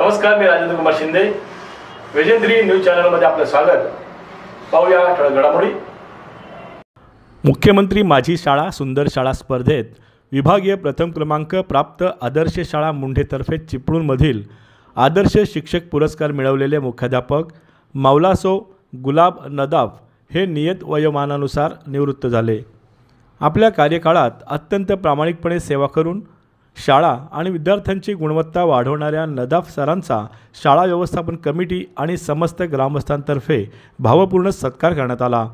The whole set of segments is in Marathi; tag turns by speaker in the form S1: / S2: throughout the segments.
S1: नमस्कार, मी राजेंद्र कुमार शिंदे. वेजेंद्री न्यूज चॅनलमध्ये आपलं स्वागत. पाहूया ठळक घडामोडी.
S2: मुख्यमंत्री माझी शाळा सुंदर शाळा स्पर्धेत विभागीय प्रथम क्रमांक प्राप्त आदर्श शाळा मुंढेतर्फे चिपळूणमधील आदर्श शिक्षक पुरस्कार मिळवलेले मुख्याध्यापक मौलासो गुलाब नदाफ हे नियत वयोमानानुसार निवृत्त झाले. आपल्या कार्यकाळात अत्यंत प्रामाणिकपणे सेवा करून शाळा आणि विद्यार्थ्यांची गुणवत्ता वाढवणाऱ्या नदाफ सरांचा शाळा व्यवस्थापन कमिटी आणि समस्त ग्रामस्थांतर्फे भावपूर्ण सत्कार करण्यात आला.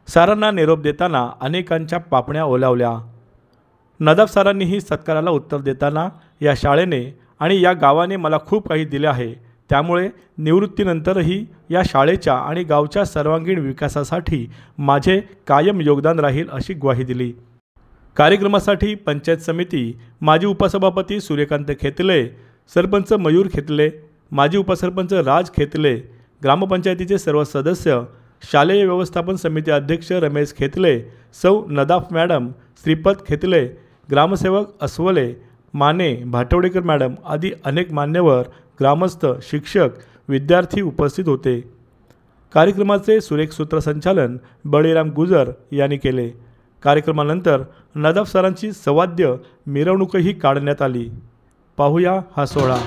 S2: सरांना निरोप देताना अनेकांच्या पापण्या ओलावल्या. नदाफ सरांनीही सत्काराला उत्तर देताना या शाळेने आणि या गावाने मला खूप काही दिले आहे, त्यामुळे निवृत्तीनंतरही या शाळेच्या आणि गावच्या सर्वांगीण विकासासाठी माझे कायम योगदान राहील अशी ग्वाही दिली. कार्यक्रमासाठी पंचायत समिती माजी उपसभापती सूर्यकांत खेतले, सरपंच मयूर खेतले, माजी उपसरपंच राज खेतले, ग्रामपंचायतीचे सर्व सदस्य, शालेय व्यवस्थापन समिती अध्यक्ष रमेश खेतले, सौ नदाफ मॅडम, श्रीपत खेतले, ग्रामसेवक अस्वले, माने, भाटवडेकर मॅडम आदी अनेक मान्यवर, ग्रामस्थ, शिक्षक, विद्यार्थी उपस्थित होते. कार्यक्रमाचे सुरेख सूत्रसंचालन बळीराम गुजर यांनी केले. कार्यक्रमानंतर नदाफ सरांची सवाद्य मिरवणूकही काढण्यात आली. पाहूया हा सोहळा.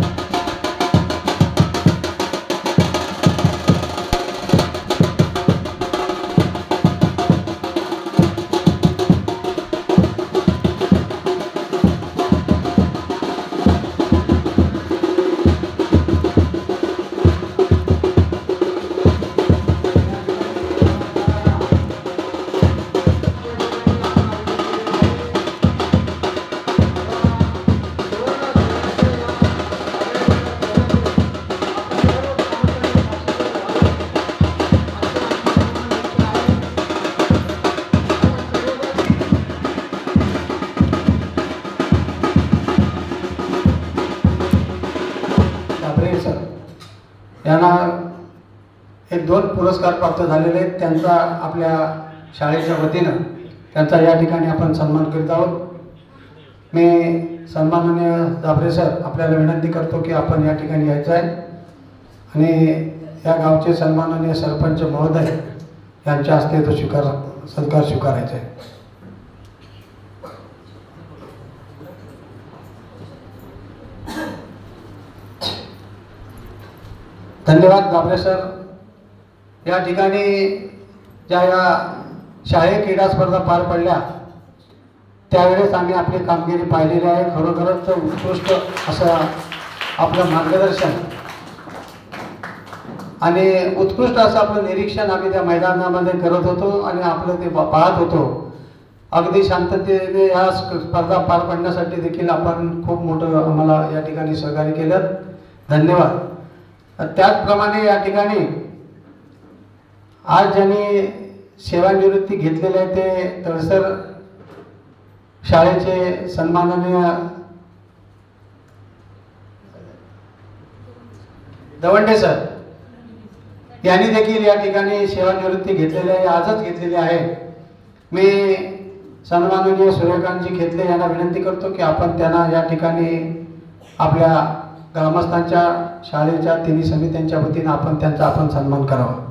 S3: यांना हे 2 पुरस्कार प्राप्त झालेले आहेत. त्यांचा आपल्या शाळेच्या वतीनं त्यांचा या ठिकाणी आपण सन्मान करीत आहोत. मी सन्माननीय दाभरे सर आपल्याला विनंती करतो की आपण या ठिकाणी यायचं आहे आणि या गावचे सन्माननीय सरपंच महोदय यांच्या हस्ते तो सत्कार स्वीकारायचा आहे. धन्यवाद दाभरे सर. या ठिकाणी ज्या या शाळेय क्रीडा स्पर्धा पार पडल्या त्यावेळेस आम्ही आपली कामगिरी पाहिलेली आहे. खरोखरच उत्कृष्ट असं आपलं मार्गदर्शन आणि उत्कृष्ट असं आपलं निरीक्षण आम्ही त्या मैदानामध्ये करत होतो आणि आपलं ते पाहत होतो. अगदी शांततेने या स्पर्धा पार पाडण्यासाठी देखील आपण खूप मोठं आम्हाला या ठिकाणी सहकार्य केलं. धन्यवाद. त्याचप्रमाणे या ठिकाणी आज ज्यांनी सेवानिवृत्ती घेतलेली आहे ते तळसर शाळेचे सन्माननीय दवंडे सर यांनी देखील या ठिकाणी सेवानिवृत्ती घेतलेली आहे, आजच घेतलेली आहे. मी सन्माननीय सूर्यकांतजी खेतले यांना विनंती करतो की आपण त्यांना या ठिकाणी आपल्या ग्रामस्थांच्या शाळेच्या तिन्ही समित्यांच्या वतीनं आपण त्यांचा सन्मान करावा.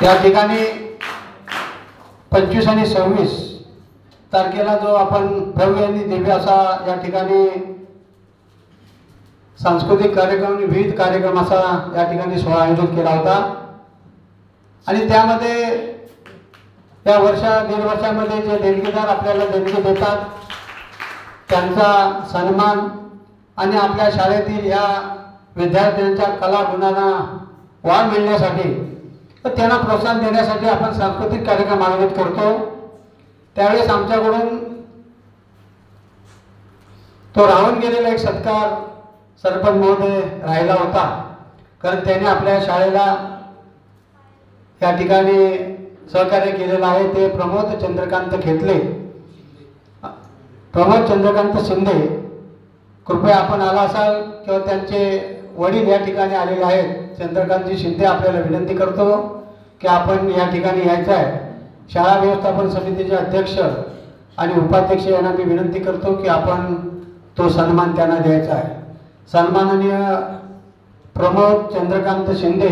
S3: या ठिकाणी 25 आणि 26 तारखेला जो आपण भव्य आणि दिव्य असा या ठिकाणी सांस्कृतिक कार्यक्रम आणि विविध कार्यक्रम असा या ठिकाणी सोहळा आयोजित केला होता आणि त्यामध्ये या 1.5 वर्षामध्ये जे देणगीदार आपल्याला देणगी देतात त्यांचा सन्मान आणि आपल्या शाळेतील या विद्यार्थ्यांच्या कला गुणांना वाढ मिळण्यासाठी तर त्यांना प्रोत्साहन देण्यासाठी आपण सांस्कृतिक कार्यक्रम आयोजित करतो. त्यावेळेस आमच्याकडून तो राहून गेलेला एक सत्कार सरपंच महोदय राहिला होता, कारण त्याने आपल्या शाळेला या ठिकाणी सहकार्य केलेलं आहे ते प्रमोद चंद्रकांत खेतले, प्रमोद चंद्रकांत शिंदे, कृपया आपण आला असाल किंवा त्यांचे वडील या ठिकाणी आलेले आहेत. चंद्रकांतजी शिंदे आपल्याला विनंती करतो की आपण या ठिकाणी यायचं आहे. शाळा व्यवस्थापन समितीचे अध्यक्ष आणि उपाध्यक्ष यांना मी विनंती करतो की आपण तो सन्मान त्यांना द्यायचा आहे. सन्माननीय प्रमोद चंद्रकांत शिंदे.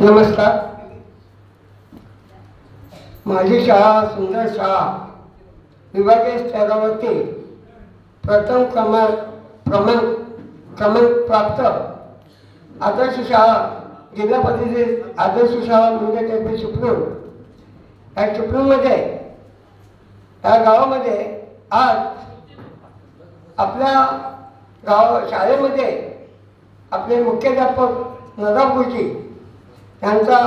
S4: नमस्कार. माझी शाळा सुंदर शाळा विभागीय स्तरावरती प्रथम क्रमांक प्राप्त आदर्श शाळा जिल्हा परिषद आदर्श शाळा मुंडे चिपळूण. या चिपळूणमध्ये या गावामध्ये आज आपल्या शाळेमध्ये आपले मुख्याध्यापक नदाब गुरुजी यांचा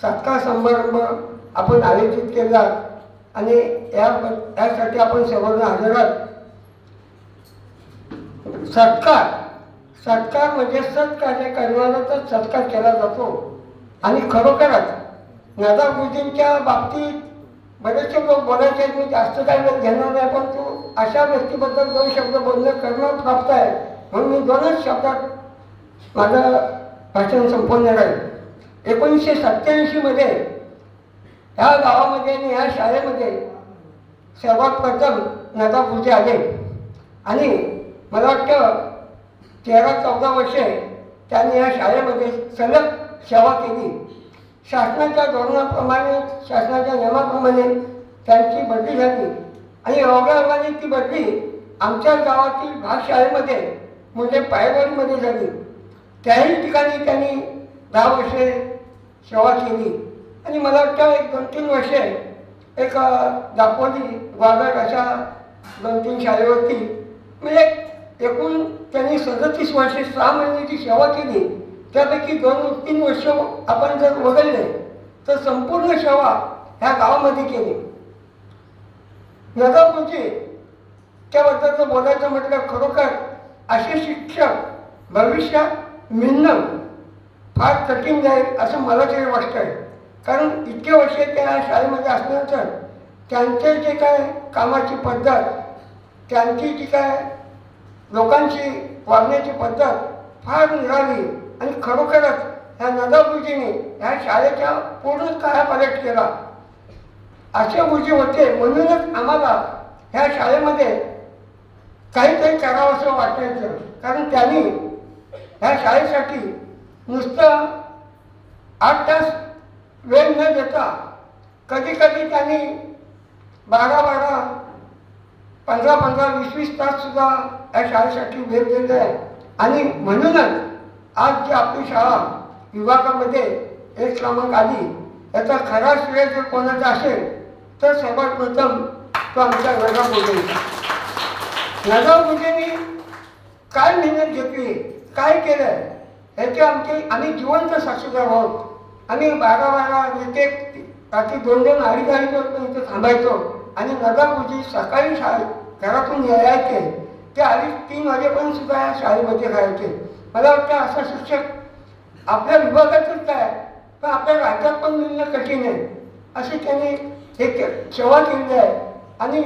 S4: सत्कार समारंभ आपण आयोजित केला आणि यासाठी आपण सर्वांना हजर आहोत. सत्कार म्हणजे सत्कार्य करणाराचा सत्कार केला जातो आणि खरोखरच नदाब गुरुजींच्या बाबतीत बरेचसे लोक बोलायचे आहेत. मी जास्त काही वेळ घेणार नाही, परंतु अशा व्यक्तीबद्दल 2 शब्द बोलणं करणं प्राप्त आहे म्हणून मी 2च शब्दात माझं भाषण संपवणार आहे. 1987 मध्ये ह्या गावामध्ये आणि ह्या शाळेमध्ये सर्वात प्रथम नदाब गुरुजी आले आणि मला वाटतं 13-14 वर्षे त्यांनी या शाळेमध्ये सलग सेवा केली. शासनाच्या धोरणाप्रमाणे शासनाच्या नियमाप्रमाणे त्यांची बदली झाली आणि योगायोगाने ती बदली आमच्या गावातील भागशाळेमध्ये म्हणजे पायवाडीमध्ये झाली. त्याही ठिकाणी त्यांनी 10 वर्षे सेवा केली आणि मला वाटतं 1-2-3 वर्षे एक दापोली वागड अशा 2-3 शाळेवरती म्हणजे एकूण त्यांनी 37 वर्षे 6 महिन्याची सेवा केली. त्यापैकी 2-3 वर्ष आपण जर वगळले तर संपूर्ण सेवा ह्या गावामध्ये केली. नदाब गुरुजी त्याबद्दल जर बोलायचं म्हटलं खरोखर असे शिक्षक भविष्यात मिळणं फार कठीण जाईल असं मला तरी वाटतं आहे. कारण इतके वर्षे त्या शाळेमध्ये असल्यानंतर त्यांचे जे काय कामाची पद्धत, त्यांची जी काय लोकांची वागण्याची पद्धत फार निराळी आणि खरोखरच ह्या नदाब गुरुजींनी ह्या शाळेच्या पूर्ण कायापालट केला. असे गुरुजी होते म्हणूनच आम्हाला ह्या शाळेमध्ये काहीतरी करावंसं वाटायचं. कारण त्यांनी ह्या शाळेसाठी नुसतं 8 तास वेळ न देता कधी कधी त्यांनी 12-12, 15-15, 20-20 तास सुद्धा या शाळेसाठी वेळ दिलेला आहे. आणि म्हणूनच आज जी आपली शाळा विभागामध्ये 1 क्रमांक आली याचा खरा श्रेय जर कोणाचा असेल तर सर्वात प्रथम तो आमच्या नदाब गुरुजींचा. नदाब गुरुजींनी काय मेहनत घेतली, काय केलं याचे आम्ही जिवंत साक्षीदार आहोत. आम्ही 12-12 एक रात्री 2-2, 2:30 वाजता इथे थांबायचो आणि नदाब गुरुजी सकाळी घरातून यायचे ते 2:30-3 वाजेपर्यंत सुद्धा या शाळेमध्ये राहायचे. मला वाटतं असा शिक्षक आपल्या विभागातच काय पण आपल्या राज्यात पण मिळणं कठीण आहे. अशी त्यांनी एक सेवा केली आहे आणि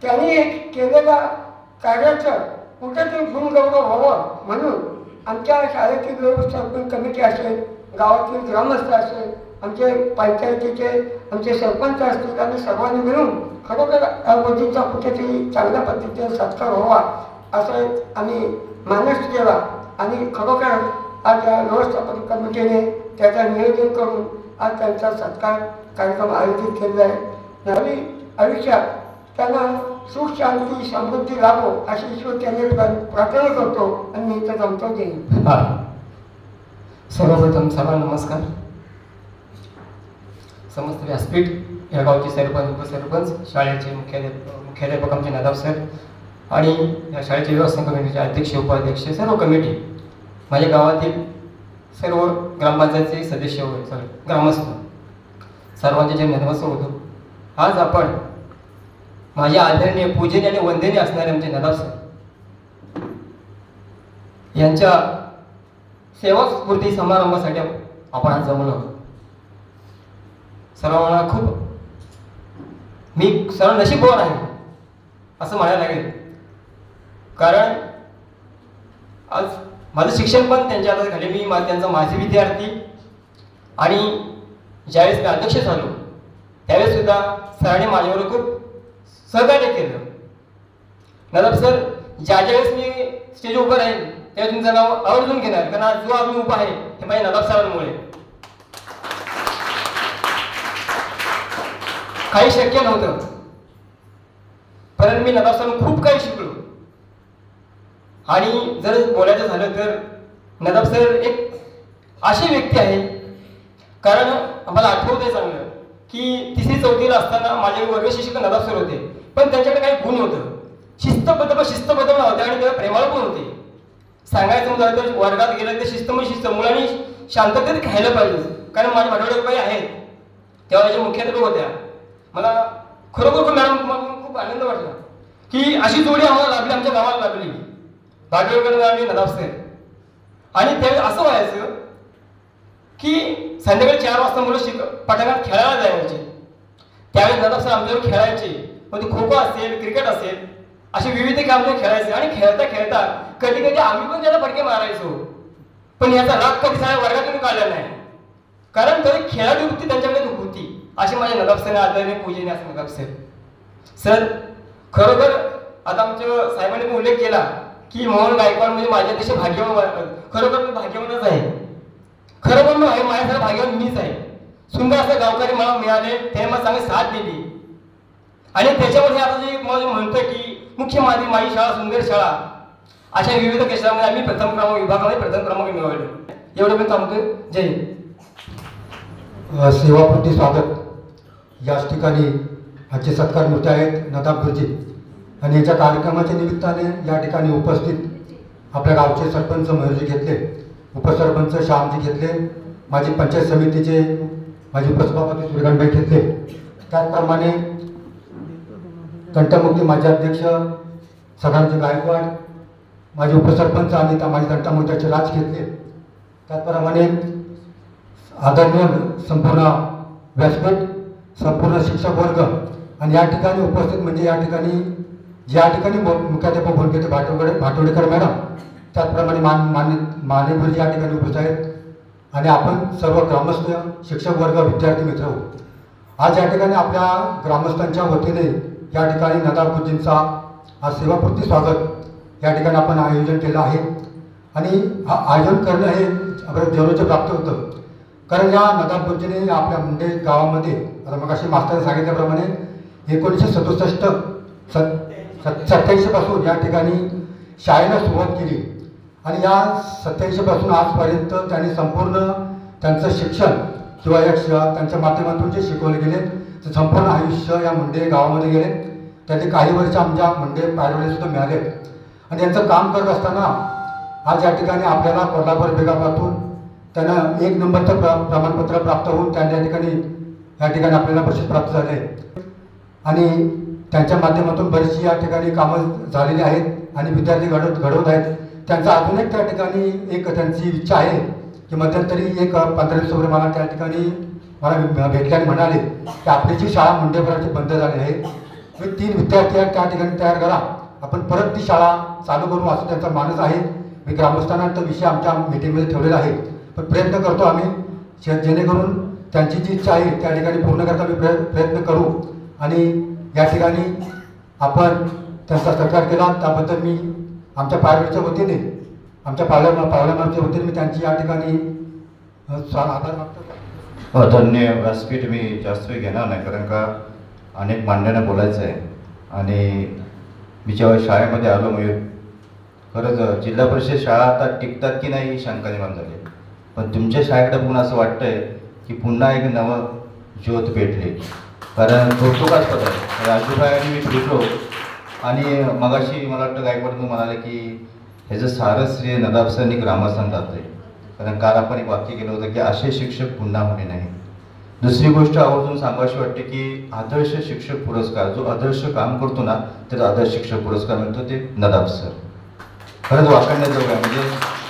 S4: त्यांनी एक केलेल्या कार्याचं कुठेतरी गुणगौरव व्हावं म्हणून आमच्या शाळेतील व्यवस्थापन कमिटी असेल, गावातील ग्रामस्थ असेल, आमचे पंचायतीचे आमचे सरपंच असतील आणि सर्वांनी मिळून खरोखर गुरुजींचा कुठेतरी चांगल्या पद्धतीने सत्कार व्हावा असं आम्ही मानस केला आणि खरोखर आज व्यवस्थापन कमिटीने त्याचं नियोजन करून आज त्यांचा सत्कार कार्यक्रम आयोजित केलेला आहे. नवी आयुष्यात त्यांना सुख शांती समृद्धी लाभो अशी ईश्वर त्यांनी प्रार्थना करतो आणि मी इथं जमतो घेईन.
S5: सर्वप्रथम सर्वांना नमस्कार. समस्त व्यासपीठ, या गावचे सरपंच, उपसरपंच, शाळेचे मुख्याध्यापक आमचे नदाब सर आणि या शाळेचे व्यवस्थापन कमिटीचे अध्यक्ष, उपाध्यक्ष, सर्व कमिटी, माझ्या गावातील सर्व ग्रामपंचायतचे सदस्य ग्रामस्थ सर्वांचे जे नमस्कार होतो. आज आपण माझे आदरणीय पूजनीय आणि वंदनीय असणारे आमचे नदाब सर यांच्या सेवा स्फूर्ती समारंभासाठी आपण आज जमलो आहोत. सर्वांना खूप मी सर्व नशीबवान आहे असं म्हणायला लागेल, कारण आज माझं शिक्षण पण त्यांच्या हातात झाले. मी त्यांचा माझे विद्यार्थी आणि ज्यावेळेस मी अध्यक्ष झालो त्यावेळेस सुद्धा सरांनी माझ्यावर खूप सहकार्य केलं. नदाब सर ज्यावेळेस मी स्टेज उभं राहील त्यावेळेस तुमचं नाव आवर्जून घेणार, कारण आज जो आम्ही उभा आहे हे माझ्या नदाब सरांमुळे. काही शक्य नव्हतं, परंतु मी नदाब सरांकडून खूप काही शिकलो. आणि जर बोलायचं झालं तर नदाब सर एक अशी व्यक्ती आहे, कारण आम्हाला आठवत आहे चांगलं की 3री 4थीला असताना माझे वर्ग शिक्षक नदाब सर होते, पण त्यांच्याकडे काही गुण होतं. शिस्तबद्ध होते आणि ते प्रेमाळ पण होते. सांगायचं झालं तर वर्गात गेलं तर शिस्त मुलांनी शांततेत खायला पाहिजे, कारण माझ्या भाटवडेबाई आहेत तेव्हा ज्या मुख्याध्यापक होत्या. मला खरोखर मॅडम खूप आनंद वाटला की अशी जोडी आम्हाला लाभली, आमच्या गावाला लाभली, भाटवडकर आणि नदाब सर. आणि त्यावेळेस असं व्हायचं की संध्याकाळी 4 वाजता मुलं पटांगणात खेळायला जायचे. त्यावेळेस नदाब सर आमच्यावर खेळायचे, मग ते खो खो असेल, क्रिकेट असेल, असे विविध खेळ आमच्यावर खेळायचे. आणि खेळता कधी कधी आम्ही पण त्याला फटके मारायचो, पण याचा राग कधी साऱ्या वर्गातून काढला नाही, कारण तरी खेळाची वृत्ती त्यांच्याकडे होती. असे माझे नदाब सर आदरणीय पूजनीय असं नदाब सर. खरोखर आता आमच्या साहेबांनी पण उल्लेख केला की मोहन गायकवाड म्हणजे माझ्यापेक्षा भाग्यवान, खरोखर मी भाग्यवानच आहे. खरं पण आहे, माझ्यासारखं भाग्यवान मीच आहे. सुंदर असं गावकरी मला मिळाले, त्याने मला चांगली साथ दिली. आणि त्याच्यामध्ये आता जे मला म्हणतं की मुख्य माझी शाळा सुंदर शाळा, अशा विविध क्षेत्रामध्ये आम्ही विभागामध्ये प्रथम क्रमांक मिळवले. एवढं पण सांगतो. जय हिंद.
S3: सेवापूर्ती स्वागत. याच ठिकाणी आजचे सत्कार मूर्ती आहेत नदाब गुरुजी, आणि याच्या कार्यक्रमाच्या निमित्ताने या ठिकाणी उपस्थित आपल्या गावचे सरपंच मयूरजी घेतले, उपसरपंच श्यामजी घेतले, माझी पंचायत समितीचे माझे उपसभापती सूर्यकांतभाई घेतले, त्याचप्रमाणे तंटामुक्ती माझे अध्यक्ष सगळ्यांचे गायकवाड, माझे उपसरपंच आणि माझे तंटामुक्त्याचे राज घेतले, त्याचप्रमाणे आदरणीय संपूर्ण व्यासपीठ, संपूर्ण शिक्षक वर्ग, आणि या ठिकाणी उपस्थित म्हणजे या ठिकाणी मुख्याध्यापक बोलून घेते भाटवडेकर मॅडम, त्याचप्रमाणे माने गुरुजी या ठिकाणी उपस्थित आहेत, आणि आपण सर्व ग्रामस्थ, शिक्षक वर्ग, विद्यार्थी मित्र. आज या ठिकाणी आपल्या ग्रामस्थांच्या वतीने या ठिकाणी नदाब गुरुजींचा आज सेवापूर्ती स्वागत या ठिकाणी आपण आयोजन केलं आहे. आणि आयोजन करणं हे आपल्याला जरूरचं प्राप्त होतं, कारण या नदाब गुरुजीने आपल्या मुंडे गावामध्ये, आता मग अशी मास्तरांनी सांगितल्याप्रमाणे 1987 पासून या ठिकाणी शाळेला सुरुवात केली, आणि या 87 पासून आजपर्यंत त्यांनी संपूर्ण त्यांचं शिक्षण किंवा त्यांच्या माध्यमातून जे शिकवले गेले ते संपूर्ण आयुष्य या मुंडे गावामध्ये गेले. त्याचे काही वर्ष आमच्या मुंडे पायरोळेसुद्धा मिळाले. आणि त्यांचं काम करत असताना आज या ठिकाणी आपल्याला कोल्हापूर विभागातून त्यांना 1 नंबरचं प्रमाणपत्र प्राप्त होऊन त्यांच्या या ठिकाणी आपल्याला बक्षीस प्राप्त झाले. आणि त्यांच्या माध्यमातून बरीचशी या ठिकाणी कामं झालेली आहेत आणि विद्यार्थी घडवत आहेत. त्यांचा अजून एक त्या ठिकाणी एक त्यांची इच्छा आहे की मध्यंतरी एक 15 दिवसापूर्वी मला त्या ठिकाणी मला भेटले आणि म्हणाले की आपली जी शाळा मुंडेपराची बंद झाली आहे, मी 3 विद्यार्थी त्या ठिकाणी तयार करा, आपण परत ती शाळा चालू करू, असं त्यांचा मानस आहे. मी ग्रामस्थांना तो विषय आमच्या मीटिंगमध्ये ठेवलेला आहे, पण प्रयत्न करतो आम्ही जेणेकरून त्यांची जी इच्छा आहे त्या ठिकाणी पूर्ण करता आम्ही प्रयत्न करू. आणि या ठिकाणी आपण त्यांचा सत्कार केला त्याबद्दल मी आमच्या पायरोळीच्या वतीने, आमच्या पावल्यामागच्या वतीने मी त्यांची या ठिकाणी आभार मागतो.
S6: आदरणीय व्यासपीठ मी जास्त वेळ घेणार नाही, कारण का अनेक मांडण्यानं बोलायचं आहे. आणि मी जेव्हा शाळेमध्ये आलो मयूर, खरंच जिल्हा परिषद शाळा आता टिकतात की नाही ही शंका निर्माण झाली, पण तुमच्या शाळेकडे बघून असं वाटतंय की पुन्हा एक नवं ज्योत पेटली. कारण कौतुकास्पद आहे. राजूभाई आणि मी भेटलो आणि मगाशी मला वाटतं गायकवाड म्हणाले की ह्याचं सारं श्रेय नदाब सरांनी ग्रामस्थांना जातं आहे. कारण काल आपण एक वाक्य केलं होतं की असे शिक्षक पुन्हा होणे नाही. दुसरी गोष्ट आवर्जून सांगावीशी वाटते की आदर्श शिक्षक पुरस्कार, जो आदर्श काम करतो ना त्याचा आदर्श शिक्षक पुरस्कार मिळतो ते नदाब सर. खरंच वाखाणण्याजोगं आहे.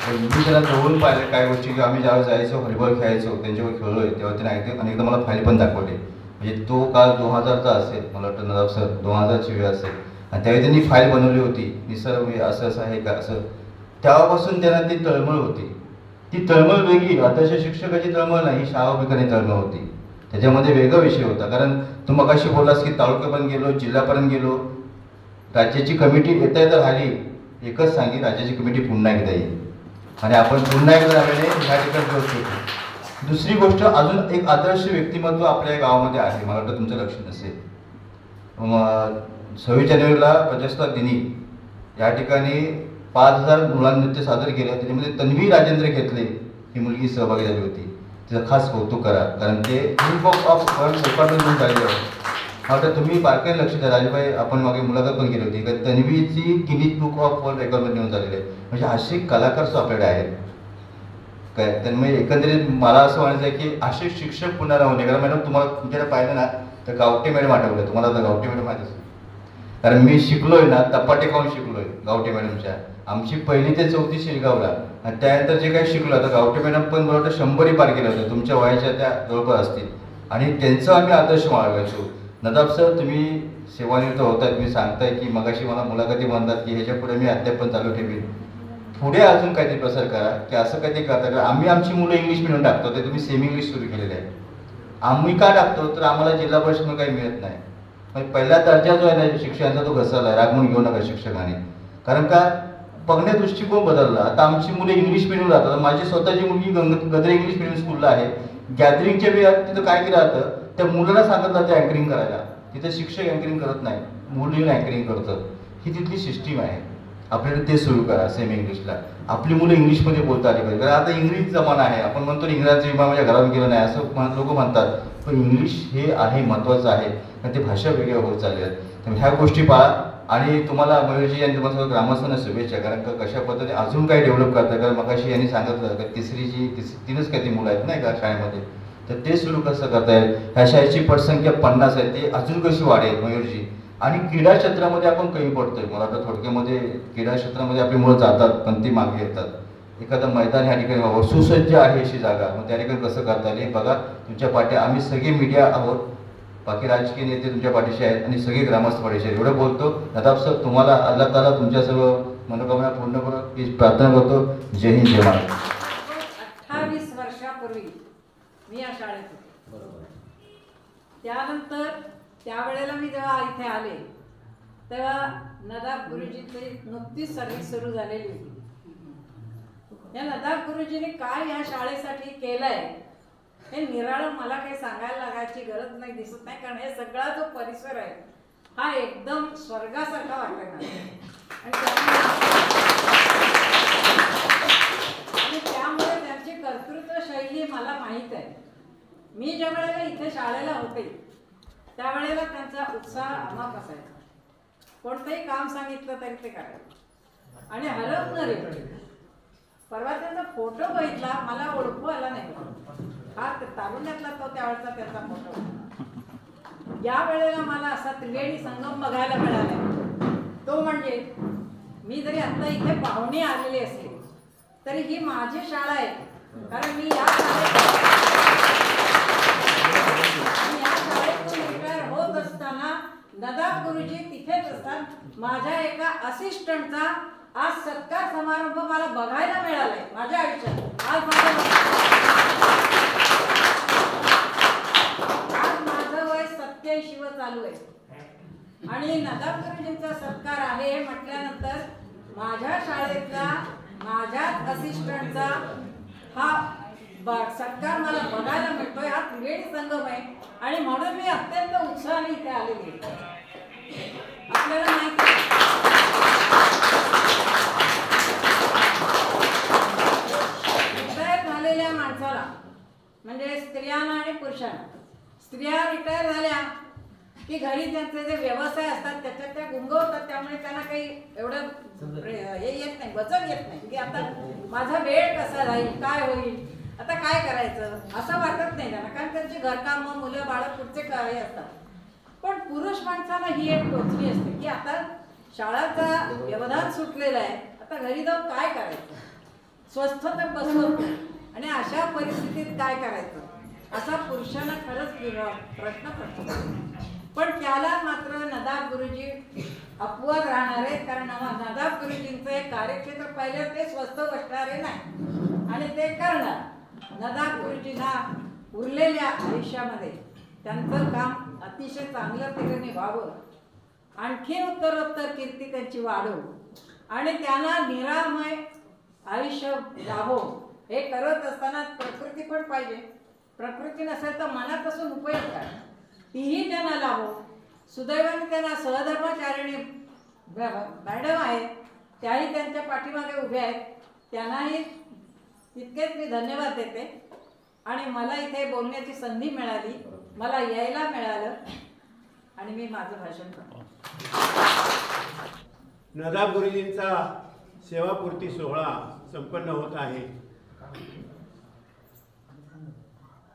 S6: म्हणजे मी त्याला जवळून पाहिलं काय गोष्टी की आम्ही ज्यावेळेस जायचो व्हॉलीबॉल खेळायचो त्यांच्यावर खेळलोय तेव्हा त्याने अनेकदा मला फाईल पण दाखवली. म्हणजे तो काळ 2000चा असेल, मला वाटतं नदाब सर 2000ची वेळ असेल, आणि त्यावेळी त्यांनी फाईल बनवली होती निसर्ग असं असं आहे का असं. तेव्हापासून त्यांना ती तळमळ होती. ती तळमळ वेगळी, आदर्श शिक्षकाची तळमळ नाही, शाळा उभी तळमळ होती. त्याच्यामध्ये वेगळा विषय होता. कारण तू मगाशी बोललास की तालुक्यापर्यंत गेलो, जिल्ह्यापर्यंत गेलो, राज्याची कमिटी येता येता झाली. एकच सांगेल, राज्याची कमिटी पुन्हा एकदा येईल आणि आपण पुन्हा एकदा आल्याने ह्या ठिकाणी पोहोचतो. दुसरी गोष्ट, अजून एक आदर्श व्यक्तिमत्व आपल्या गावामध्ये आहे, मला वाटतं तुमचं लक्ष नसेल. 26 जानेवारीला प्रजासत्ताक दिनी या ठिकाणी 5000 मुलांनी नृत्य सादर केलं. त्याच्यामध्ये तन्वी राजेंद्र घेतले ही मुलगी सहभागी झाली होती. तिचं खास कौतुक करा, कारण ते बुक ऑफ वर्ल्ड रेकॉर्ड घेऊन झालेलं आहे. आता तुम्ही बारकाईने लक्ष द्या. राजूभाई, आपण मागे मुलाखत पण केली होती का तन्वीची गिनीज बुक ऑफ वर्ल्ड रेकॉर्डमध्ये घेऊन झालेली आहे. म्हणजे असे कलाकार सुद्धा आपल्याकडे आहेत काय. त्यामुळे एकंदरीत मला असं म्हणायचं आहे की असे शिक्षक पुन्हा राहू नये. कारण मॅडम तुम्हाला तुमच्याकडे पाहिलं ना तर गावठी मॅडम आठवलं. तुम्हाला आता गावठी मॅडम माहिती असेल, कारण मी शिकलोय ना तपाटे खाऊन शिकलोय गावठी मॅडमच्या. आमची 1ली ते 4थी शिरगावला, आणि त्यानंतर जे काही शिकलो आता गावठी मॅडम पण बरोबर 100 पार केलं होतं, तुमच्या वयाच्या त्या जवळपास असतील, आणि त्यांचा आम्ही आदर्श मागायचो. नदाब सर, तुम्ही सेवानिवृत्त होतात, तुम्ही सांगताय की मगाशी मला मुलाखती म्हणतात की ह्याच्या पुढे मी अध्यापन चालू ठेवीन, पुढे अजून काहीतरी प्रसार करा की असं काहीतरी करता का. आम्ही आमची मुलं इंग्लिश मिडियम टाकतो, ते तुम्ही सेमी इंग्लिश सुरू केलेलं आहे. आम्ही का टाकतो तर आम्हाला जिल्हा परिषदमध्ये काही मिळत नाही. म्हणजे पहिला दर्जा जो आहे ना शिक्षणाचा तो घसरला आहे. रागवून घेऊ नका शिक्षकाने, कारण का बघण्या दृष्टिकोन बदलला. आता आमची मुलं इंग्लिश मिडियम राहतात. माझी स्वतःची मुलगी गद्रे इंग्लिश मिडियम स्कूलला आहे. गॅदरिंगच्या वेळात तिथं काय केलं जातं, त्या मुलाला सांगितलं जातं अँकरिंग करायला. तिथे शिक्षक अँकरिंग करत नाही, मुलं येऊन अँकरिंग करतं. ही तिथली सिस्टीम आहे. आपल्याला ते सुरू करा सेमी इंग्लिशला. आपली मुलं इंग्लिशमध्ये बोलता आली पाहिजे. कारण आता इंग्लिश जमाना आहे. आपण म्हणतो इंग्रजी विभाग माझ्या घरात गेलं नाही असं लोक म्हणतात, पण इंग्लिश हे आहे महत्त्वाचं आहे, कारण ते भाषा वेगळ्या होत चालल्या आहेत. त्यामुळे ह्या गोष्टी पाळा. आणि तुम्हाला मयूरजी यांनी तुम्हाला ग्रामस्थांना शुभेच्छा, कारण का कशा पद्धतीने अजून काही डेव्हलप करतात. कारण मगाशी यांनी सांगितलं का तीनच काही मुलं आहेत नाही का शाळेमध्ये, तर ते सुरू कसं करता येईल. ह्या शाळेची पटसंख्या 50 आहे, ते अजून कशी वाढेल मयूरजी. आणि क्रीडा क्षेत्रामध्ये आपण कमी पडतोय. मला आता थोडक्यामध्ये क्रीडा क्षेत्रामध्ये आपली मुलं जातात पण ती मागे येतात. एखादं मैदान ह्या ठिकाणी व्हावं, सुसज्ज आहे अशी जागा, मग त्या ठिकाणी कसं करता येईल बघा. तुमच्या पाठी आम्ही सगळे मीडिया आहोत, बाकी राजकीय नेते तुमच्या पाठीशी आहेत आणि सगळे ग्रामस्थ पाठीशी आहेत. एवढं बोलतो. नदाब सर, तुम्हाला अल्लाह ताला तुमच्या सर्व मनोकामना पूर्ण करो ही प्रार्थना करतो. जय हिंद, जय महाराष्ट्र.
S7: 28 वर्षापूर्वी मी या शाळेत होते. त्यानंतर त्यावेळेला मी जेव्हा इथे आले तेव्हा नदाब गुरुजींची नुकतीच सर्व्हिस सुरू झालेली होती. या नदाब गुरुजींनी काय या शाळेसाठी केलंय हे निराळं मला काही सांगायला लागायची गरज नाही दिसत नाही, कारण हे सगळा जो परिसर आहे हा एकदम स्वर्गासारखा वाटला. आणि त्यामुळे त्यांची कर्तृत्व शैली मला माहीत आहे. मी ज्या वेळेला इथे शाळेला होते त्यावेळेला त्यांचा उत्साह अमाप असायचा. कोणतंही काम सांगितलं तरी ते करायचं आणि हरवणारे. परवा त्यांचा फोटो बघितला, मला ओळखू आला नाही. हा तारुण्यातला तो त्यावेळेचा त्याचा फोटो. या वेळेला मला असा त्रिवेणी संगम बघायला मिळाला. तो म्हणजे मी जरी आता इथे पाहुणे आलेले असले तरी ही माझी शाळा आहे, कारण मी या शाळेतून रिटायर होत असताना नदाब गुरुजी तिथेच असतात. माझ्या एका असिस्टंटचा आज सत्कार समारंभ मला बघायला मिळालाय माझ्या आयुष्यात. आज माझं वय 87 चालू आहे आणि नदाब गुरुजींचा सत्कार आहे म्हटल्यानंतर माझ्या शाळेतला माझ्याच असिस्टंटचा हा सत्कार मला बघायला मिळतोय. हा त्रिवेणी संगम आहे आणि म्हणून मी अत्यंत उत्साहाने इथे आलेली आहे. आपल्याला माहिती रिटायर झालेल्या माणसाला म्हणजे स्त्रियांना आणि पुरुषांना, स्त्रिया रिटायर झाल्या की घरी त्यांचे जे व्यवसाय असतात त्याच्यात त्या गुंगवतात, त्यामुळे त्यांना काही एवढं हे येत नाही, वचन येत नाही की आता माझा वेळ कसा राहील, काय होईल. आता काय करायचं असं वाटत नाही त्यांना, कारण त्यांची घरकामं मुलं बाळं पुढचे काय असतात. पण पुरुष माणसाला ही एक टोचणी असते की आता शाळाचा व्यवधान सुटलेला आहे, आता घरी जाऊन काय करायचं, स्वस्थ तर बसवत नाही. आणि अशा परिस्थितीत काय करायचं असा पुरुषांना खरंच प्रश्न पडतो. पण त्याला मात्र नदाब गुरुजी अपवाद राहणार आहेत, कारण नदाब गुरुजींचं एक कार्यक्षेत्र पाहिलं ते स्वस्थ बसणारे नाही आणि ते करणार. नदाब गुरुजींना उरलेल्या आयुष्यामध्ये त्यांचं काम अतिशय चांगल्या तऱ्हेने व्हावं, आणखी उत्तरोत्तर कीर्ती त्यांची वाढो आणि त्यांना निरामय आयुष्य लाभो. हे करत असताना प्रकृती पण पाहिजे, प्रकृती नसेल तर मनापासून उपयोग काय तीही त्यांना लाभो. सुदैवाने त्यांना सहधर्माचारिणी मॅडम आहेत, त्याही त्यांच्या पाठीमागे उभ्या आहेत, त्यांनाही तितकेच मी धन्यवाद देते. आणि मला इथे बोलण्याची संधी मिळाली, मला यायला मिळालं आणि मी माझं भाषण करतो.
S8: नदाब गुरुजींचा सेवापूर्ती सोहळा संपन्न होत आहे.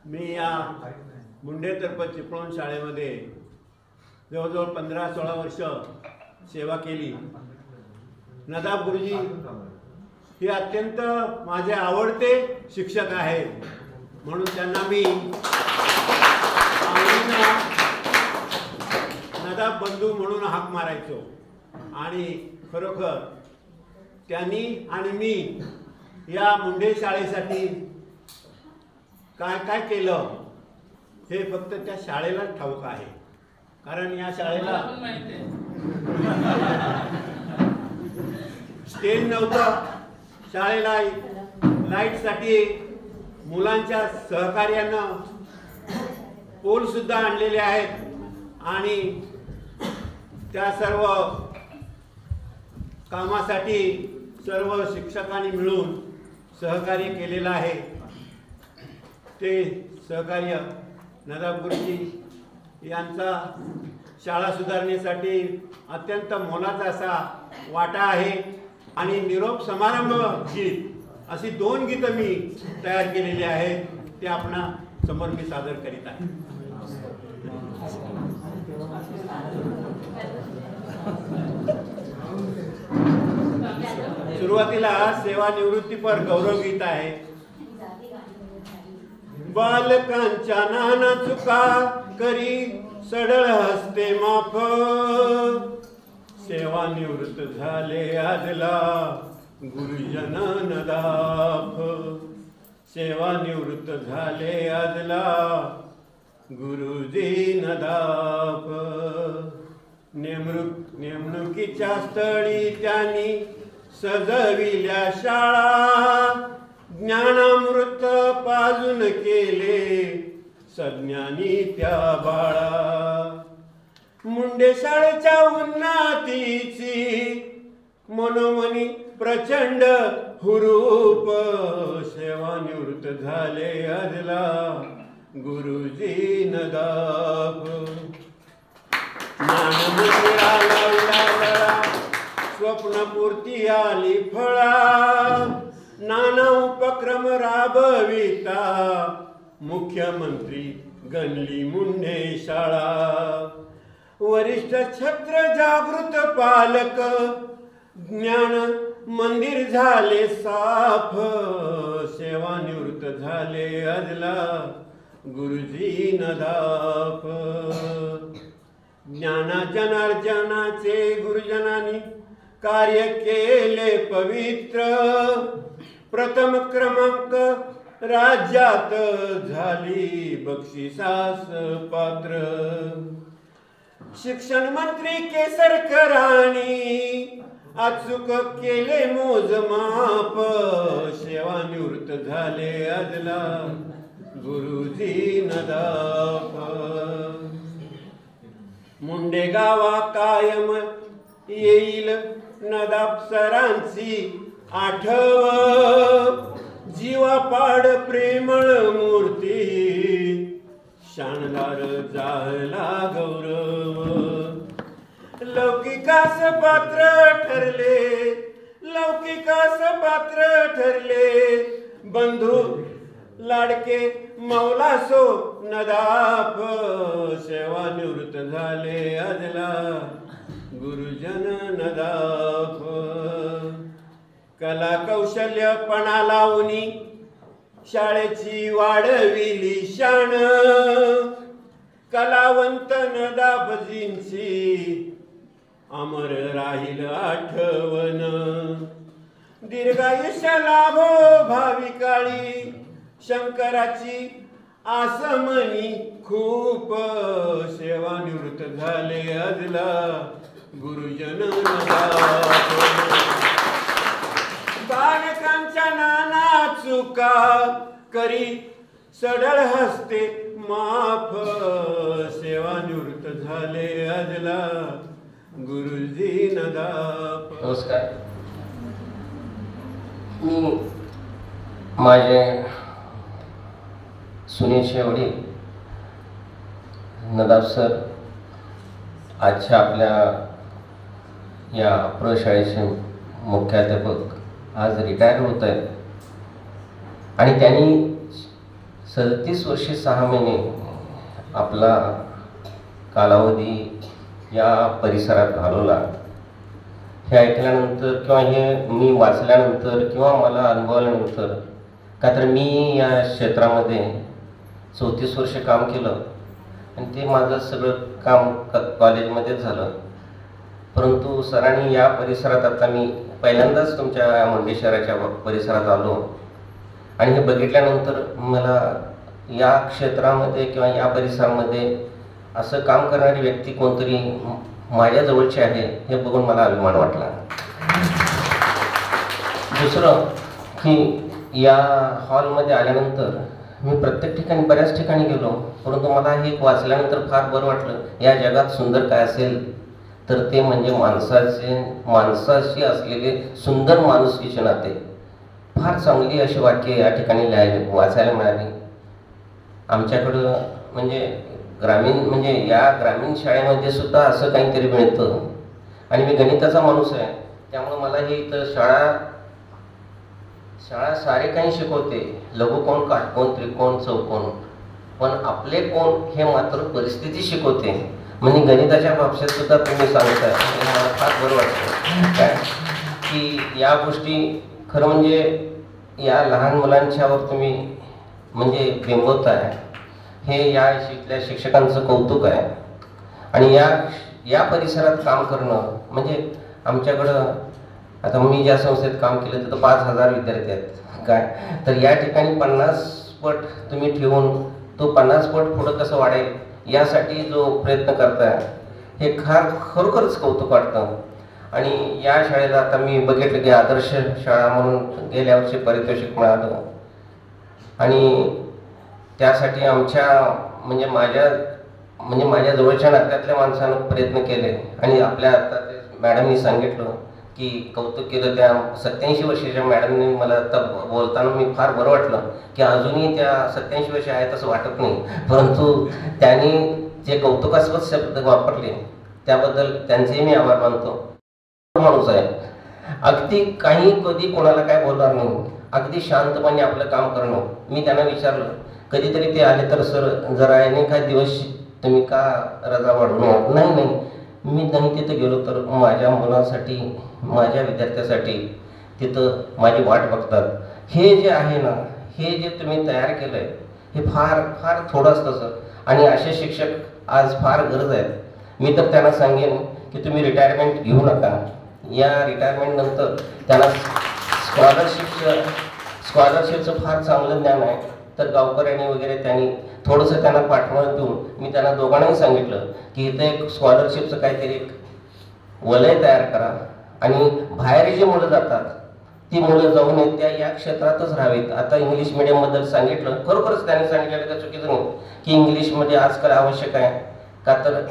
S8: मी या मुंडेतर्फे चिपळूण शाळेमध्ये जवळजवळ 15-16 वर्ष सेवा केली. नदाब गुरुजी हे अत्यंत माझे आवडते शिक्षक आहेत, म्हणून त्यांना मी नदाब बंधू म्हणून हाक मारायचो. आणि खरोखर त्यांनी आणि मी या मुंडे शाळेसाठी काय काय केलं हे फक्त त्या शाळेलाच ठाऊक आहे. कारण या शाळेला स्टेज नव्हतं, शाळेला लाईटसाठी मुलांच्या सहकार्यानं पोल सुद्धा आणलेले आहेत आणि त्या सर्व कामासाठी सर्व शिक्षकांनी मिळून सहकार्य केलेलं आहे. ते सहकार्य नदाब गुरुजी यांचा शाळा सुधारण्यासाठी अत्यंत मोलाचा असा वाटा आहे. आणि निरोप समारंभ गीत अशी 2 गीतं मी तयार केलेली आहेत, ते आपणा समोर मी सादर करीत आहे. सुरुवातीला सेवानिवृत्तीपर गौरव गीत आहे. बालकांच्या नाना चुका करी सडळ हस्ते माफ, सेवानिवृत्त झाले आजला गुरुजन नदाफ, सेवानिवृत्त झाले आजला गुरुजी नदाफ. नेमणुकीच्या स्थळी त्यांनी सजविल्या शाळा, ज्ञानामृत पाजून केले सज्ञानी त्या बाळा. मुंडे शाळेच्या उन्नतीची मनोमनी प्रचंड हुरूप, सेवानिवृत्त झाले आजला गुरुजी नदाफ. ज्ञानमंदिराला उडाला स्वप्नपूर्ती आली फळा, नाना उपक्रम राबविता मुख्यमंत्री गणली मुंडे शाळा. वरिष्ठ छत्र जागृत पालक ज्ञान मंदिर झाले साफ, सेवानिवृत्त झाले आजला गुरुजी नदाफ. ज्ञानार्जनाचे गुरुजनांनी कार्य केले पवित्र, प्रथम क्रमांक राज्यात झाली बक्षिसास पात्र. शिक्षण मंत्री केसरकरांनी अचूक केले मोजमाप, सेवानिवृत्त झाले आजला गुरुजी नदाफ. मुंडे गावा कायम येईल नदाब सरांची आठव, जीवापाड प्रेमळ मूर्ती शानदार जाहला गौरव. लौकिकास पात्र ठरले, लौकिकास पात्र ठरले बंधू लाडके मौलासो नदाफ सेवानिवृत्त झाले आजला गुरुजन नदाफ. कला कौशल्य पणा लावणी शाळेची वाढविली शान कलावंत नदाफजींची अमर राहील आठवण. दीर्घायुष्य लाभो भावी काळी शंकराची आसमनी खूप सेवानिवृत्त झाले आजला गुरुजन नदाफ. बालकांच्या नाना चुका करी सडळ हस्ते माफ सेवानिवृत्त झाले आजला गुरुजी नदाफ.
S9: नमस्कार. मी माझे सुनेचे वडील नदाफ सर आजच्या आपल्या या प्रशाळेचे मुख्याध्यापक आज रिटायर होत आहेत आणि त्यांनी 37 वर्षे 6 महिने आपला कालावधी या परिसरात घालवला. हे ऐकल्यानंतर किंवा हे मी वाचल्यानंतर किंवा मला अनुभवल्यानंतर का तर मी या क्षेत्रामध्ये 34 वर्ष काम केलं आणि ते माझं सगळं काम कॉलेजमध्येच झालं. परंतु सरांनी या परिसरात आता मी पहिल्यांदाच तुमच्या मंडी शहराच्या परिसरात आलो आणि हे बघितल्यानंतर मला या क्षेत्रामध्ये किंवा या परिसरामध्ये असं काम करणारी व्यक्ती कोणतरी माझ्या जवळची आहे हे बघून मला अभिमान वाटला. दुसरं की या हॉलमध्ये आल्यानंतर मी प्रत्येक ठिकाणी बऱ्याच ठिकाणी गेलो परंतु मला हे वाचल्यानंतर फार बरं वाटलं. या जगात सुंदर काय असेल तर ते म्हणजे माणसाशी असलेले सुंदर माणुसकीचे नाते. फार चांगली अशी वाक्ये या ठिकाणी वाचायला मिळाली. आमच्याकडं म्हणजे या ग्रामीण शाळेमध्ये सुद्धा असं काहीतरी मिळतं आणि मी गणिताचा माणूस आहे त्यामुळे मला हे इथं शाळा सारे काही शिकवते. लघुकोण, काटकोण, त्रिकोण, चौकोन, पण आपले कोण हे मात्र परिस्थिती शिकवते. म्हणजे गणिताच्या बाबतीत सुद्धा तुम्ही सांगताय मला फार बरं वाटतं काय की या गोष्टी खरं म्हणजे या लहान मुलांच्यावर तुम्ही म्हणजे बिंबवताय हे या इथल्या शिक्षकांचं कौतुक आहे. आणि या परिसरात काम करणं म्हणजे आमच्याकडं आता मी ज्या संस्थेत काम केलं तिथं 5000 विद्यार्थी आहेत काय तर या ठिकाणी 50 पट तुम्ही ठेवून तो 50 पट पुढं कसं वाढेल यासाठी जो प्रयत्न करताय हे खरोखरच कौतुक वाटतं. आणि या शाळेला आता मी बघितलं की आदर्श शाळा म्हणून गेल्या वर्षी पारितोषिक मिळालं आणि त्यासाठी माझ्या जवळच्या नात्यातल्या माणसानं प्रयत्न केले आणि आपल्या आता मॅडमनी सांगितलं की कौतुक केलं. त्या 87 वर्षाच्या मॅडमने मला आता बोलताना मी फार बरं वाटलं की अजूनही त्या 87 वर्ष आहेत असं वाटत नाही परंतु त्यांनी जे कौतुकास्पद शब्द वापरले त्याबद्दल त्यांचेही मी आभार मानतो. माणूस आहे अगदी काही कधी कोणाला काय बोलणार नाही अगदी शांतपणे आपलं काम करणं. मी त्यांना विचारलं कधीतरी ते आले तर सर जरा याने काय दिवस तुम्ही का रजा वाढवून नाही मी तिथं गेलो तर माझ्या मुलासाठी माझ्या विद्यार्थ्यासाठी तिथं माझी वाट बघतात. हे जे आहे ना हे जे तुम्ही तयार केलं आहे हे फार फार थोडंच तसं आणि असे शिक्षक आज फार गरज आहेत. मी तर त्यांना सांगेन की तुम्ही रिटायरमेंट घेऊ नका. या रिटायरमेंटनंतर त्यांना स्कॉलरशिपचं फार चांगलं ज्ञान आहे तर गावकऱ्यांनी वगैरे त्यांनी थोडंसं त्यांना पाठवून देऊन मी त्यांना दोघांनाही सांगितलं की इथं एक स्कॉलरशिपचं काहीतरी एक वलय तयार करा आणि बाहेर जे मुलं जातात ती मुलं जाऊन येत त्या या क्षेत्रातच राहावीत. आता इंग्लिश मिडियमबद्दल सांगितलं खरोखरच त्यांनी सांगितलेलं का चुकीचं नाही की इंग्लिशमध्ये आजकाल आवश्यक आहे का तर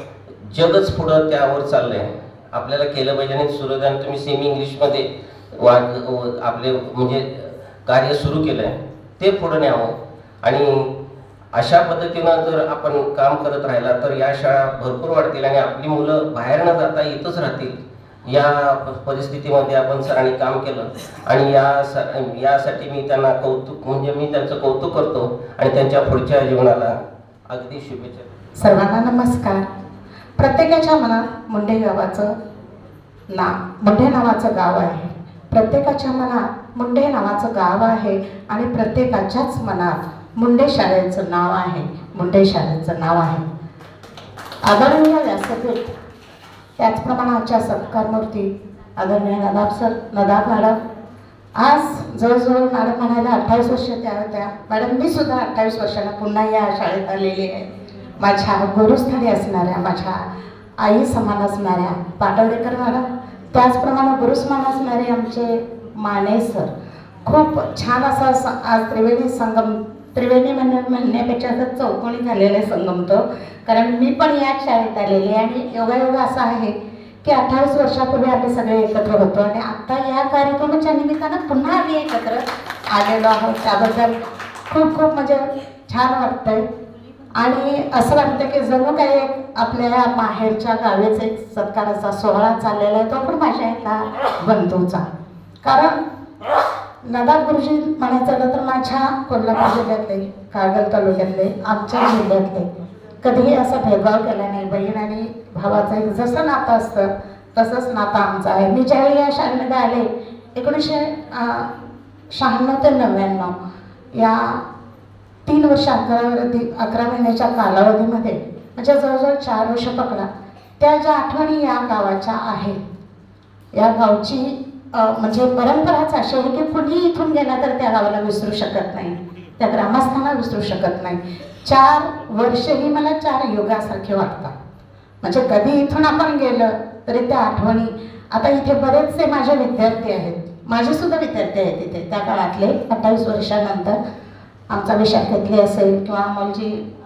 S9: जगच पुढं त्यावर चाललं आहे. आपल्याला केलं पाहिजे आणि सुरुवातीला तुम्ही सेमी इंग्लिशमध्ये आपले म्हणजे कार्य सुरू केलं आहे ते पुढं न्यावं आणि अशा पद्धतीनं जर आपण काम करत राहिला तर या शाळा भरपूर वाढतील आणि आपली मुलं बाहेर न जाता इथंच राहतील या परिस्थितीमध्ये आपण सरांनी काम केलं आणि यासाठी मी त्यांना मी त्यांचं कौतुक करतो आणि त्यांच्या पुढच्या जीवनाला अगदी शुभेच्छा.
S10: सर्वांना नमस्कार. प्रत्येकाच्या मनात मुंडे नावाचं गाव आहे. प्रत्येकाच्या मनात मुंडे नावाचं गाव आहे आणि प्रत्येकाच्याच मनात मुंडे शाळेचं नाव आहे. मुंडे शाळेचं नाव आहे. आदरणीय व्यासपीठ, त्याचप्रमाणे आजच्या सत्कारमूर्ती आदरणीय नदाब मॅडम. आज जवळजवळ मॅडम म्हणायला 28 वर्ष त्या होत्या. मॅडम मी सुद्धा 28 वर्षाला पुन्हा या शाळेत आलेली आहे. माझ्या गुरुस्थानी असणाऱ्या, माझ्या आई समान असणाऱ्या पाटवडेकर मॅडम, त्याचप्रमाणे गुरुसमान असणारे आमचे माने सर. खूप छान असा आज त्रिवेणी म्हणण्यापेक्षा असं चौकोनी झालेला संगम तो. कारण मी पण याच शाळेत आलेली आणि योगायोगा असा आहे की 28 वर्षापूर्वी आम्ही सगळे एकत्र होतो आणि आता या कार्यक्रमाच्या निमित्तानं पुन्हा आम्ही एकत्र आलेलो आहोत. त्याबद्दल खूप खूप म्हणजे छान वाटतंय आणि असं वाटतं की जणू काही एक आपल्या माहेरच्या गावीच एक सत्काराचा सोहळा चाललेला आहे, तो पण माझ्या एका बंधूचा. कारण नदाब गुरुजी म्हणायचं झालं तर माझ्या कोल्हापूर जिल्ह्यातले, कागल तालुक्यातले, आमच्या जिल्ह्यातले कधीही असा भेदभाव केला नाही. बहीण आणि भावाचं एक जसं नातं असतं तसंच नातं आमचं आहे. मी ज्यावेळी या शाळेमध्ये आले 1996 ते 99 या 3 वर्ष 11 महिन्याच्या कालावधीमध्ये म्हणजे जवळजवळ 4 वर्ष पकडा, त्या ज्या आठवणी या गावाच्या आहेत, या गावची म्हणजे परंपराच अशी आहे की कुणी इथून गेला तर त्या गावाला विसरू शकत नाही, त्या ग्रामस्थांना विसरू शकत नाही. 4 वर्षही मला 4 युगासारखे वाटतात. म्हणजे कधी इथून आपण गेलं तरी त्या आठवणी. आता इथे बरेचसे माझे विद्यार्थी आहेत, माझे सुद्धा विद्यार्थी आहेत इथे त्या काळातले. 28 वर्षानंतर आमचा विशाल खेतले असेल किंवा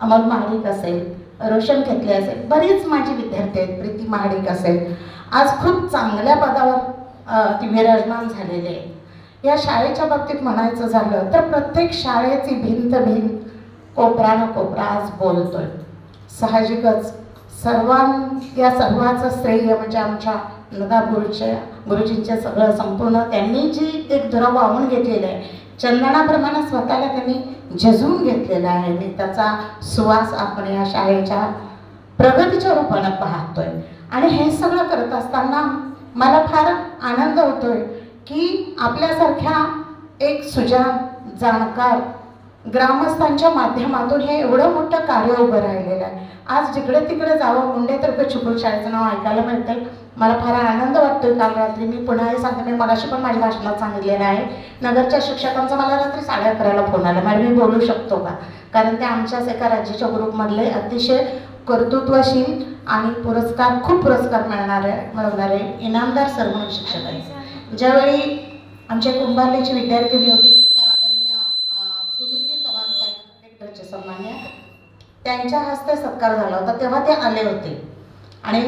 S10: अमोल महाडिक असेल, रोशन खेतले असेल, बरीच माझी विद्यार्थी आहेत, प्रीती महाडिक असेल, आज खूप चांगल्या पदावर ती विराजमान झालेली आहे. या शाळेच्या बाबतीत म्हणायचं झालं तर प्रत्येक शाळेची भिंत कोपरानं कोपरा आज बोलतोय. साहजिकच या सर्वाचं श्रेय म्हणजे आमच्या नदाब गुरुजींचे सगळं संपूर्ण त्यांनी जी एक धुरा वाहून घेतलेला आहे, चंदनाप्रमाणे स्वतःला त्यांनी झिजवून घेतलेला आहे. मी त्याचा सुवास आपण या शाळेच्या प्रगतीच्या रूपानं पाहतोय. आणि हे सगळं करत असताना मला फार आनंद होतोय की आपल्यासारख्या एक सुजाण जाणकार ग्रामस्थांच्या माध्यमातून हे एवढं मोठं कार्य उभं राहिलेलं आहे. आज जिकडे तिकडे जावं मुंडेतर्फे चिपळूण शाळेचं नाव ऐकायला मिळतंय. मला फार आनंद वाटतोय. काल रात्री मी पुन्हा हे सांगते, मी मगाशी पण माझ्या भाषणात सांगितलेलं आहे, नगरच्या शिक्षकांचा मला रात्री 11:30 फोन आला, मॅडम मी बोलू शकतो का? कारण ते आमच्याच एका राज्याच्या ग्रुपमधले अतिशय कर्तृत्वशील आणि खूप पुरस्कार मिळवणारे इनामदार सर म्हणून शिक्षक आहेत. ज्यावेळी आमच्या कुंभारलेची विद्यार्थिनी होती सुनील चव्हाण साहेब हेक्टरचे सन्मान्य, त्यांच्या हस्ते सत्कार झाला होता, तेव्हा ते आले होते. आणि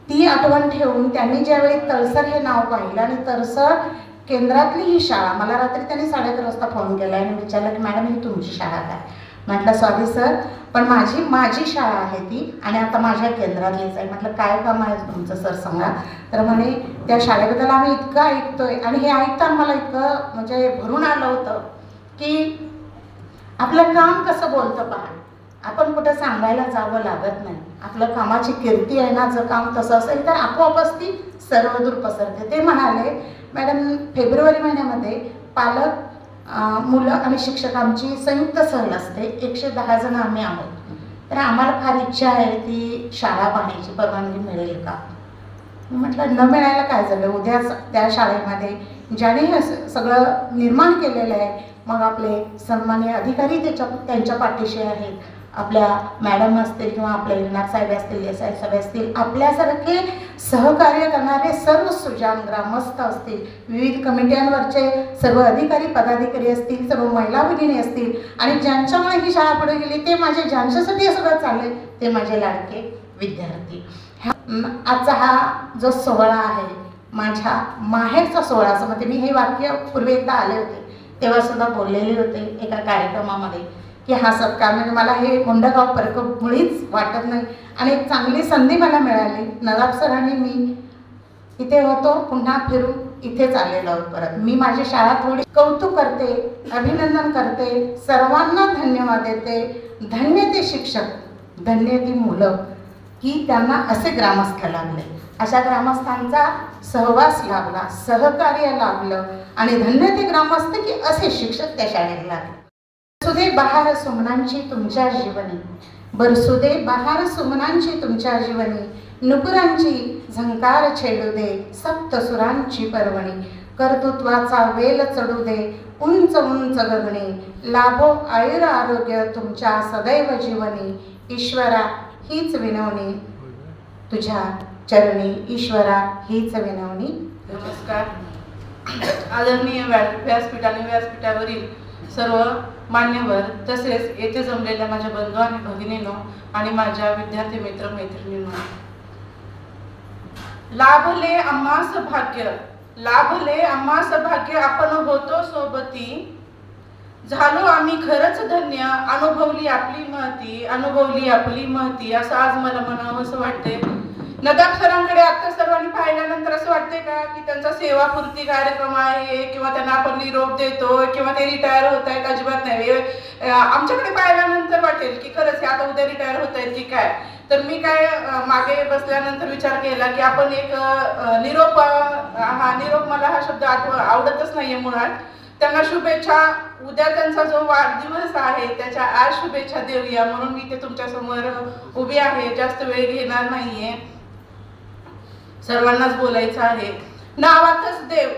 S10: ती आठवण ठेवून त्यांनी ज्यावेळी तळसर हे नाव पाहिलं आणि तळसर केंद्रातली ही शाळा, मला रात्री त्यांनी 11:30 वाजता फोन केला आणि विचारलं की मॅडम ही तुमची शाळा काय? म्हटलं सॉरी सर, पण माझी शाळा आहे ती आणि आता माझ्या केंद्रातलीच आहे. म्हटलं काय काम आहे तुमचं सर सांगा. तर म्हणे त्या शाळेबद्दल आम्ही इतकं ऐकतोय आणि हे ऐकताना मला इतकं म्हणजे भरून आलं होतं की आपलं काम कसं बोलतं पहा. आपण कुठं सांगायला जावं लागत नाही. आपलं कामाची कीर्ती आहे ना, जर काम तसं असेल तर आपोआपच ती सर्वदूर पसरते. ते म्हणाले मॅडम फेब्रुवारी महिन्यामध्ये पालक मुलं आणि शिक्षकांची संयुक्त सहल असते, 110 जण आम्ही आहोत, तर आम्हाला फार इच्छा आहे ती शाळा पाहण्याची, परवानगी मिळेल का? म्हटलं न मिळायला काय झालं, उद्याच त्या शाळेमध्ये ज्याने हे सगळं निर्माण केलेलं आहे, मग आपले सन्मान्य अधिकारी त्यांच्या पाठीशी आहेत, आपल्या मॅडम असतील किंवा आपले इरनार साहेब असतील, एसआय साहेब असतील, आपल्यासारखे सहकार्य करणारे सर्व सुजाण ग्रामस्थ असतील, विविध कमिट्यांवरचे सर्व अधिकारी पदाधिकारी असतील, सर्व महिला भगिनी असतील आणि ज्यांच्यामुळे ही शाळा पुढे गेली ते ज्यांच्यासाठी हे सगळं चाललंय ते माझे लाडके विद्यार्थी. आजचा हा जो सोहळा आहे माझ्या माहेरचा सोहळा असं म्हणते मी. हे वाक्य पूर्वी एकदा आले होते तेव्हा सुद्धा बोललेले होते एका कार्यक्रमामध्ये की हा सत्कार म्हणजे मला हे मुंडगाव मुळीच वाटत नाही आणि एक चांगली संधी मला मिळाली. नदाब सरांनी मी इथे होतो, पुन्हा फिरून इथेच आलेलो आहोत परत. मी माझी शाळा थोडी कौतुक करते, अभिनंदन करते, सर्वांना धन्यवाद देते. धन्य ते शिक्षक, धन्य ती मुलं की त्यांना असे ग्रामस्थ लाभले, अशा ग्रामस्थांचा सहवास लाभला, सहकार्य लाभलं आणि धन्य ते ग्रामस्थ की असे शिक्षक त्या शाळेत लागले. बरसुदे बहार सुमनांची तुमच्या जीवनी, बरसुदे बहार सुमनांची तुमच्या जीवनी, नुपुरांची झंकार छेडू दे सप्तसुरांची पर्वणी, कर्तृत्वाचा वेल चढू दे उंच उंच गगनी, लाभो आयुर आरोग्य तुमच्या सदैव जीवनी, ईश्वरा हीच विनवणी तुझ्या चरणी, ईश्वरा हीच विनवणी.
S11: नमस्कार. आदरणीय व्यासपीठ आणि व्यासपीठावरील सर्व मान्यवर, तसेच येथे जमलेल्या माझ्या बंधू आणि भगिनींनो आणि माझ्या विद्यार्थी मित्र मैत्रिणींनो, लाभले आम्हास भाग्य, लाभले आम्हास भाग्य, आपण होतो सोबती, झालो आम्ही खरंच धन्य, अनुभवली आपली महती, अनुभवली आपली महती. असं आज मला म्हणावं असं वाटते. नदाब सरांकडे आता सर्वांनी पाहिल्यानंतर असं वाटतंय का की त्यांचा सेवापूर्ती कार्यक्रम आहे किंवा त्यांना आपण निरोप देतो किंवा ते रिटायर होत आहेत? अजिबात नाही. आमच्याकडे पाहिल्यानंतर वाटेल की खरंच आता उद्या रिटायर होत आहेत की काय. तर मी काय मागे बसल्यानंतर विचार केला की आपण एक निरोप, हा निरोप मला हा शब्द आवडतच नाहीये मुळात. त्यांना शुभेच्छा, उद्या त्यांचा जो वाढदिवस आहे त्याच्या आज शुभेच्छा देऊया म्हणून मी ते तुमच्या समोर उभी आहे. जास्त वेळ घेणार नाहीये, सर्वांनाच बोलायचं आहे. नावातच देव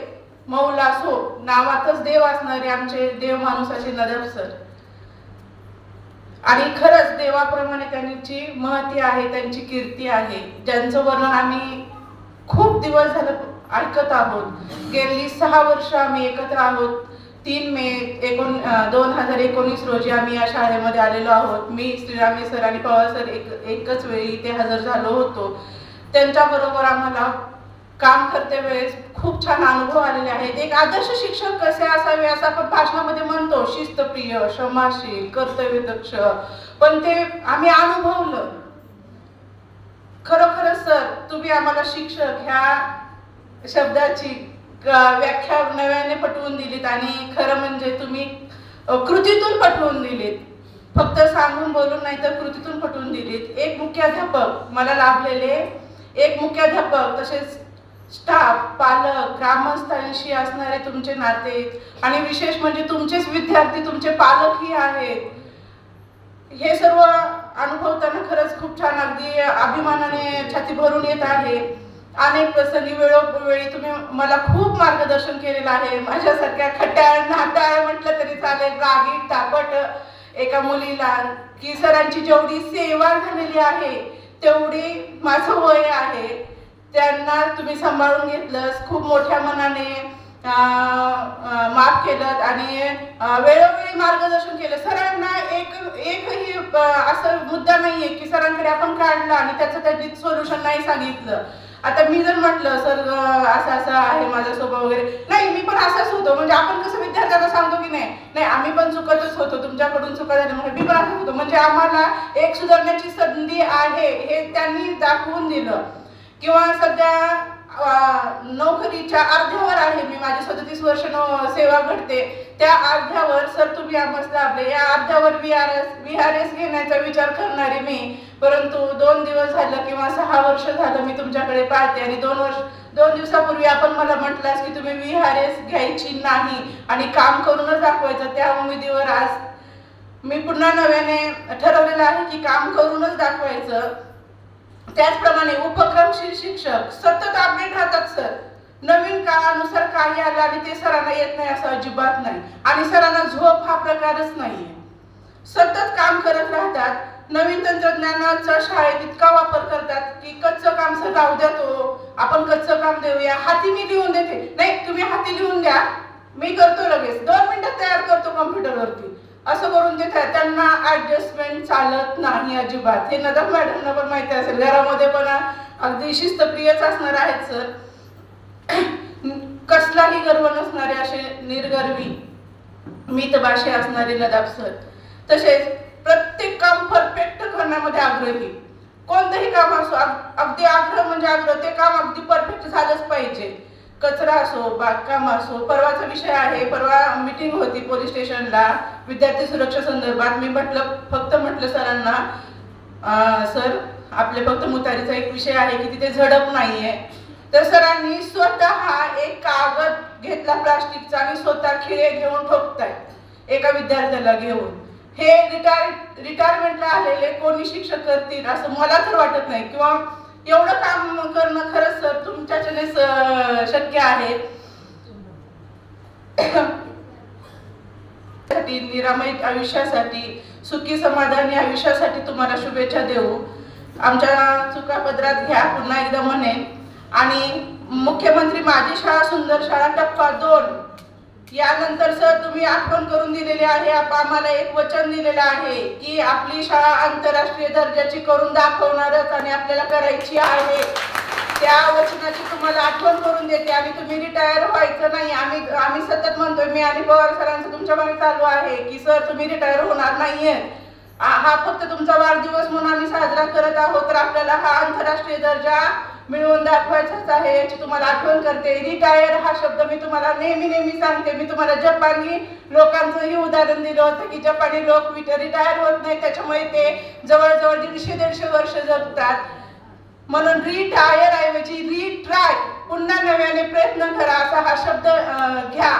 S11: मौला सो, नावातच देव असणारे आमचे देव माणूसाचे नदाब सर, आणि खरंच देवाप्रमाणे त्यांची महती आहे, त्यांची कीर्ती आहे, ज्यांचं वर्णन आम्ही खूप दिवस झालं ऐकत आहोत. गेली 6 वर्ष आम्ही एकत्र आहोत. 3 मे 2019 रोजी आम्ही या शाळेमध्ये आलेलो आहोत. मी, श्रीरामे सर आणि पवार सर एकच वेळी इथे हजर झालो होतो. त्यांच्याबरोबर आम्हाला काम करते वेळेस खूप छान अनुभव आलेले आहेत. एक आदर्श शिक्षक कसे असावे असं आपण भाषणामध्ये म्हणतो, शिस्तप्रिय, क्षमाशील, कर्तव्यदक्ष, पण ते आम्ही अनुभवलं. खरोखरच सर, तुम्ही आम्हाला शिक्षक ह्या शब्दाची व्याख्या नव्याने पटवून दिलीत आणि खरं म्हणजे तुम्ही कृतीतून पटवून दिलीत. फक्त सांगून बोलून नाही तर कृतीतून पटवून दिलीत. एक मुख्याध्यापक मला लाभलेले, एक मुख्याध्यापक, तसेच स्टाफ, पालक, ग्रामस्थांशी असणारे तुमचे नाते आणि विशेष म्हणजे तुमचेच विद्यार्थी, तुमचे पालकही आहेत. हे सर्व अनुभवताना खरंच खूप छान, अगदी अभिमानाने छाती भरून येत आहे. अनेक प्रसंगी वेळोवेळी तुम्ही मला खूप मार्गदर्शन केलेलं आहे. माझ्यासारख्या खट्याळ नाटाळ म्हटलं तरी चालेल, रागीट तापट एका मुलीला की सरांची जेवढी सेवा झालेली आहे तेवढी माझं वय आहे. त्यांना तुम्ही सांभाळून घेतलंस, खूप मोठ्या मनाने माफ केलं आणि वेळोवेळी मार्गदर्शन केलं. सरांना एकही असं मुद्दा नाहीये की सरांकडे आपण काढला आणि त्याचं त्यांनी सोल्युशन नाही सांगितलं. आता मी जर म्हटलं सर असं असं आहे माझा स्वभाव वगैरे, नाही मी पण असंच होतो, म्हणजे आपण कसं विद्यार्थ्यांना सांगतो की नाही आम्ही पण चुकतच होतो, तुमच्याकडून चुका झाल्या म्हणजे मी पण असंच होतो, म्हणजे आम्हाला एक सुधारण्याची संधी आहे हे त्यांनी दाखवून दिलं. किंवा सध्या नोकरीच्या अर्ध्यावर आहे मी, माझी 37 वर्ष सेवा घडते, त्या अर्ध्यावर सर तुम्ही आम्हाला लाभले. या अर्ध्यावर VRS घेण्याचा विचार करणारे मी, परंतु 2 दिवस झालं किंवा 6 वर्ष झालं मी तुमच्याकडे पाहते आणि 2 दिवसापूर्वी आपण मला म्हटलास की तुम्ही VRS घ्यायची नाही आणि काम करूनच दाखवायचं. त्या उमेदीवर आज मी पुन्हा नव्याने ठरवलेलं आहे की काम करूनच दाखवायचं. त्याचप्रमाणे उपक्रमशील शिक्षक सतत अपडेट राहतात सर. नवीन काळानुसार काही आलं आणि ते सरांना येत नाही असं अजिबात नाही आणि सरांना झोप हा प्रकारच नाहीये. सतत काम करत राहतात. नवीन तंत्रज्ञानाचा शाळेत इतका वापर करतात की कच्चं काम सर राहू द्या, तो आपण कच्चं काम देऊया, हाती मी लिहून देते, नाही तुम्ही हाती लिहून द्या, मी करतो लगेच 2 मिनिटात तयार करतो कॉम्प्युटरवरती, असं करून देतात. त्यांना ऍडजस्टमेंट चालत नाही अजिबात. हे नदाब मॅडमना पण माहिती असेल, घरामध्ये पण अगदी शिस्तप्रियच असणार आहेत सर. कसलाही गर्व नसणारे असे निर्गर्वी मितभाषी असणारे नदाब सर. तसेच प्रत्येक काम परफेक्ट करण्यामध्ये आग्रही, कोणतंही काम असो, अगदी आग्रह म्हणजे आग्रह, ते काम अगदी परफेक्ट झालंच पाहिजे. कचरा असो, बागकाम असो. परवाचा विषय आहे, परवा मीटिंग होती पोलीस स्टेशनला विद्यार्थी सुरक्षा संदर्भात. मी म्हटलं सरांना, सर आपले फक्त मुतारीचा एक विषय आहे की तिथे झडप नाहीये. तर सरांनी स्वतः एक कागद घेतला प्लास्टिकचा आणि स्वतः खिळे घेऊन ठोकतायत एका विद्यार्थ्याला घेऊन. हे रिटायरमेंटला आलेले कोणी शिक्षक करतील असं मला तर वाटत नाही. किंवा एवढं काम करणं खरंच सर तुमच्याच्याने शक्य आहे. निरामय आयुष्यासाठी, सुखी समाधानी आयुष्यासाठी तुम्हाला शुभेच्छा देऊ. आमच्या चुका पदरात घ्या पुन्हा एकदा म्हणेन. आणि मुख्यमंत्री माझी शाळा सुंदर शाळा टप्पा 2 यानंतर सर तुम्ही आठवण करून दिलेली आहे, आम्हाला एक वचन दिलेलं आहे की आपली शाळा आंतरराष्ट्रीय दर्जाची करून दाखवणारच आणि आपल्याला करायची आहे. त्या वचनाची तुम्हाला आठवण करून देते. आणि तुम्ही रिटायर व्हायचं नाही. आम्ही सतत म्हणतोय, मी आणि पवार सरांचं तुमच्या मागे चालू आहे की सर तुम्ही रिटायर होणार नाहीये. हा फक्त तुमचा वाढदिवस म्हणून आम्ही साजरा करत आहोत, तर आपल्याला हा आंतरराष्ट्रीय दर्जा मिळवून दाखवायचाच आहे याची तुम्हाला आठवण करते. रिटायर हा शब्द मी तुम्हाला नेहमी सांगते. मी तुम्हाला जपानी लोकांचंही उदाहरण दिलं होतं की जपानी लोक रिटायर होत नाही, त्याच्यामुळे ते जवळजवळ 150-150 वर्ष जगतात. म्हणून रिटायर ऐवजी रिट्राय, पुन्हा नव्याने प्रयत्न करा असा हा शब्द घ्या.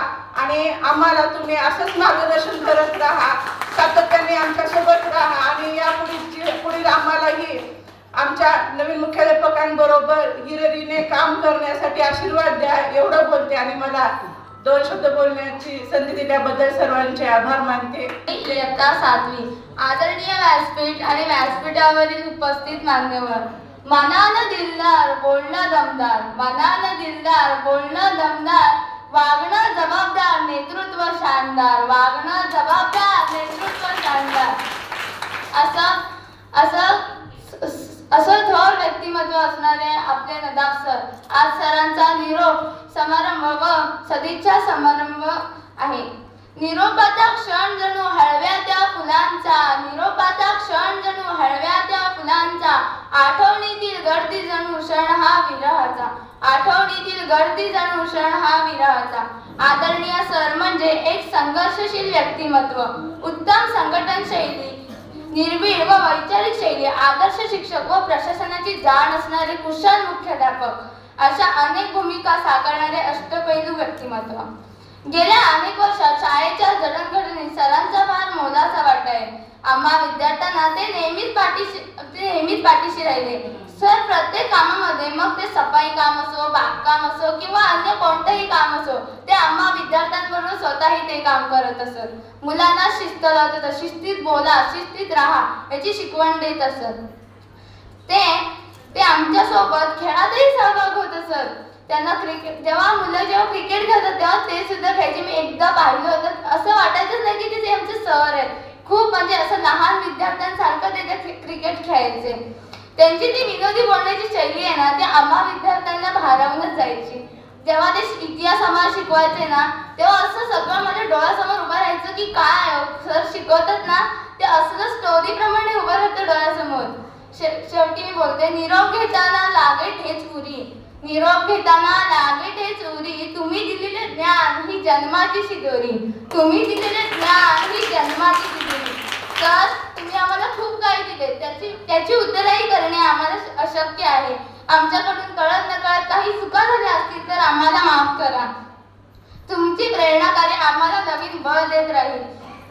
S11: आणि आम्हाला तुम्ही असंच मार्गदर्शन करत राहा, सातत्याने आमच्या सोबत राहा. आणि पुढील आम्हालाही आमच्या नवीन मुख्याध्यापकांबरोबर हिरिरीने काम करण्यासाठी आशीर्वाद द्या एवढं बोलते. आणि मला 2 शब्द बोलण्याची संधी दिल्याबद्दल सर्वांचे आभार मानते.
S12: इयत्ता 7वी. आदरणीय व्यासपीठ आणि व्यासपीठावरील उपस्थित मान्यवर, मनानं दिलदार बोलणं दमदार, मनानं दिलदार बोलणं दमदार, वागणं जबाबदार नेतृत्व शानदार, वागणं जबाबदार नेतृत्व शानदार, असं थोर व्यक्तिमत्व असणारे आपले नदाब सर. आज सरांचा निरोप समारंभ व सदिच्छा समारंभ आहे. निरोपाचा क्षण जणू हळव्या त्या फुलांचा, निरोपाचा क्षण जणू हळव्या त्या फुलांचा, आठवणीतील गर्दी जणू क्षण हा विरहाचा, आठवणीतील गर्दी जणू क्षण हा विरहाचा. आदरणीय सर म्हणजे एक संघर्षशील व्यक्तिमत्व, उत्तम संघटन शैली, निर्भीड व वैचारिक शैली, आदर्श शिक्षक व प्रशासनाची जाण असणारे कुशल मुख्याध्यापक, अशा अनेक भूमिका साकारणारे अष्टपैलू व्यक्तिमत्व. गेल्या अनेक वर्षात शाळेच्या जडणघडणीत सरांचा फार मोलाचा वाटा आहे. आम्हा विद्यार्थ्यांना ते नेहमीच पाठीशी राहिले. सर प्रत्येक कामामध्ये, मग ते सफाई काम असो, बागकाम असो किंवा अन्य कोणतंही काम असो, ते आम्हा विद्यार्थ्यांबरोबर स्वतःही ते काम करत असत. मुलांना शिस्त लावत असत, शिस्तीत बोला, शिस्तीत राहा याची शिकवण देत असत. ते आमच्या सोबत खेळातही सहभाग होत असत. त्यांना जेव्हा क्रिकेट खेळतात तेव्हा ते सुद्धा खेळायचे. मी एकदा पाहिलं होतं, असं वाटायचंच नाही की ते आमचे सर आहेत. खूप म्हणजे असं लहान विद्यार्थ्यांसारखं ते क्रिकेट खेळायचे. त्यांची ती विनोदी बोलण्याची शैली आहे ना, ते आम्हा विद्यार्थ्यांना भारावूनच जायची. जेव्हा ते इतिहास आम्हाला शिकवायचे ना, तेव्हा असं सगळं माझ्या डोळ्यासमोर उभं राहायचं की काय सर शिकवतात ना, ते असं स्टोरीप्रमाणे उभं राहतं डोळ्यासमोर. शेवटी मी बोलते, निरोप घेताना लागे ठेच उरी, निरोप घेताना लागे ठेच उरी, तुम्ही दिलेले ज्ञान ही जन्माची शिदोरी, तुम्ही दिलेले ज्ञान ही जन्माची शिदोरी. तर तुम्ही आम्हाला खूप काही दिले, त्याची उत्तरही करणे आम्हाला अशक्य आहे. आमच्याकडून कळत नकळत काही चुका झाल्या असतील तर आम्हाला माफ करा. तुमची प्रेरणाकार्य आम्हाला नवीन बळ देत राहील.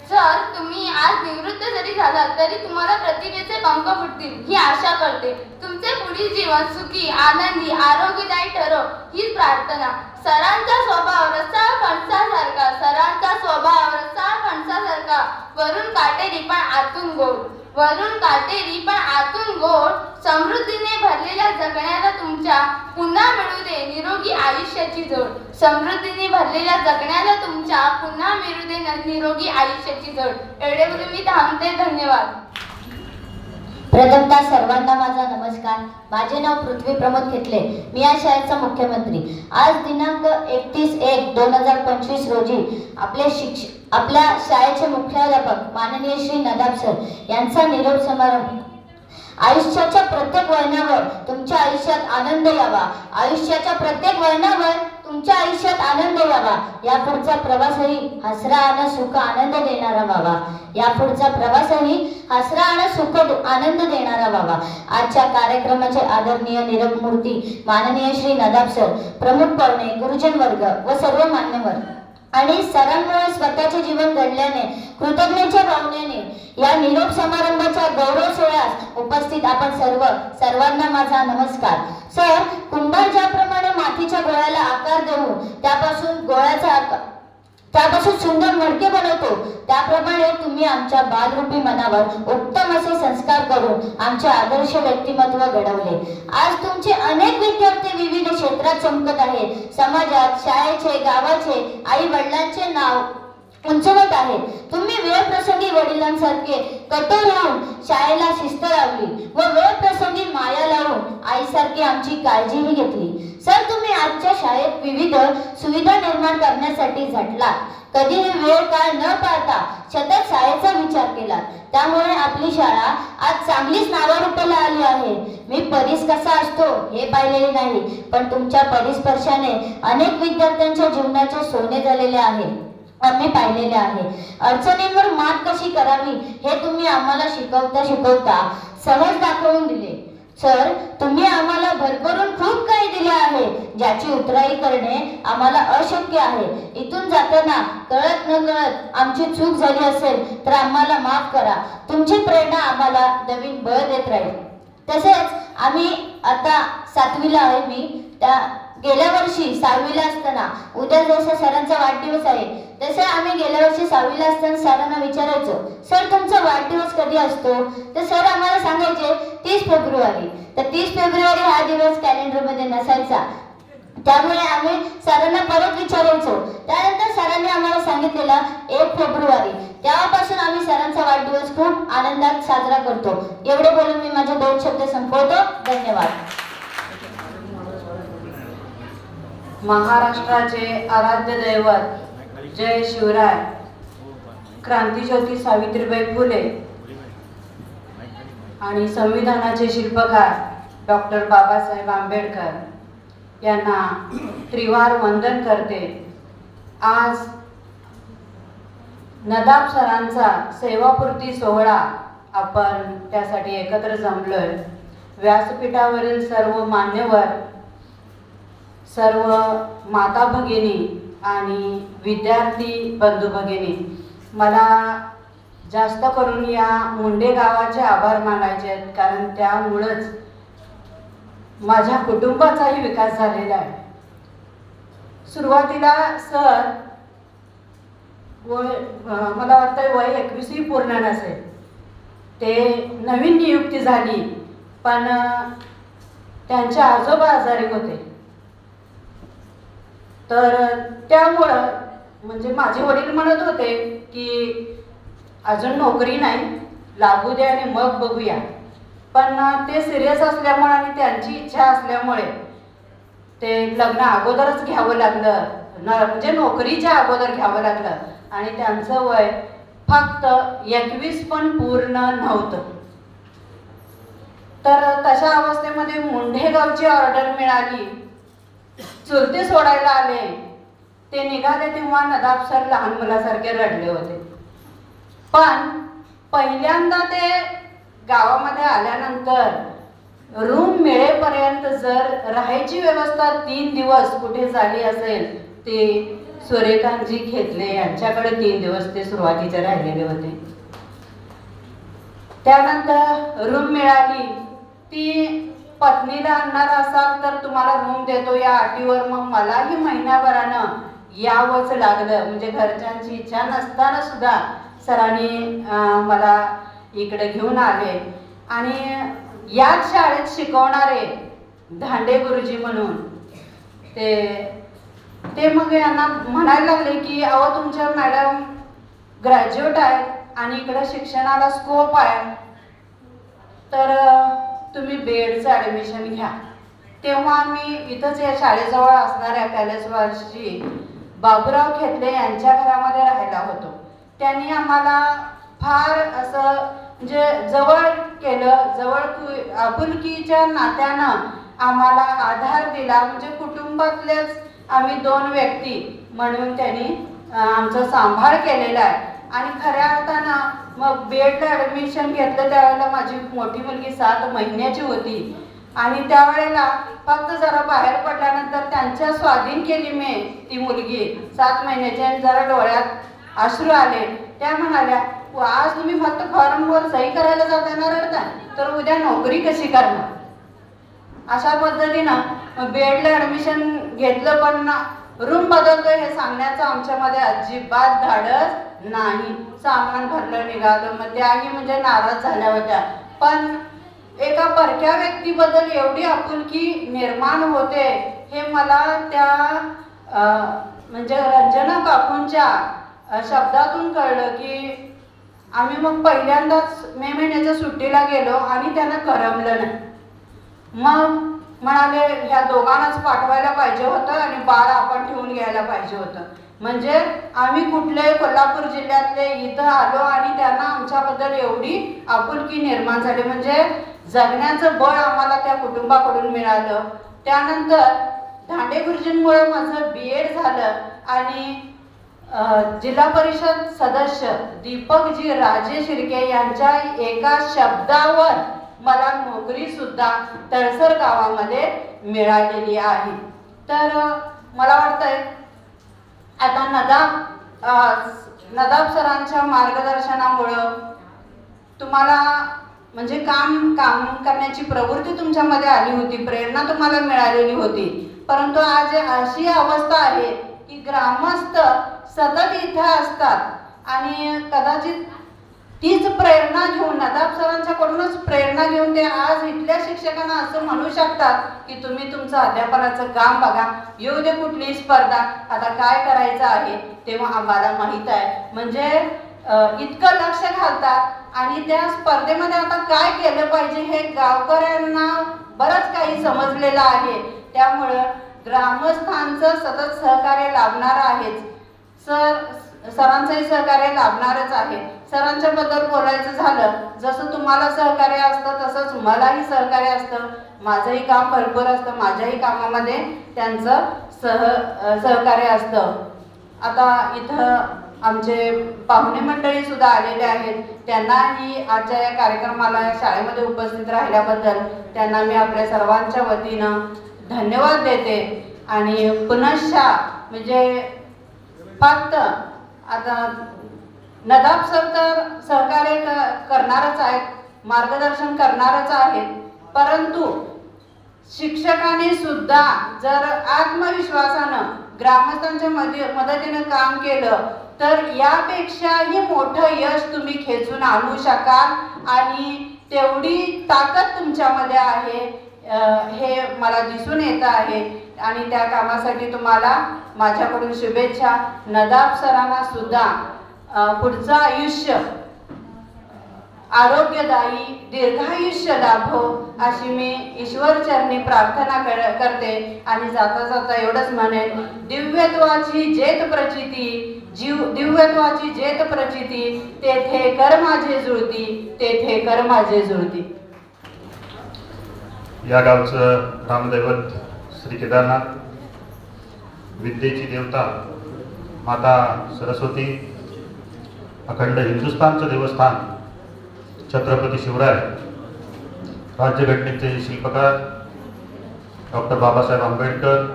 S12: सर तुम्ही आज निवृत्त जरी झालात तरी तुम्हाला प्रतिभेचे पंख फुटतील ही आशा करते. तुमचे पुढील जीवन सुखी, आनंदी, आरोग्यदायी ठरो हीच प्रार्थना. सरांचा स्वभाव रसाळ फणसासारखा, सरांचा स्वभाव रसाळ फणसासारखा, वरून काटेरी पण आतून गोड, वरून काटेरी पण आतून गोड, समृद्धीने भरलेल्या जगण्याला तुमच्या पुन्हा मिळू दे निरोगी आयुष्याची जोड, समृद्धीने भरलेल्या जगण्याला तुमच्या पुन्हा मिळू दे निरोगी आयुष्याची जोड. एवढे बोलून मी थांबते. धन्यवाद.
S13: प्रथमतः सर्वांना माझा नमस्कार. माझे नाव पृथ्वी प्रमोद खेतले. मी या शाळेचा मुख्यमंत्री. आज दिनांक 31/1/2025 रोजी आपल्या शाळेचे मुख्याध्यापक माननीय श्री नदाब सर यांचा निरोप समारंभ आयुष्याच्या प्रत्येक वळणावर तुमच्या आयुष्यात आनंद यावा, आयुष्याच्या प्रत्येक वळणावर तुमच्या आयुष्यात आनंद यावा, या पुढचा प्रवासही हसरा आणि सुख आनंद देणारा व्हावा, या पुढचा प्रवासही हसरा आणि सुख आनंद देणारा व्हावा. आजच्या कार्यक्रमाचे आदरणीय निरब मूर्ती माननीय श्री नदाब सर, प्रमुख पाहुणे, गुरुजन वर्ग व सर्व मान्यवर आणि सरांमुळे स्वतःचे जीवन घडल्याने कृतज्ञतेच्या भावनेने या निरोप समारंभाच्या गौरव सोहळ्यास उपस्थित आपण सर्वांना माझा नमस्कार. सर, कुंभार ज्याप्रमाणे मातीच्या गोळ्याला आकार देऊन त्यापासून सुंदर मडके बनवतो, त्याप्रमाणे तुम्ही आमच्या बालरूपी मनावर उत्तम असे संस्कार करून आमचे आदर्श व्यक्तिमत्व घडवले. आज तुमचे अनेक विद्यार्थी विविध क्षेत्रात चमकत आहेत. समाजात, शाळेचे, गावाचे, आई वडिलांचे नाव उंचवत आहे. तुम्ही वेळ प्रसंगी वडिलांसारखे कठोर राहून शाळेला शिस्त लावली व वेळ प्रसंगी माया लावून आईसारखी आमची काळजीही घेतली. सर, तुम्ही आजच्या शाळेत विविध सुविधा निर्माण करण्यासाठी झटला. कधीही वेळ काळ न पाहता सतत शाळेचा विचार केला. त्यामुळे आपली शाळा आज चांगलीच नावारूपाला आली आहे. मी परीस कसा असतो हे पाहिलेले नाही, पण तुमच्या परिस्पर्शाने अनेक विद्यार्थ्यांच्या जीवनाचे सोने झालेले आहे आम्ही पाहिलेले आहे. अडचणींवर मात कशी करावी हे तुम्ही आम्हाला शिकवता सहज दाखवून दिले. सर, तुम्ही आम्हाला भरभरून खूप काही दिले आहे, ज्याची उतराई करणे आम्हाला अशक्य आहे. इथून जाताना कळत न कळत आमची चूक झाली असेल तर आम्हाला माफ करा. तुमची प्रेरणा आम्हाला नवीन बळ देत राहील. तसेच आम्ही आता 7वीला आहे. मी त्या गेल्या वर्षी 6वीला असताना, उद्या जसा सरांचा वाढदिवस आहे तसे आम्ही गेल्या वर्षी 6वीला असताना सरांना विचारायचो, सर तुमचा वाढदिवस कधी असतो? तर सर आम्हाला सांगायचे 30 फेब्रुवारी. तर 30 फेब्रुवारी हा दिवस कॅलेंडरमध्ये नसायचा. त्यामुळे आम्ही सरांना परत विचारायचो. त्यानंतर सरांनी आम्हाला सांगितलेला 1 फेब्रुवारी. तेव्हापासून आम्ही सरांचा वाढदिवस खूप आनंदात साजरा करतो. एवढे बोलून मी माझे 2 शब्द संपवतो. धन्यवाद.
S7: महाराष्ट्राचे आराध्य दैवत जय शिवराय, क्रांतिज्योती सावित्रीबाई फुले आणि संविधानाचे शिल्पकार डॉक्टर बाबासाहेब आंबेडकर यांना त्रिवार वंदन करते. आज नदाब सरांचा सेवापूर्ती सोहळा आपण त्यासाठी एकत्र जमलोय. व्यासपीठावरील सर्व मान्यवर, सर्व माता भगिनी आणि विद्यार्थी बंधू भगिनी, मला जास्त करून या मुंडे गावाचे आभार मानायचे आहेत, कारण त्यामुळंच माझ्या कुटुंबाचाही विकास झालेला आहे. सुरुवातीला सर मला वाटतं वय 21ही पूर्ण नसेल, ते नवीन नियुक्ती झाली, पण त्यांचे आजोबा आजारी होते. तर त्यामुळं म्हणजे माझे वडील म्हणत होते की अजून नोकरी नाही, लागू दे आणि मग बघूया. पण ते सिरियस असल्यामुळे आणि त्यांची इच्छा असल्यामुळे ते लग्न अगोदरच घ्यावं लागलं, म्हणजे नोकरीच्या अगोदर घ्यावं लागलं. आणि त्यांचं वय फक्त 21 पण पूर्ण नव्हतं. तर तशा अवस्थेमध्ये मुंढेगावची ऑर्डर मिळाली. चुलते सोडायला आले. ते निघाले तेव्हा नदाब सर लहान मुलासारखे रडले होते. पण पहिल्यांदा ते गावामध्ये आल्यानंतर रूम मिळेपर्यंत जर राहायची व्यवस्था 3 दिवस कुठे झाली असेल, ते सूर्यकांतजी खेतले यांच्याकडे 3 दिवस ते सुरुवातीचे राहिलेले होते. त्यानंतर रूम मिळाली. ती पत्नीला आणणार असाल तर तुम्हाला रूम देतो या अटीवर मग मलाही महिन्याभरानं यावंच लागलं. म्हणजे घरच्यांची इच्छा नसताना सुद्धा सरांनी मला इकडे घेऊन आले. आणि याच शाळेत शिकवणारे धांडे गुरुजी म्हणून ते मग यांना म्हणायला लागले की अहो तुमच्या मॅडम ग्रॅज्युएट आहेत आणि इकडं शिक्षणाला स्कोप आहे, तर तुम्ही बेडचं ॲडमिशन घ्या. तेव्हा मी इथंच या शाळेजवळ असणाऱ्या पॅलेसवरची बाबूराव खेतले यांच्या घरामध्ये राहायला होतो. त्यांनी आम्हाला फार असं
S14: म्हणजे जवळ केलं, आपुलकीच्या नात्यानं आम्हाला आधार दिला. म्हणजे कुटुंबातलेच आम्ही 2 व्यक्ती म्हणून त्यांनी आमचा सांभाळ केलेला आहे. आणि खऱ्या अर्थानं मग बीएडला ॲडमिशन घेतलं त्यावेळेला माझी मोठी मुलगी 7 महिन्याची होती. आणि त्यावेळेला फक्त जरा बाहेर पडल्यानंतर त्यांच्या स्वाधीन केली मी ती मुलगी 7 महिन्याची. आणि जरा डोळ्यात अश्रू आले. त्या म्हणाल्या, आज तुम्ही फक्त फॉर्मवर सही करायला जाताना रडता, तर उद्या नोकरी कशी करणार. अशा पद्धतीनं बीएडला ॲडमिशन घेतलं, पण रूम बदलतोय हे सांगण्याचं आमच्यामध्ये अजिबात धाडस नाही. सामान भरलं निघालं. मग त्याही म्हणजे नाराज झाल्या होत्या. पण एका परक्या व्यक्तीबद्दल एवढी आपुलकी निर्माण होते हे मला त्या म्हणजे रंजना काकूंच्या शब्दातून कळलं. की आम्ही मग पहिल्यांदाच मे महिन्याच्या सुट्टीला गेलो आणि त्यांना करमलं नाही. मग म्हणाले ह्या दोघांनाच पाठवायला पाहिजे होतं आणि बाळ आपण ठेवून घ्यायला पाहिजे होतं. म्हणजे आम्ही कुठले कोल्हापूर जिल्ह्यातले इथं आलो आणि त्यांना आमच्याबद्दल एवढी आपुलकी निर्माण झाली. म्हणजे जगण्याचं बळ आम्हाला त्या कुटुंबाकडून मिळालं. त्यानंतर धांडे गुरुजींमुळे माझं बीएड झालं आणि जिल्हा परिषद सदस्य दीपकजी राजे शिर्के यांच्या एका शब्दावर मला नोकरी सुद्धा तळसर गावामध्ये मिळालेली आहे. तर मला वाटतंय आता नदाब सरांच्या मार्गदर्शनामुळं तुम्हाला म्हणजे काम करण्याची प्रवृत्ती तुमच्यामध्ये आली होती, प्रेरणा तुम्हाला मिळालेली होती. परंतु आज अशी अवस्था आहे की ग्रामस्थ सतत इथं असतात आणि कदाचित तीच प्रेरणा घेऊन नदाब सरांच्याकडूनच प्रेरणा घेऊन ते आज इथल्या शिक्षकांना असं म्हणू शकतात की तुम्ही तुमचं अध्यापनाचं काम बघा, येऊ दे कुठलीही स्पर्धा, आता काय करायचं आहे तेव्हा आम्हाला माहीत आहे. म्हणजे इतकं लक्ष घालतात आणि त्या स्पर्धेमध्ये आता काय केलं पाहिजे हे गावकऱ्यांना बरंच काही समजलेलं आहे. त्यामुळं ग्रामस्थांचं सतत सहकार्य लाभणार आहेच. सरांचंही सहकार्य लाभणारच आहे. सरांच्या बद्दल बोलायचं झालं, जसं तुम्हाला सहकार्य असतं तसंच मलाही सहकार्य असतं. माझंही काम भरपूर असतं, माझ्याही कामामध्ये त्यांचं सहकार्य असतं. आता इथं आमचे पाहुणे मंडळी सुद्धा आलेले आहेत. त्यांनाही आजच्या या कार्यक्रमाला शाळेमध्ये उपस्थित राहिल्याबद्दल त्यांना मी आपल्या सर्वांच्या वतीनं धन्यवाद देते. आणि पुनश्च म्हणजे फक्त आता नदाब सर तर सहकार्य करणारच आहेत, मार्गदर्शन करणारच आहेत, परंतु शिक्षकांनी सुद्धा जर आत्मविश्वासानं ग्रामस्थांच्या मदतीनं काम केलं तर यापेक्षाही मोठं यश तुम्ही खेचून आणू शकाल. आणि तेवढी ताकद तुमच्यामध्ये आहे हे मला दिसून येत आहे. आणि त्या कामासाठी तुम्हाला माझ्याकडून शुभेच्छा. नदाब सरांना सुद्धा पुढचं आयुष्य आरोग्यदायी दीर्घायुष्य लाभो अशी मी ईश्वर चरणी प्रार्थना करते. आणि जाता जाता एवढंच म्हणेन, दिव्यत्वाची जेत प्रचिती तेथे कर माझे जुळती, तेथे कर माझे जुळती.
S15: या गावचं रामदैवत श्री केदारनाथ, विद्येची देवता माता सरस्वती, अखंड हिंदुस्थानचं देवस्थान छत्रपती शिवराय, राज्यघटनेचे शिल्पकार डॉक्टर बाबासाहेब आंबेडकर,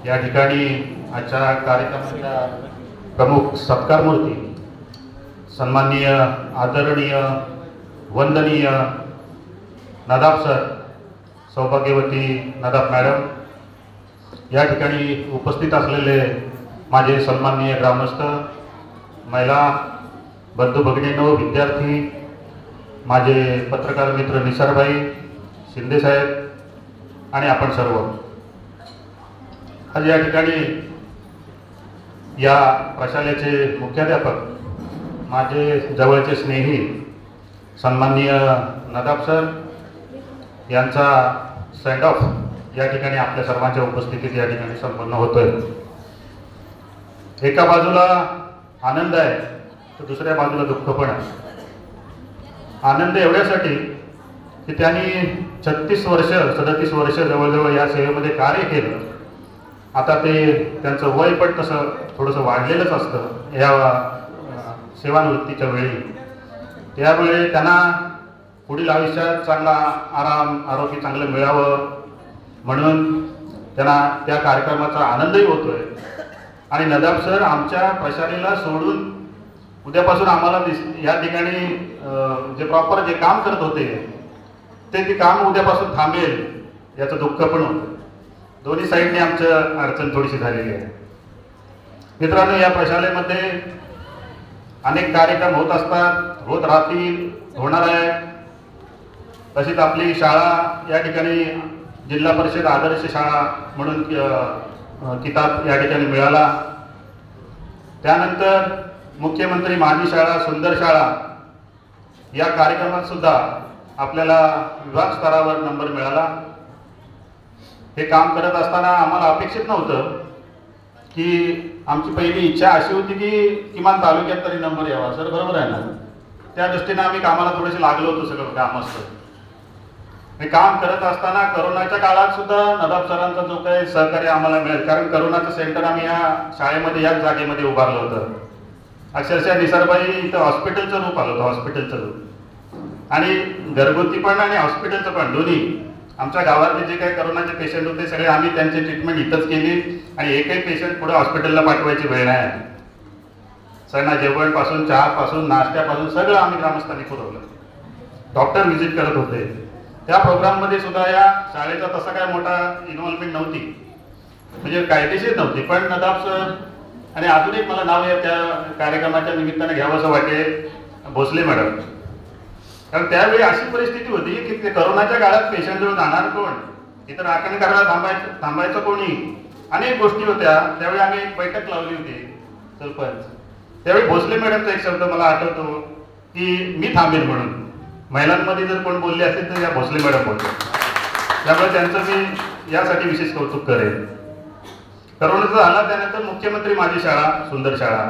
S15: या ठिकाणी आजच्या कार्यक्रमाच्या प्रमुख सत्कार मूर्ती सन्माननीय आदरणीय वंदनीय नदाब सर, सौभाग्यवती नदाब मॅडम, या ठिकाणी उपस्थित असलेले माझे सन्माननीय ग्रामस्थ, महिला बंधू भगिनींनो, विद्यार्थी, माझे पत्रकार मित्र निसारभाई शिंदेसाहेब आणि आपण सर्व, आज या ठिकाणी या प्रशालेचे मुख्याध्यापक, माझे जवळचे स्नेही सन्माननीय नदाब सर यांचा सेंड ऑफ या ठिकाणी आपल्या सर्वांच्या उपस्थितीत या ठिकाणी संपन्न होतोय. एका बाजूला आनंद आहे तर दुसऱ्या बाजूला दुःख पण आहे. आनंद एवढ्यासाठी की त्यांनी 36 वर्ष 37 वर्ष जवळजवळ या सेवेमध्ये कार्य केलं. आता ते त्यांचं वय पण तसं थोडंसं वाढलेलंच असतं या सेवानिवृत्तीच्या वेळी. त्यामुळे त्यांना पुढील आयुष्यात चांगला आराम आरोग्य चांगलं मिळावं म्हणून त्यांना त्या कार्यक्रमाचा आनंदही होतोय. आणि नदाब सर आमच्या प्रशालेला सोडून उद्यापासून आम्हाला या ठिकाणी जे प्रॉपर जे काम करत होते ते काम उद्यापासून थांबेल याचं दुःख पण होतं. दोन्ही साईडने आमचं अडचण थोडीशी झालेली आहे. मित्रांनो, या प्रशालेमध्ये अनेक कार्यक्रम होत असतात, होत राहतील, होणार आहे. तशीच आपली शाळा या ठिकाणी जिल्हा परिषद आदर्श शाळा म्हणून किताब या ठिकाणी मिळाला. त्यानंतर मुख्यमंत्री माझी शाळा सुंदर शाळा या कार्यक्रमात सुद्धा आपल्याला विभाग स्तरावर नंबर मिळाला. हे काम करत असताना आम्हाला अपेक्षित नव्हतं की आमची पहिली इच्छा अशी होती की किमान तालुक्यात तरी नंबर यावा. सर बरोबर आहे ना? त्या दृष्टीने आम्ही कामाला थोडेसे लागलो होतो. सगळं काम असतं. हे काम करत असताना करोनाच्या काळात सुद्धा नदाब सरांचा जो काही सहकार्य आम्हाला मिळेल, कारण करोनाचं सेंटर आम्ही या शाळेमध्ये याच जागेमध्ये उभारलं होतं. अक्षरशः निसरबाई इथं हॉस्पिटलचं रूप आलं होतं, हॉस्पिटलचं रूप. आणि घरगुती पण आणि हॉस्पिटलचं पण दोन्ही. आमच्या गावातले जे काही करोनाचे पेशंट होते सगळे आम्ही त्यांची ट्रीटमेंट इथंच केली आणि एकही पेशंट पुढे हॉस्पिटलला पाठवायची वेळ नाही. सगळ्यांना जेवणपासून चहापासून नाश्त्यापासून सगळं आम्ही ग्रामस्थांनी पुरवलं. डॉक्टर व्हिजिट करत होते. त्या प्रोग्राममध्ये सुद्धा या शाळेचा तसा काय मोठा इन्व्हॉल्वमेंट नव्हती, म्हणजे कायदेशीर नव्हती. पण नदाब सर आणि अजून एक मला नाव या त्या कार्यक्रमाच्या निमित्ताने घ्यावंसं वाटेल, भोसले मॅडम. कारण त्यावेळी अशी परिस्थिती होती की ते करोनाच्या काळात पेशंटजवळ जाणार कोण, इतर राखण करायला थांबायचं कोणी, अनेक गोष्टी होत्या. त्यावेळी आम्ही एक बैठक लावली होती सरपंच. त्यावेळी भोसले मॅडमचा एक शब्द मला आठवतो की मी थांबेल म्हणून. महिलांमध्ये जर कोण बोलले असतील तर या भोसले मॅडम बोलतो. त्यामुळे त्यांचं मी यासाठी विशेष कौतुक करेन. करोनाचा झाला त्यानंतर मुख्यमंत्री माझी शाळा सुंदर शाळा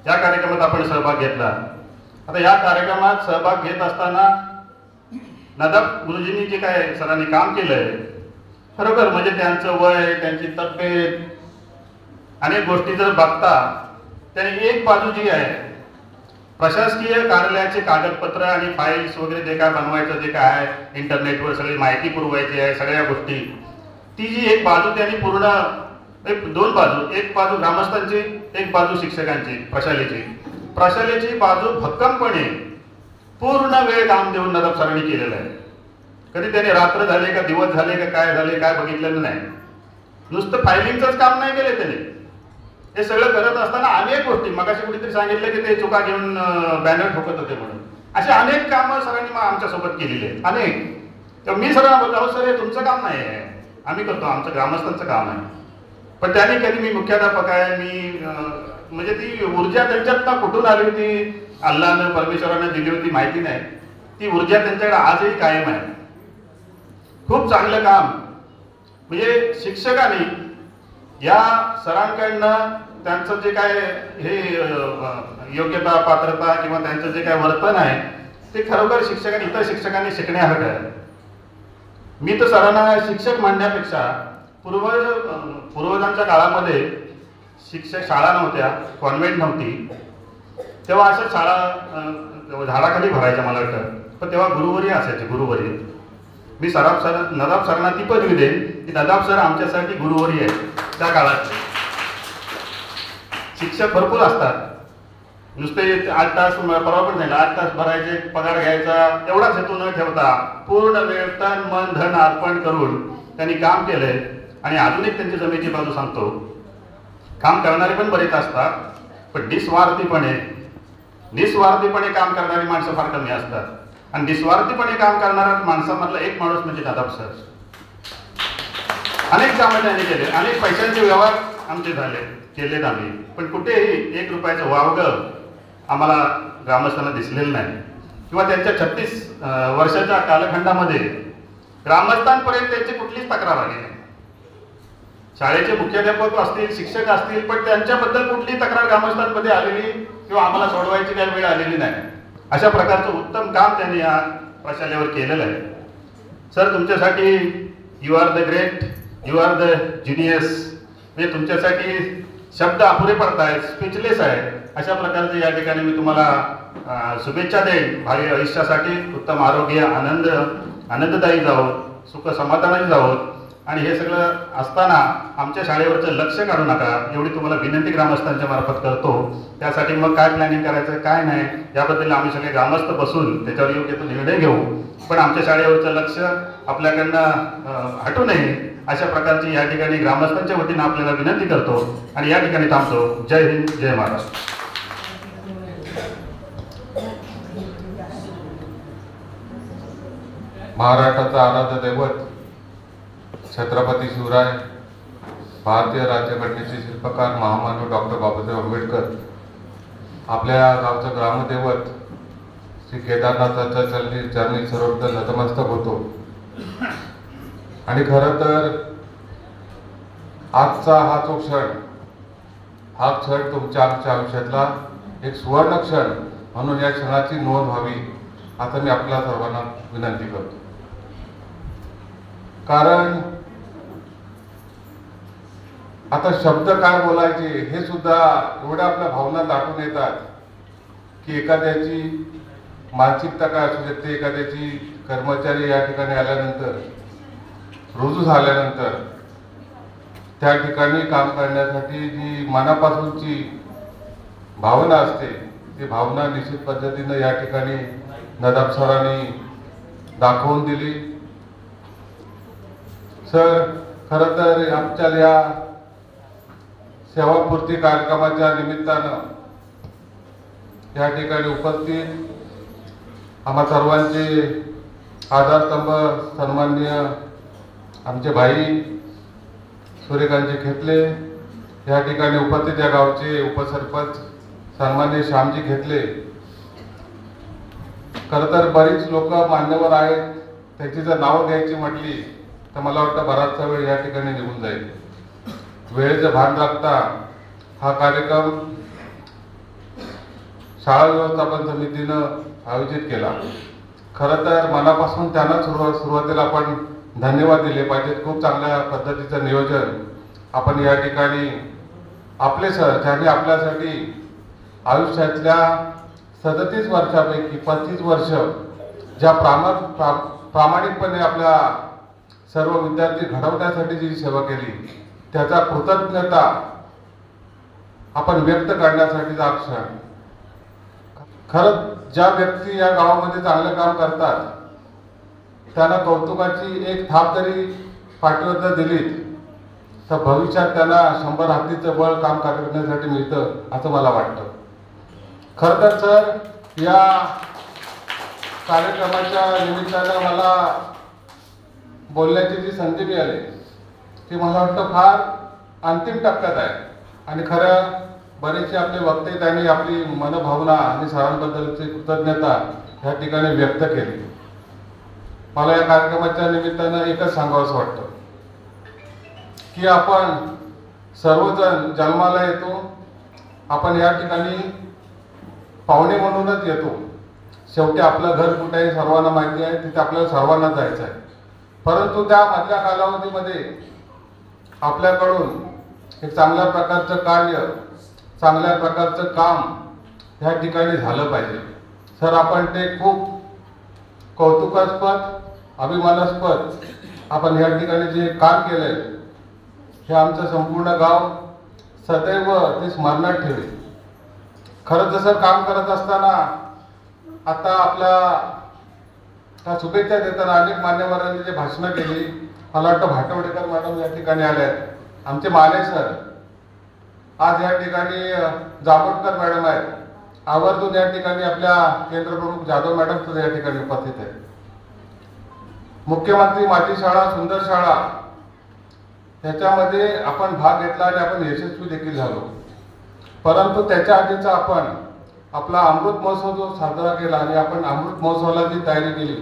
S15: या कार्यक्रमात आपण सहभाग घेतला. आता या कार्यक्रमात सहभाग घेत असताना नदाब गुरुजींनी जे काय सरांनी काम केलंय खरोखर म्हणजे त्यांचं वय, त्यांची तब्येत, अनेक गोष्टी जर बघता त्याने एक बाजू जी आहे प्रशासकीय कार्यालयाचे कागदपत्र आणि फाईल्स वगैरे जे काय बनवायचं, जे काय आहे इंटरनेटवर सगळी माहिती पुरवायची आहे सगळ्या गोष्टी, ती जी एक बाजू त्यांनी पूर्ण दोन बाजू, एक बाजू ग्रामस्थांची, एक बाजू शिक्षकांची, प्रशालेची बाजू भक्कमपणे पूर्ण वेळ काम देऊन नदाब सरांनी केलेलं आहे. कधी त्याने रात्र झाले का दिवस झाले का काय झाले काय बघितलेलं नाही. नुसतं फायलिंगचंच काम नाही केले त्याने. हे सगळं करत असताना अनेक गोष्टी, मगाशी कुठेतरी सांगितलं की ते चुका घेऊन बॅनर ठोकत होते म्हणून, अशी अनेक कामं सरांनी आमच्यासोबत केलेली आहेत अनेक. तर मी सरांना बोलतो, अहो सर हे तुमचं काम नाही आहे, आम्ही करतो, आमचं ग्रामस्थांचं काम आहे. पण त्याने कधी मी मुख्याध्यापक आहे, मी म्हणजे ती ऊर्जा त्यांच्यात कुठून आली होती, अल्लानं परमेश्वरानं दिली होती माहिती नाही, ती ऊर्जा त्यांच्याकडे आजही कायम आहे. खूप चांगलं काम. म्हणजे शिक्षकांनी या सरांकडनं त्यांचं जे काय हे योग्यता पात्रता किंवा त्यांचं जे काय वर्तन आहे ते खरोखर शिक्षकांनी इतर शिक्षकांनी शिकण्यासारखं आहे. मी तर सरांना शिक्षक म्हणण्यापेक्षा पूर्वजांच्या काळामध्ये शिक्षक शाळा नव्हत्या, कॉन्व्हेंट नव्हती, तेव्हा अशा शाळा झाडाखाली भरायच्या मला वाटतं. पण तेव्हा गुरुवरी असायचे, गुरुवरी. मी नदाब सरांना ती पदवी देईन की नदाब सर आमच्यासाठी गुरुवरी आहे. त्या काळात शिक्षक भरपूर असतात, नुसते 8 तास परवा पण नाही, 8 तास भरायचे, पगार घ्यायचा एवढाच हेतू न ठेवता पूर्ण वेळ तन मन धन अर्पण करून त्यांनी काम केलंय. आणि अजून एक त्यांची जमेची बाजू सांगतो, काम करणारे पण बरेच असतात पण निस्वार्थीपणे काम करणारी माणसं फार कमी असतात. आणि निस्वार्थीपणे काम करणाऱ्या माणसामधला एक माणूस म्हणजे नदाब सर. अनेक कामं त्यांनी केले, अनेक पैशांचे व्यवहार आमचे केलेत आम्ही, पण कुठेही 1 रुपयाचं वावगं आम्हाला ग्रामस्थांना दिसलेलं नाही. किंवा त्यांच्या 36 वर्षाच्या कालखंडामध्ये ग्रामस्थांपर्यंत त्यांची कुठलीच तक्रार आली नाही. शाळेचे मुख्याध्यापक असतील, शिक्षक असतील, पण त्यांच्याबद्दल कुठलीही तक्रार ग्रामस्थांमध्ये आलेली किंवा आम्हाला सोडवायची काही वेळ आलेली नाही. अशा प्रकारचं उत्तम काम त्यांनी या प्रशालेवर केलेलं आहे. सर, तुमच्यासाठी you are the great, you are the genius, म्हणजे तुमच्यासाठी शब्द अपुरे पडत आहेत, स्पीचलेस आहे. अशा प्रकारचे या ठिकाणी मी तुम्हाला शुभेच्छा देईन. भावी आयुष्यासाठी उत्तम आरोग्य, आनंददायी जावो, सुख समाधानाची जावो. आणि हे सगळं असताना आमच्या शाळेवरचं लक्ष काढू नका, एवढी तुम्हाला विनंती ग्रामस्थांच्या मार्फत करतो. त्यासाठी मग काय प्लॅनिंग करायचं काय नाही याबद्दल आम्ही सगळे ग्रामस्थ बसून त्याच्यावर योग्य तो निर्णय घेऊ. पण आमच्या शाळेवरचं लक्ष आपल्याकडनं हटू नये अशा प्रकारची या ठिकाणी ग्रामस्थांच्या वतीनं आपल्याला विनंती करतो आणि या ठिकाणी थांबतो. जय हिंद, जय महाराष्ट्र.
S16: महाराष्ट्राचा आराध्य दैवत छत्रपती शिवराय, भारतीय राज्यघटनेचे शिल्पकार महामानव डॉक्टर बाबासाहेब आंबेडकर, आपल्या गावचं ग्रामदैवत श्री केदारनाथाच्या चरणी सर्वप्रथम नतमस्तक होतो. आणि खरं तर आजचा हा जो क्षण, हा क्षण तुमच्या आमच्या आयुष्यातला एक सुवर्ण क्षण म्हणून या क्षणाची नोंद व्हावी असं मी आपल्या सर्वांना विनंती करतो. कारण आता शब्द काय बोलायचे हे सुद्धा एवढ्या आपल्या भावना दाटून येतात की एखाद्याची मानसिकता काय असू शकते, एखाद्याची कर्मचारी या ठिकाणी आल्यानंतर, रुजू झाल्यानंतर त्या ठिकाणी काम करण्यासाठी जी मनापासूनची भावना असते ती भावना निश्चित पद्धतीनं या ठिकाणी नदाब सरांनी दाखवून दिली. सर, खरं तर आमच्या या सेवापूर्ती कार्यक्रमाच्या निमित्तानं या ठिकाणी उपस्थित आम्हा सर्वांचे आधारस्तंभ सन्माननीय आमचे भाई सूर्यकांतजी खेतले, या ठिकाणी उपस्थित या गावचे उपसरपंच सन्माननीय श्यामजी खेतले. खरं तर बरीच लोक मान्यवर आहेत, त्याची जर नावं घ्यायची म्हटली तर मला वाटतं बराचसा वेळ या ठिकाणी निघून जाईल. वेळेचं भान राखता हा कार्यक्रम शाळा व्यवस्थापन समितीनं आयोजित केला. खरं तर मनापासून त्यांना सुरुवातीला आपण धन्यवाद दिले पाहिजेत. खूप चांगल्या पद्धतीचं नियोजन आपण या ठिकाणी आपले सर, ज्यांनी आपल्यासाठी आयुष्यातल्या 37 वर्षापैकी 35 वर्ष ज्या प्रामाणिकपणे आपल्या सर्व विद्यार्थी घडवण्यासाठी जी सेवा केली त्याचा कृतज्ञता आपण व्यक्त करण्यासाठीचा क्षण. खरंच ज्या व्यक्ती या गावामध्ये चांगलं काम करतात त्यांना कौतुकाची एक थाप जरी पाठीवर जर दिलीत तर भविष्यात त्यांना 100 हत्तीचं बळ काम करण्यासाठी मिळतं असं मला वाटतं. खरं तर सर, या कार्यक्रमाच्या निमित्तानं मला बोलण्याची जी संधी मिळाली ती मला वाटतं फार अंतिम टप्प्यात आहे. आणि खरं बरेचसे आपले वक्ते त्यांनी आपली मनभावना आणि सरांबद्दलची कृतज्ञता या ठिकाणी व्यक्त केली. मला या कार्यक्रमाच्या निमित्तानं एकच सांगावंसं वाटतं की आपण सर्वजण जन्माला येतो, आपण या ठिकाणी पाहुणे म्हणूनच येतो. शेवटी आपलं घर कुठे आहे सर्वांना माहिती आहे, तिथे आपल्याला सर्वांना जायचं आहे. परंतु त्या मधल्या कालावधीमध्ये आपल्याकडून एक चांगल्या प्रकारचं कार्य, चांगल्या प्रकारचं काम ह्या ठिकाणी झालं पाहिजे. सर, आपण ते खूप कौतुकास्पद, अभिमानास्पद आपण ह्या ठिकाणी जे काम केलंय हे आमचं संपूर्ण गाव सदैव ते स्मरणात ठेवेल. खरं जसं काम करत असताना आता आपल्या शुभेच्छा देताना अनेक मान्यवरांनी जे भाषणं केली, मला वाटतं भाटवडेकर मॅडम या ठिकाणी आल्या आहेत, आमचे माने सर आज या ठिकाणी, जांभोटकर मॅडम आहेत, आवर्जून या ठिकाणी आपल्या केंद्रप्रमुख जाधव मॅडम सुद्धा या ठिकाणी उपस्थित आहेत. मुख्यमंत्री माझी शाळा सुंदर शाळा याच्यामध्ये आपण भाग घेतला आणि आपण यशस्वी देखील झालो. परंतु त्याच्या आधीचा आपण आपला अमृत महोत्सव जो साजरा केला आणि आपण अमृत महोत्सवाला जी तयारी केली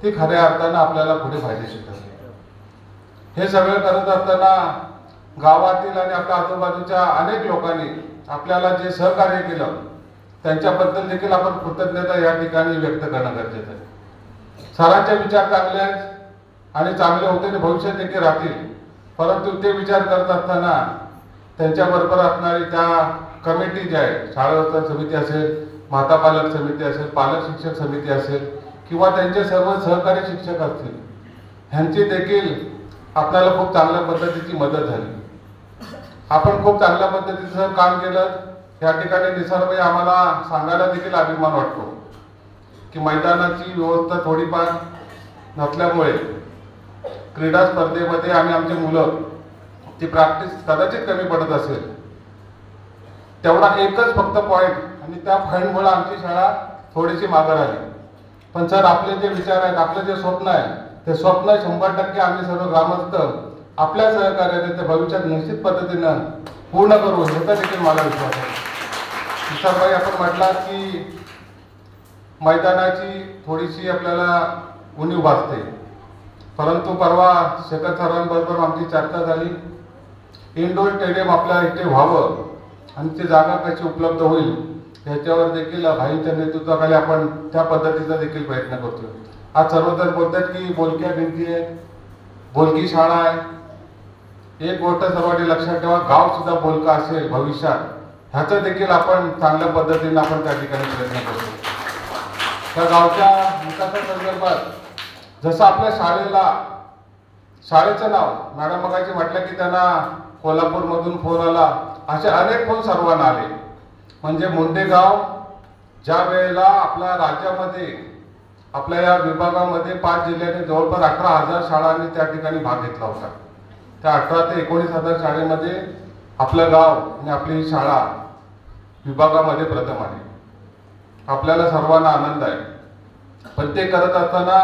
S16: ती खऱ्या अर्थानं आपल्याला पुढे फायदेशीर ठरली. हे सगळं करत असताना गावातील आणि आपल्या आजूबाजूच्या अनेक लोकांनी आपल्याला जे सहकार्य केलं त्यांच्याबद्दल देखील आपण कृतज्ञता या ठिकाणी व्यक्त करणं गरजेचं आहे. सरांचे विचार चांगले आहेत आणि चांगले होते आणि भविष्यात देखील राहतील, परंतु ते विचार करत असताना त्यांच्याबरोबर असणारी त्या कमिटी ज्या आहे, शाळा समिती असेल, माता पालक समिती असेल, पालक शिक्षक समिती असेल किंवा त्यांचे सर्व सहकारी शिक्षक असतील, ह्यांची देखील आपल्याला खूप चांगल्या पद्धतीची मदत झाली. आपण खूप चांगल्या पद्धतीचं काम केलं. या ठिकाणी निसर्गभाई आम्हाला सांगायला देखील अभिमान वाटतो की मैदानाची व्यवस्था थोडीफार नसल्यामुळे क्रीडा स्पर्धेमध्ये आणि आमचे मुलं ती प्रॅक्टिस कदाचित कमी पडत असेल. तेवढा एकच फक्त पॉईंट आणि त्या पॉईंटमुळे आमची शाळा थोडीशी मागं राहिली. पण सर आपले जे विचार आहेत, आपले जे स्वप्न आहे, ते स्वप्न 100% आम्ही सर्व ग्रामस्थ आपल्या सहकार्याने ते भविष्यात निश्चित पद्धतीनं पूर्ण करू याचा देखील मला विश्वास आहे. विशालभाई आपण म्हटलात की मैदानाची थोडीशी आपल्याला उणीव भासते, परंतु परवा शेखर सरांबरोबर आमची चर्चा झाली. इंडोर स्टेडियम आपल्या इथे व्हावं आणि ती जागा कशी उपलब्ध होईल याच्यावर देखील भाईंच्या नेतृत्वाखाली आपण त्या पद्धतीचा देखील प्रयत्न करतोय. आज सर्वजण बोलतात की बोलक्या भिंती आहे, बोलकी शाळा आहे. एक गोष्ट सर्वांनी लक्षात ठेवा, गाव सुद्धा बोलका असेल भविष्यात, ह्याचं देखील आपण चांगल्या पद्धतीने आपण त्या ठिकाणी प्रयत्न करतो. त्या गावच्या विकासासंदर्भात जसं आपल्या शाळेचं नाव मॅडम मगाशी म्हटलं की त्यांना कोल्हापूरमधून फोन आला, असे अनेक फोन सर्वांना आले. म्हणजे मुंडेगाव ज्या वेळेला आपल्या राज्यामध्ये आपल्या या विभागामध्ये 5 जिल्ह्यांनी जवळपास 18,000 शाळांनी त्या ठिकाणी भाग घेतला होता. त्या 18 ते 19,000 शाळेमध्ये आपलं गाव आणि आपली ही शाळा विभागामध्ये प्रथम आली. आपल्याला सर्वांना आनंद आहे. पण ते करत असताना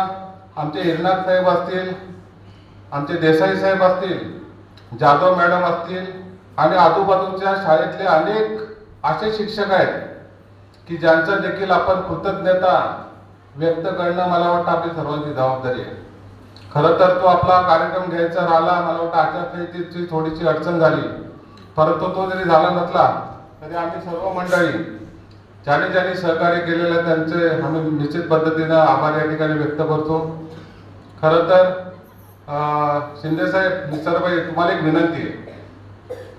S16: आमचे हिरनाथ साहेब असतील, आमचे देसाई साहेब असतील, जाधव मॅडम असतील आणि आजूबाजूच्या शाळेतले अनेक असे शिक्षक आहेत की ज्यांचा देखील आपण कृतज्ञता व्यक्त करणं मला वाटतं आपली सर्वांची जबाबदारी आहे. खरं तर तो आपला कार्यक्रम घ्यायचा राहिला, मला वाटतं आचारसंहितेची थोडीशी अडचण झाली, परंतु तो जरी झाला नसला तरी आम्ही सर्व मंडळी ज्यांनी सहकार्य केलेलं त्यांचे आम्ही निश्चित पद्धतीनं आभार या ठिकाणी व्यक्त करतो. खरं तर शिंदेसाहेब, निसर्गभाई, तुम्हाला एक विनंती आहे.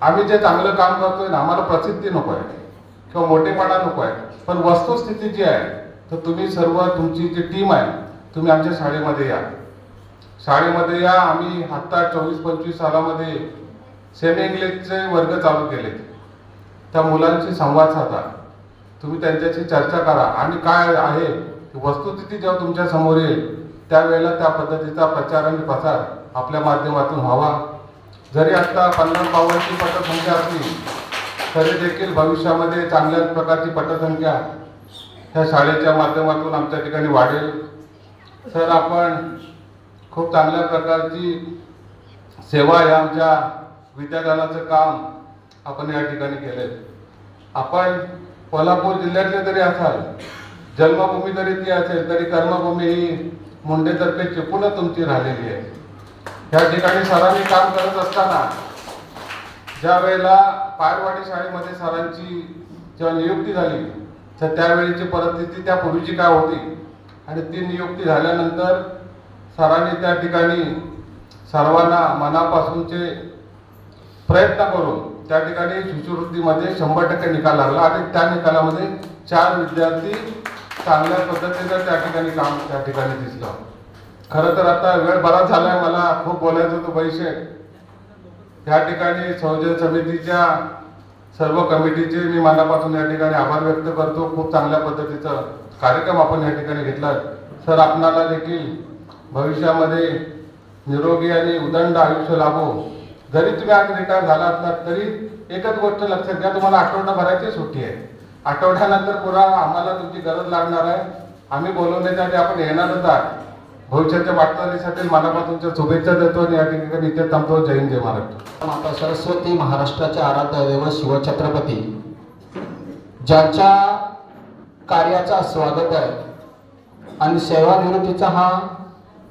S16: आम्ही जे चांगलं काम करतोय ना, आम्हाला प्रसिद्धी नको आहे किंवा मोठेपणा नको आहे, पण वस्तुस्थिती जी आहे तर तुम्ही सर्व तुमची जी टीम आहे तुम्ही आमच्या शाळेमध्ये या. शाळेमध्ये या. आम्ही आत्ता 24-25 सालामध्ये सेमी इंग्लिशचे वर्ग चालू केले. त्या मुलांशी संवाद साधा, तुम्ही त्यांच्याशी चर्चा करा आणि काय आहे वस्तुस्थिती जेव्हा तुमच्या समोर येईल त्यावेळेला त्या पद्धतीचा प्रचार आणि प्रसार आपल्या माध्यमातून व्हावा. जरी आता 50 पावांची पटसंख्या असली तरी देखील भविष्यामध्ये चांगल्या प्रकारची पटसंख्या त्या शाळेच्या माध्यमातून आमच्या ठिकाणी वाढेल. सर आपण खूप चांगल्या प्रकारची सेवा या आमच्या विद्यादानाचं काम आपण या ठिकाणी केले. आपण कोल्हापूर जिल्ह्यातले जरी असाल, जन्मभूमी जरी ती असेल तरी कर्मभूमी ही मुंडेतर्फे चिपूनच तुमची राहिलेली आहे. या ठिकाणी सरांनी काम करत असताना ज्या वेळेला पायरवाडी शाळेमध्ये सरांची जेव्हा नियुक्ती झाली तर त्यावेळीची परिस्थिती त्या पूर्वीची काय होती आणि ती नियुक्ती झाल्यानंतर सरांनी त्या ठिकाणी सर्वांना मनापासूनचे प्रयत्न करून त्या ठिकाणी शिष्यवृत्तीमध्ये 100% निकाल लागला आणि त्या निकालामध्ये 4 विद्यार्थी चांगल्या पद्धतीनं त्या ठिकाणी काम त्या ठिकाणी दिसलं. खरं तर आता वेळ बराच झाला आहे, मला खूप बोलायचं होतं पैसे. या ठिकाणी संयोजन समितीच्या सर्व कमिटीचे मी मनापासून या ठिकाणी आभार व्यक्त करतो. खूप चांगल्या पद्धतीचा कार्यक्रम आपण या ठिकाणी घेतला. सर आपणाला देखील भविष्यामध्ये निरोगी आणि उदंड आयुष्य लाभो. जरी तुम्ही आज रिटायर झाला असलात तरी एकच गोष्ट लक्षात घ्या, तुम्हाला आठवडाभराची सुट्टी आहे. आठवड्यानंतर पुन्हा आम्हाला तुमची गरज लागणार आहे. आम्ही बोलवण्यासाठी आपण येणारच आहात. भविष्याच्या वाटचालीसाठी मनापासूनच्या शुभेच्छा देतो आणि या ठिकाणी इथे थांबतो. जय हिंद, जय महाराष्ट्र.
S3: माता सरस्वती महाराष्ट्राचे आराध्य दैवत शिवछत्रपती ज्यांच्या कार्याचा स्वागत आहे आणि सेवानिवृत्तीचा हा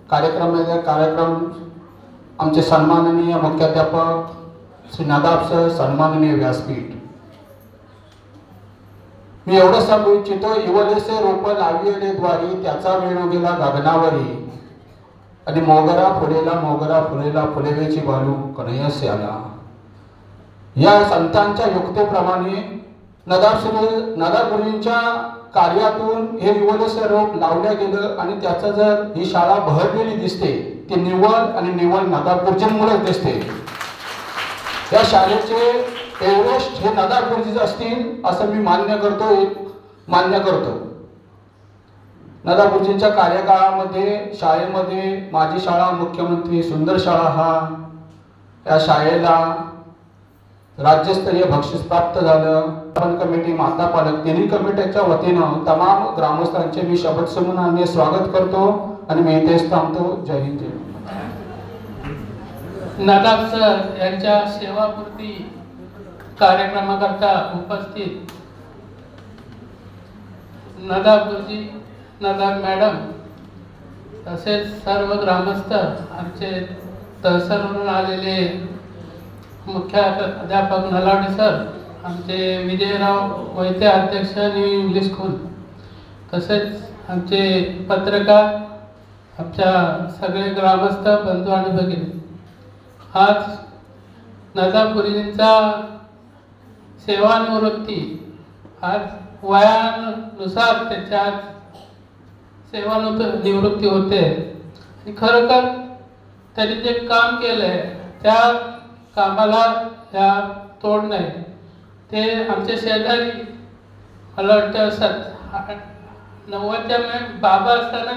S3: कार्यक्रम आमचे सन्माननीय मुख्याध्यापक श्री नदाब सर, सन्माननीय व्यासपीठ, मी एवढं सांगू इच्छितो, इवलेसे रोप लाविले द्वारी, त्याचा वेणू गेला गगनावरी, आणि मोगरा फुलेला फुलेवेची बालू कन्हैयासे आला. या संतांच्या युक्तेप्रमाणे नदाब गुरुजींच्या कार्यातून हे इवलेसे रोप लावल्या गेलं आणि त्याचं जर ही शाळा बहरलेली दिसते ती निव्वळ नदाब गुरुजींमुळेच दिसते. या शाळेचे एव्हरेस्ट हे नदाब गुरुजी असतील असं मी मान्य करतो. नदाब गुरुजींच्या कार्यकाळामध्ये शाळेमध्ये माझी शाळा मुख्यमंत्री सुंदर शाळा या शाळेला राज्यस्तरीय बक्षीस प्राप्त झालं. कमिटी, माता पालक तिन्ही कमिटीच्या वतीनं तमाम ग्रामस्थांचे मी शपथ समूहाने स्वागत करतो आणि मी इथेच थांबतो. जय हिंद.
S17: नदाब सर यांच्या सेवापूर्ती कार्यक्रमाकरता उपस्थित नदाब गुरुजी, नदाब मॅडम तसेच सर्व ग्रामस्थ, आमचे तहसीलवरून आलेले मुख्य अध्यापक नलावडे सर, आमचे विजयराव वैद्य अध्यक्ष न्यू इंग्लिश स्कूल, तसेच आमचे पत्रकार, आमच्या सगळे ग्रामस्थ बंधू आणि भगिनी, आज नदाब गुरुजींचा सेवानिवृत्ती आज वयानुसार त्याच्या सेवानिवृत्ती होते. आणि खरोखर त्यांनी जे काम केलंय त्या कामाला या तोड नाही. ते आमचे शेजारी मला वाटतं 90च्या बाबा असताना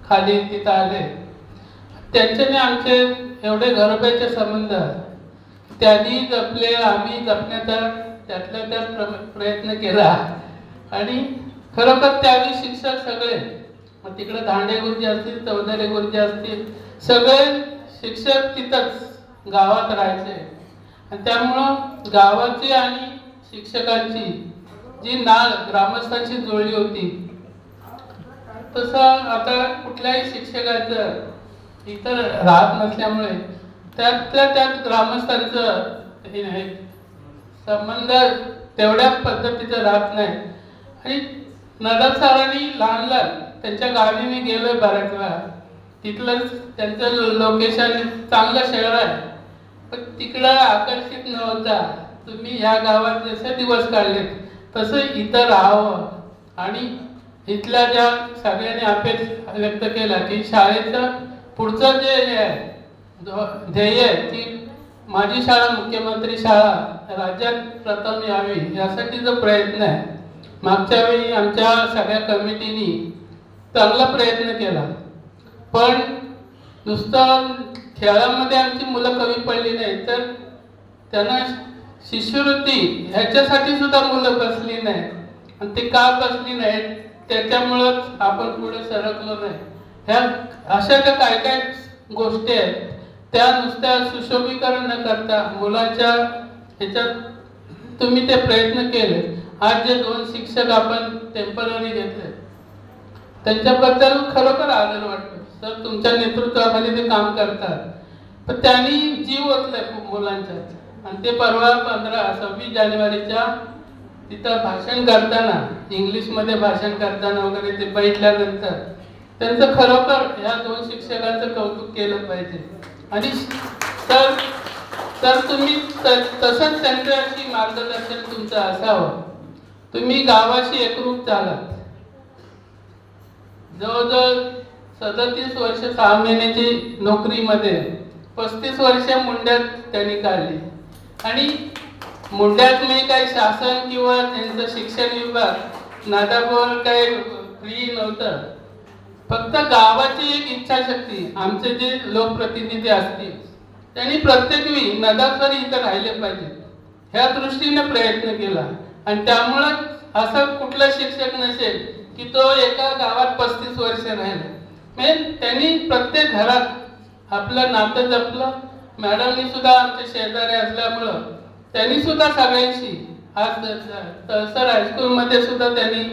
S17: खाली तिथं आले. त्यांच्याने आमचे एवढे घरोब्याचे संबंध त्यांनी जपले, आम्ही जपण्याचा त्यातल्या त्यात प्रयत्न केला. आणि खरोखर त्यावेळी शिक्षक सगळे, मग तिकडे धांडे गुरुजी असतील, चौधरी गुरुजी असतील, सगळे शिक्षक तिथंच गावात राहायचे. आणि त्यामुळं गावाची आणि शिक्षकांची जी नाळ ग्रामस्थांची जुळली होती, तसं आता कुठल्याही शिक्षकाचं इतर राहत नसल्यामुळे त्यातल्या त्यात ग्रामस्थांचं संबंध तेवढ्या पद्धतीचं राहत नाही. आणि नदाब सरांनी लहान त्यांच्या गावी मी गेलोय बऱ्याच वेळा, तिथलं त्यांचं लोकेशन चांगलं शहर आहे, पण तिकडं आकर्षित नव्हता. तुम्ही ह्या गावात जसे दिवस काढलेत तसं इथं राहावं. आणि इथल्या ज्या सगळ्यांनी अपेक्षा व्यक्त केला की शाळेचं पुढचं जे ध्येय आहे की माझी शाळा मुख्यमंत्री शाळा राज्यात प्रथम यावी, यासाठी जो प्रयत्न आहे, मागच्या वेळी आमच्या सगळ्या कमिटीनी चांगला प्रयत्न केला. पण नुसतं खेळामध्ये आमची मुलं कमी पडली नाही, तर त्यांना शिष्यवृत्ती ह्याच्यासाठी सुद्धा मुलं बसली नाही. आणि ते का बसली नाहीत त्याच्यामुळंच आपण पुढे सरकलो नाही. ह्या अशा ज्या काय काय गोष्टी आहेत त्या नुसत्या सुशोभीकरण न करता मुलांच्या ह्याच्यात तुम्ही ते प्रयत्न केले. आज जे 2 शिक्षक आपण टेम्पररी घेतले त्यांच्याबद्दल खरोखर आदर वाटतो. सर तुमच्या नेतृत्वाखाली ते काम करतात, पण त्यांनी जीव ओतलाय मुलांच्यात. आणि ते परवा 26 जानेवारीच्या तिथं भाषण करताना, इंग्लिशमध्ये भाषण करताना वगैरे ते बघितल्यानंतर त्यांचं खरोखर ह्या 2 शिक्षकांचं कौतुक केलं पाहिजे. आणि तर तुम्ही तसंच त्यांच्याशी मार्गदर्शन तुमचं असावं. तुम्ही गावाशी एकरूप झालात. जवळजवळ 37 वर्ष 6 महिन्याची नोकरीमध्ये 35 वर्ष मुंड्यात त्यांनी काढली. आणि मुंड्यात मी काही शासन किंवा त्यांचं शिक्षण विभाग नादाबावर काही फ्री नव्हतं. फक्त गावाची एक इच्छाशक्ती, आमचे जे लोकप्रतिनिधी असतील त्यांनी प्रत्येक वेळी नदाब सर इथं राहिले पाहिजे ह्या दृष्टीने प्रयत्न केला. आणि त्यामुळं असं कुठला शिक्षक नसेल की तो एका गावात 35 वर्ष राहिला. म्हणजे त्यांनी प्रत्येक घरात आपलं नातं जपलं. मॅडमनी सुद्धा आमचे शेजारी असल्यामुळं त्यांनी सुद्धा सगळ्यांशी, आज तहसील हायस्कूलमध्ये सुद्धा त्यांनी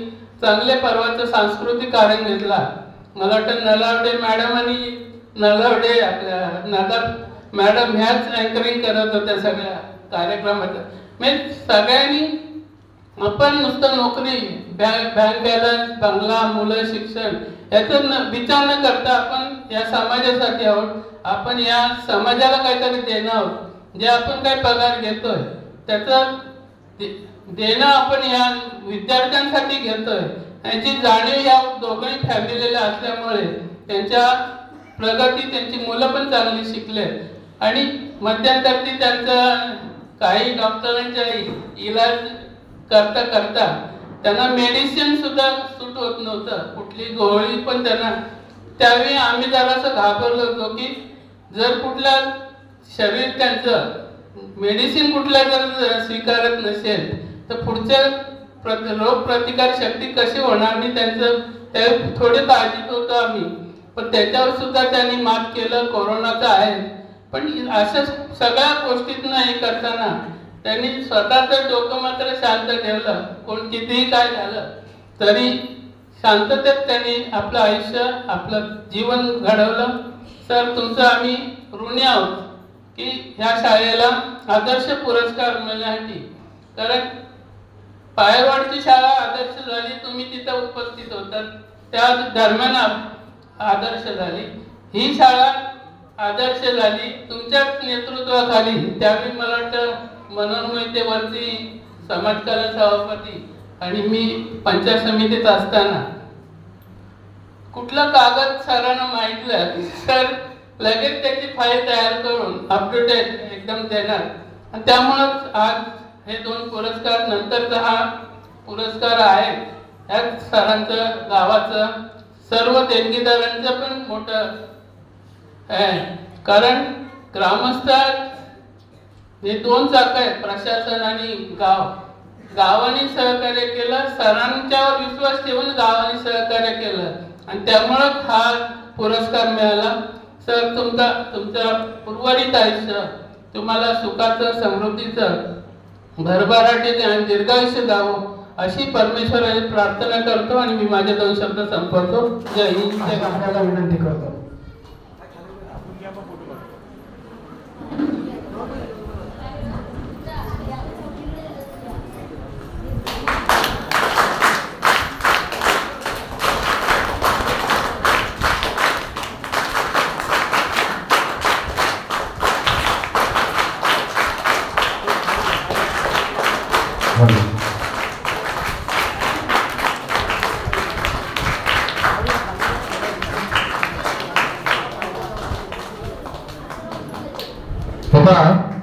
S17: चांगले परवाचं सांस्कृतिक कार्यक्रम घेतला. मला वाटतं नलावडे मॅडम आणि नलावडे आपल्या नदाब मॅडम ह्याच अँकरिंग करत होत्या सगळ्या कार्यक्रमात. म्हणजे सगळ्यांनी आपण नुसतं नोकरी, बँक बॅलन्स, बंगला, मुलं, शिक्षण याचं विचार न करता आपण या समाजासाठी आहोत. आपण या समाजाला काहीतरी देणं आहोत. जे आपण काही पगार घेतोय त्याचं देणं आपण या विद्यार्थ्यांसाठी घेतोय. याची जाणीव या दोघंही फॅमिलीला असल्यामुळे त्यांच्या प्रगती, त्यांची मुलं पण चांगली शिकले आणि मध्यंतरी त्यांचं काही डॉक्टरांच्या इलाज करता करता त्यांना मेडिसिन सुद्धा सूट होत नव्हतं, कुठली गोळी पण त्यांना. त्यावेळी आम्ही जरासं घाबरलो होतो की जर कुठल्या शरीर त्यांचं मेडिसिन कुठल्या जर स्वीकारत नसेल तर पुढच्या रोग प्रतिकार शक्ती कशी होणार. आणि त्यांचं त्या थोडे काळजीत होतो आम्ही, पण त्याच्यावर सुद्धा त्यांनी मात केलं. कोरोनाचं आहे, पण अशा सगळ्या गोष्टीतनं हे करताना त्यांनी स्वतःचं डोकं मात्र शांत ठेवलं. कोण कितीही काय झालं तरी शांततेत त्यांनी आपलं आयुष्य, आपलं जीवन घडवलं. सर, तुमचं आम्ही ऋणी आहोत की ह्या शाळेला आदर्श पुरस्कार मिळण्यासाठी. कारण पायरवाडची शाळा आदर्श झाली, तुम्ही तिथं उपस्थित होतात, त्या दरम्यान आदर्श झाली. ही शाळा आदर्श झाली तुमच्याच नेतृत्वाखाली. त्यावेळी मला वाटतं मनोन्मयतेवरती समाजकारण सभापती आणि मी पंचायत समितीत असताना कुठला कागद सरांना माहितलं सर लगेच त्याची फाईल तयार करून अप टू डेट एकदम देणार. आणि त्यामुळंच आज हे 2 पुरस्कार, नंतरचा हा पुरस्कार आहे. ह्यात सरांचं, गावाचं, सर्व देणगीदारांचं पण मोठं आहे. कारण ग्रामस्थ हे 2 चाक आहेत, प्रशासन आणि गाव. गावाने सहकार्य केलं, सरांच्यावर विश्वास ठेवून गावाने सहकार्य केलं आणि त्यामुळं हा पुरस्कार मिळाला. सर, तुमचं उर्वरित आयुष्य तुम्हाला सुखाचं, समृद्धीचं, भरभराटीने आणि दीर्घायुष्य द्यावं अशी परमेश्वराची प्रार्थना करतो आणि मी माझे 2 शब्द संपवतो. जय हिंद.
S3: आपल्याला विनंती करतो.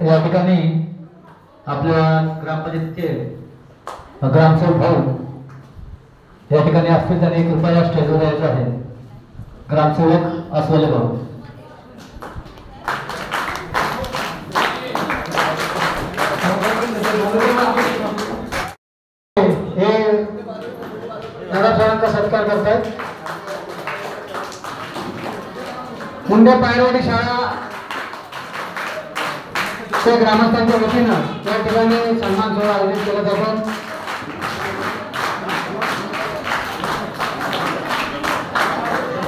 S3: या ठिकाणी आपल्या ग्रामपंचायतीचे ग्रामसेवक भाऊ या ठिकाणी असतील, त्यांनी कृपया स्टेजवर यायचं आहे. ग्रामसेवक अस्वले भाऊ. हे नगरसेवकांचा सत्कार करतात. मुंडे पायरवाडी शाळा त्या ग्रामस्थांच्या वतीनं या ठिकाणी सन्मान सोहळा आयोजित केला जातो.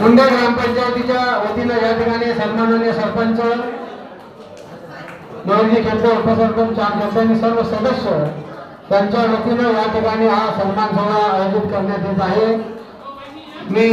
S3: मुंडे ग्रामपंचायतीच्या वतीनं या ठिकाणी सन्माननीय सरपंच, मयूरजी खेळते, उपसरपंच, आमचे आणि सर्व सदस्य त्यांच्या वतीनं या ठिकाणी हा सन्मान सोहळा आयोजित करण्यात येत आहे. मी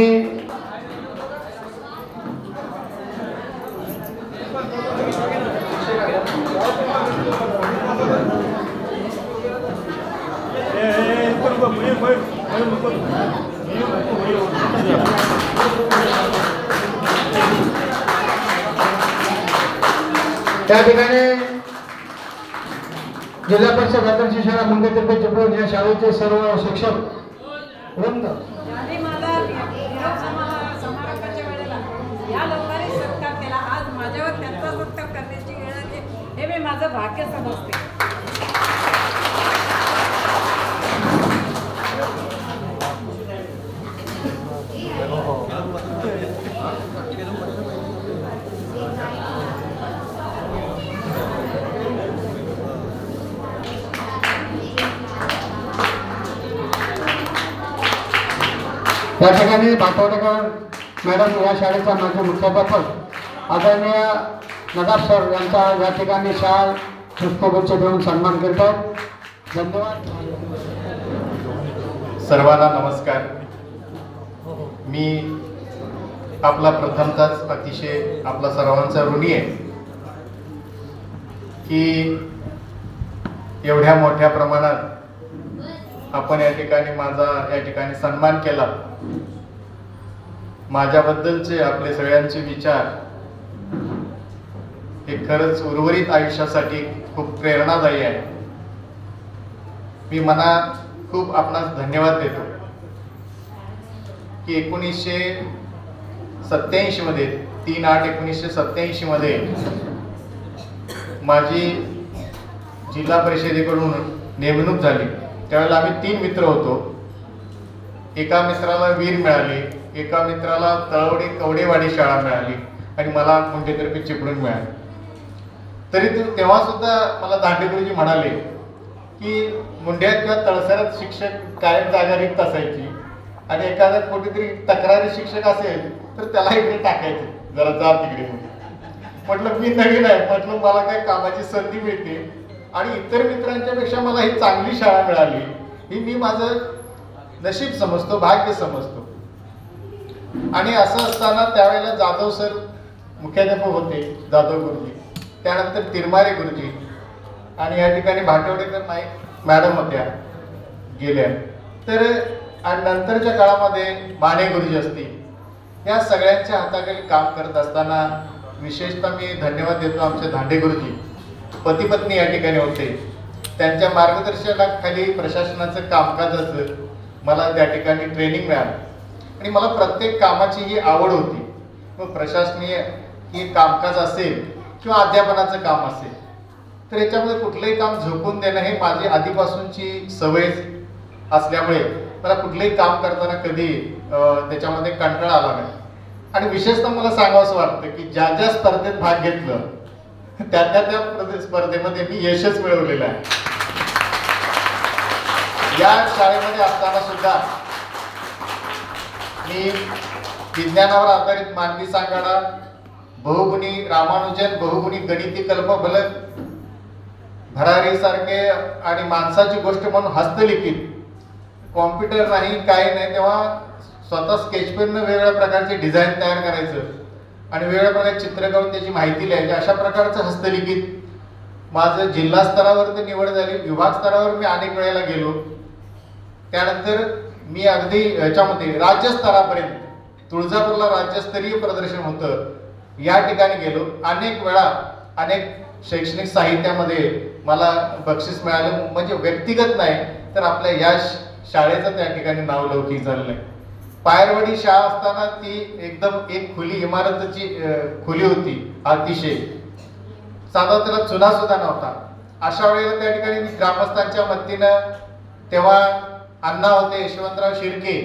S3: त्या ठिकाणी जिल्हा परिषद आदर्श शाळा मुंडेतर्फे चिपळूण या शाळेचे सर्व शिक्षक वृंद
S7: समारंभाच्या वेळेला या लोकांनी सत्कार केला. आज माझ्यावर त्यांचा सत्कार करण्याची वेळ आली हे मी माझं भाग्य समजते.
S3: या ठिकाणी भातवडेकर मॅडम या शाळेचा माजी मुख्याध्यापक आदरणीय नदाफ सर यांचा या ठिकाणी शाल पुष्पगुच्छ देऊन सन्मान करतात. धन्यवाद.
S18: सर्वांना नमस्कार. मी आपला प्रथमतःच अतिशय आपला सर्वांचा ऋणी आहे की एवढ्या मोठ्या प्रमाणात आपण या ठिकाणी सन्मान केला. माझ्याबद्दलचे आपले सगळ्यांचे विचार हे खरंच उर्वरित आयुष्यासाठी खूप प्रेरणादायी आहे. मी मनात खूप आपणास धन्यवाद देतो की 1987 मध्ये 3/8/1987 मध्ये माझी जिल्हा परिषदेकडून नेमणूक झाली. त्यावेळेला आम्ही 3 मित्र होतो. एका मित्राला वीर मिळाली, एका मित्राला तळवडे कवडेवाडी शाळा मिळाली आणि मला मुंडेतर्फे चिपळूण मिळाली. तरी तेव्हा सुद्धा मला दांडे गुरुजी म्हणाले की मुंड्यात किंवा तळसरात शिक्षक कायम जागा रिक्त असायची आणि एखादा कुठेतरी तक्रारी शिक्षक असेल तर त्याला इकडे टाकायचे, जरा जा तिकडे. म्हटलं मी नवीन आहे, म्हटलं मला काय कामाची संधी मिळते आणि इतर मित्रांच्या पेक्षा मला ही चांगली शाळा मिळाली, ही मी माझं नशीब समजतो, भाग्य समजतो. आणि असं असताना त्यावेळेला जाधव सर मुख्याध्यापक होते, जाधव गुरुजी, त्यानंतर तिरमारे गुरुजी आणि या ठिकाणी भाटवडेकर नाईक मॅडम होत्या गेल्या. तर आणि नंतरच्या काळामध्ये माने गुरुजी असतील, या सगळ्यांच्या हाताखाली काम करत असताना विशेषतः मी धन्यवाद देतो आमचे धांडे गुरुजी. पती पत्नी या ठिकाणी होते, त्यांच्या मार्गदर्शनाखाली प्रशासनाचं कामकाजाचं मला त्या ठिकाणी ट्रेनिंग मिळालं आणि मला प्रत्येक कामाची ही आवड होती. मग प्रशासकीय हे कामकाज असेल किंवा अध्यापनाचं काम असेल तर याच्यामध्ये कुठलंही काम झोकून देणं हे माझी आधीपासूनची सवय असल्यामुळे मला कुठलंही काम करताना कधी त्याच्यामध्ये कंटाळा आला नाही. आणि विशेषतः मला सांगावंसं वाटतं की ज्या ज्या स्पर्धेत भाग घेतलं त्या स्पर्धेमध्ये मी यशच मिळवलेलं आहे. या शाळेमध्ये असताना सुद्धा मी विज्ञानावर आधारित मानवी सांगाडा, बहुगुणी रामानुजन, बहुगुणी गणिती कल्पफलक, भरारी सारखे आणि माणसाची गोष्ट म्हणून हस्तलिखित, कॉम्प्युटर नाही काही नाही, तेव्हा स्वतः स्केचपेननं वेगवेगळ्या प्रकारचे डिझाईन तयार करायचं आणि वेगवेगळ्या प्रकारचे चित्र करून त्याची माहिती लिहायची, अशा प्रकारचं हस्तलिखित माझं जिल्हा स्तरावर तर निवड झाली. विभाग स्तरावर मी अनेक वेळेला गेलो. त्यानंतर मी अगदी ह्याच्यामध्ये राज्यस्तरापर्यंत, तुळजापूरला राज्यस्तरीय प्रदर्शन होतं, या ठिकाणी गेलो. अनेक वेळा अनेक शैक्षणिक साहित्यामध्ये मला बक्षीस मिळालं. म्हणजे व्यक्तिगत नाही तर आपल्या या शाळेचं त्या ठिकाणी नाव लौकिक झालेलं आहे. पायरवाडी शाळा असताना ती एकदम एक खुली इमारतीची खुली होती, अतिशय साधा त्याला चुना सुद्धा नव्हता. अशा वेळेला त्या ठिकाणी मी ग्रामस्थांच्या मदतीनं, तेव्हा अण्णा होते यशवंतराव शिर्के,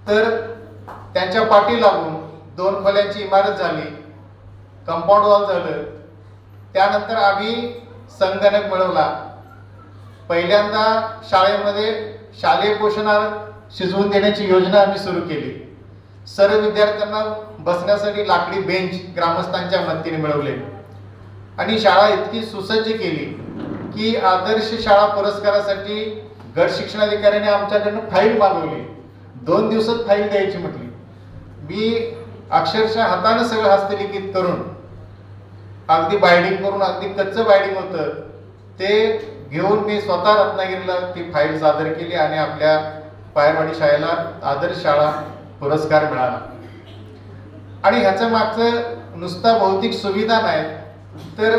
S18: तर त्यांच्या पाठी लागून 2 खोल्यांची इमारत झाली, कंपाऊंड वॉल झालं. त्यानंतर आम्ही संगणक मिळवला. पहिल्यांदा शाळेमध्ये शालेय पोषणाहार शिजवून देण्याची योजना आम्ही सुरू केली. सर्व विद्यार्थ्यांना बसण्यासाठी लाकडी बेंच ग्रामस्थांच्या मदतीने मिळवले आणि शाळा इतकी सुसज्ज केली की आदर्श शाळा पुरस्कारासाठी गट शिक्षणाधिकाऱ्याने आमच्याकडनं फाईल मागवली. 2 दिवसात फाईल द्यायची म्हटली. मी अक्षरशः हाताने सगळं हस्तलिखित करून, अगदी बायडिंग करून, अगदी कच्चं बायडिंग होतं ते घेऊन मी स्वतः रत्नागिरीला ती फाईल सादर केली आणि आपल्या पायरवाडी शाळेला आदर्श शाळा पुरस्कार मिळाला. आणि ह्याच्या मागचं नुसता भौतिक सुविधा नाही तर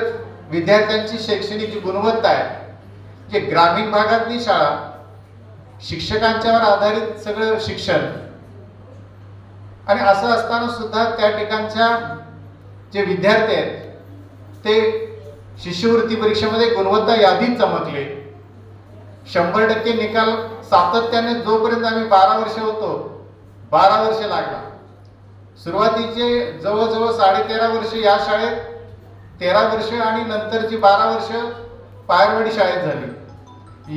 S18: विद्यार्थ्यांची शैक्षणिक गुणवत्ता आहे. जे ग्रामीण भागातली शाळा, शिक्षकांच्यावर आधारित सगळं शिक्षण, आणि असं असताना सुद्धा त्या ठिकाणच्या जे विद्यार्थी आहेत ते शिष्यवृत्ती परीक्षेमध्ये गुणवत्ता यादीत चमकले. 100% निकाल सातत्याने, जोपर्यंत आम्ही 12 वर्ष होतो, 12 वर्ष लागला. सुरुवातीचे जवळजवळ 13.5 वर्ष या शाळेत, 13 वर्ष आणि नंतरची 12 वर्ष पायरवाडी शाळेत झाली.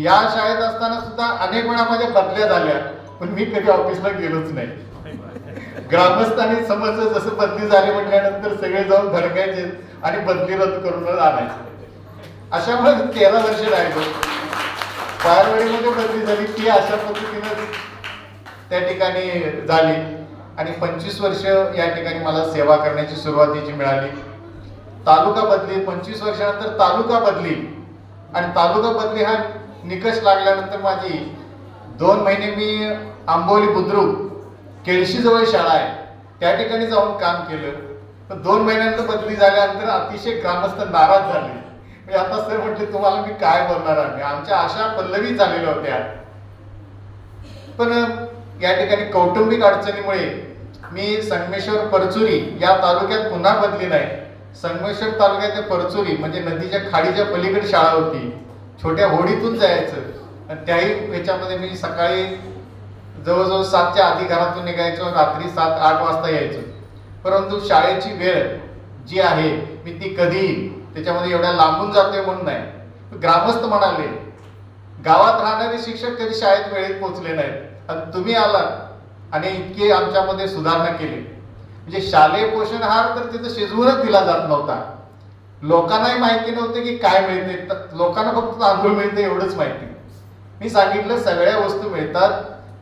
S18: या शाळेत असताना सुद्धा अनेक वेळा माझ्या बदल्या झाल्या, पण मी कधी ऑफिसला गेलोच नाही. ग्रामस्थांनी समजलं जसं बदली झाली म्हटल्यानंतर सगळे जाऊन भडकायचे आणि बदली रद्द करून आणायचे. अशामुळे 13 वर्ष राहिलो. पारवडीमध्ये बदली झाली ती अशा पद्धतीनं त्या ठिकाणी झाली आणि 25 वर्ष या ठिकाणी मला सेवा करण्याची सुरुवातीची मिळाली. तालुका बदली, 25 वर्षानंतर तालुका बदली आणि तालुका बदली हा निकष लागल्यानंतर माझी 2 महिने मी आंबोली बुद्रुक केळशीजवळ शाळा आहे त्या ठिकाणी जाऊन काम केलं. पण 2 महिन्यानंतर बदली झाल्यानंतर अतिशय ग्रामस्थ नाराज झाले. आता सर म्हटले तुम्हाला मी काय बोलणार आहे, आमच्या आशा पल्लवी झालेल्या होत्या. पण या ठिकाणी कौटुंबिक अडचणीमुळे मी संगमेश्वर परचुरी या तालुक्यात पुन्हा बदली नाही. संगमेश्वर तालुक्यात परचुरी म्हणजे नदीच्या खाडीच्या पलीकडे शाळा होती, छोट्या होडीतून जायचं आणि त्याही ह्याच्यामध्ये मी सकाळी जवळजवळ 7च्या आधी घरातून निघायचो, रात्री 7-8 वाजता यायचो. परंतु शाळेची वेळ जी आहे मी ती कधी त्याच्यामध्ये एवढ्या लांबून जातोय म्हणून नाही. ग्रामस्थ म्हणाले गावात राहणारे शिक्षक कधी शाळेत वेळेत पोहोचले नाहीत आणि तुम्ही आलात आणि इतके आमच्यामध्ये सुधारणा केली. म्हणजे शालेय पोषण आहार तर तिथं शिजवूनच दिला जात नव्हता. लोकांनाही माहिती नव्हते की काय मिळते, लोकांना फक्त तांदूळ मिळते एवढंच माहिती. मी सांगितलं सगळ्या वस्तू मिळतात,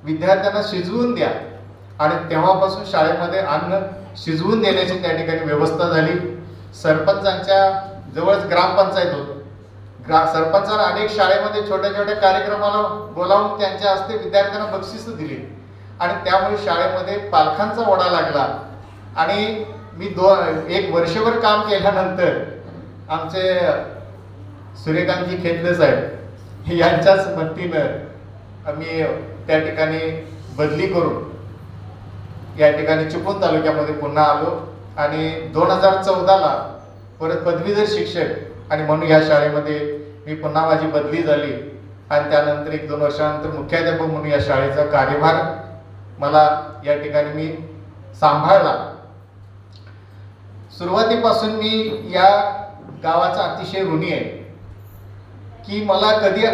S18: विद्यार्थ्यांना शिजवून द्या आणि तेव्हापासून शाळेमध्ये अन्न शिजवून देण्याची त्या ठिकाणी व्यवस्था झाली. सरपंचांच्या जवळच ग्रामपंचायत होतं. सरपंचांना अनेक शाळेमध्ये छोट्या छोट्या कार्यक्रमाला बोलावून त्यांच्या हस्ते विद्यार्थ्यांना बक्षीस दिली आणि त्यामुळे शाळेमध्ये पालकांचा ओढा लागला. आणि मी 1 वर्षभर काम केल्यानंतर आमचे सूर्यकांतजी खेतले साहेब यांच्याच मदतीनं मी त्या ठिकाणी बदली करून या ठिकाणी चिपळूण तालुक्यामध्ये पुन्हा आलो आणि 2014ला परत पदवीधर शिक्षक आणि म्हणून या शाळेमध्ये मी पुन्हा माझी बदली झाली आणि त्यानंतर 1-2 वर्षानंतर मुख्याध्यापक म्हणून या शाळेचा कार्यभार मला या ठिकाणी मी सांभाळला. सुरुवातीपासून मी या गावाचा अतिशय ऋणी आहे की मला कधी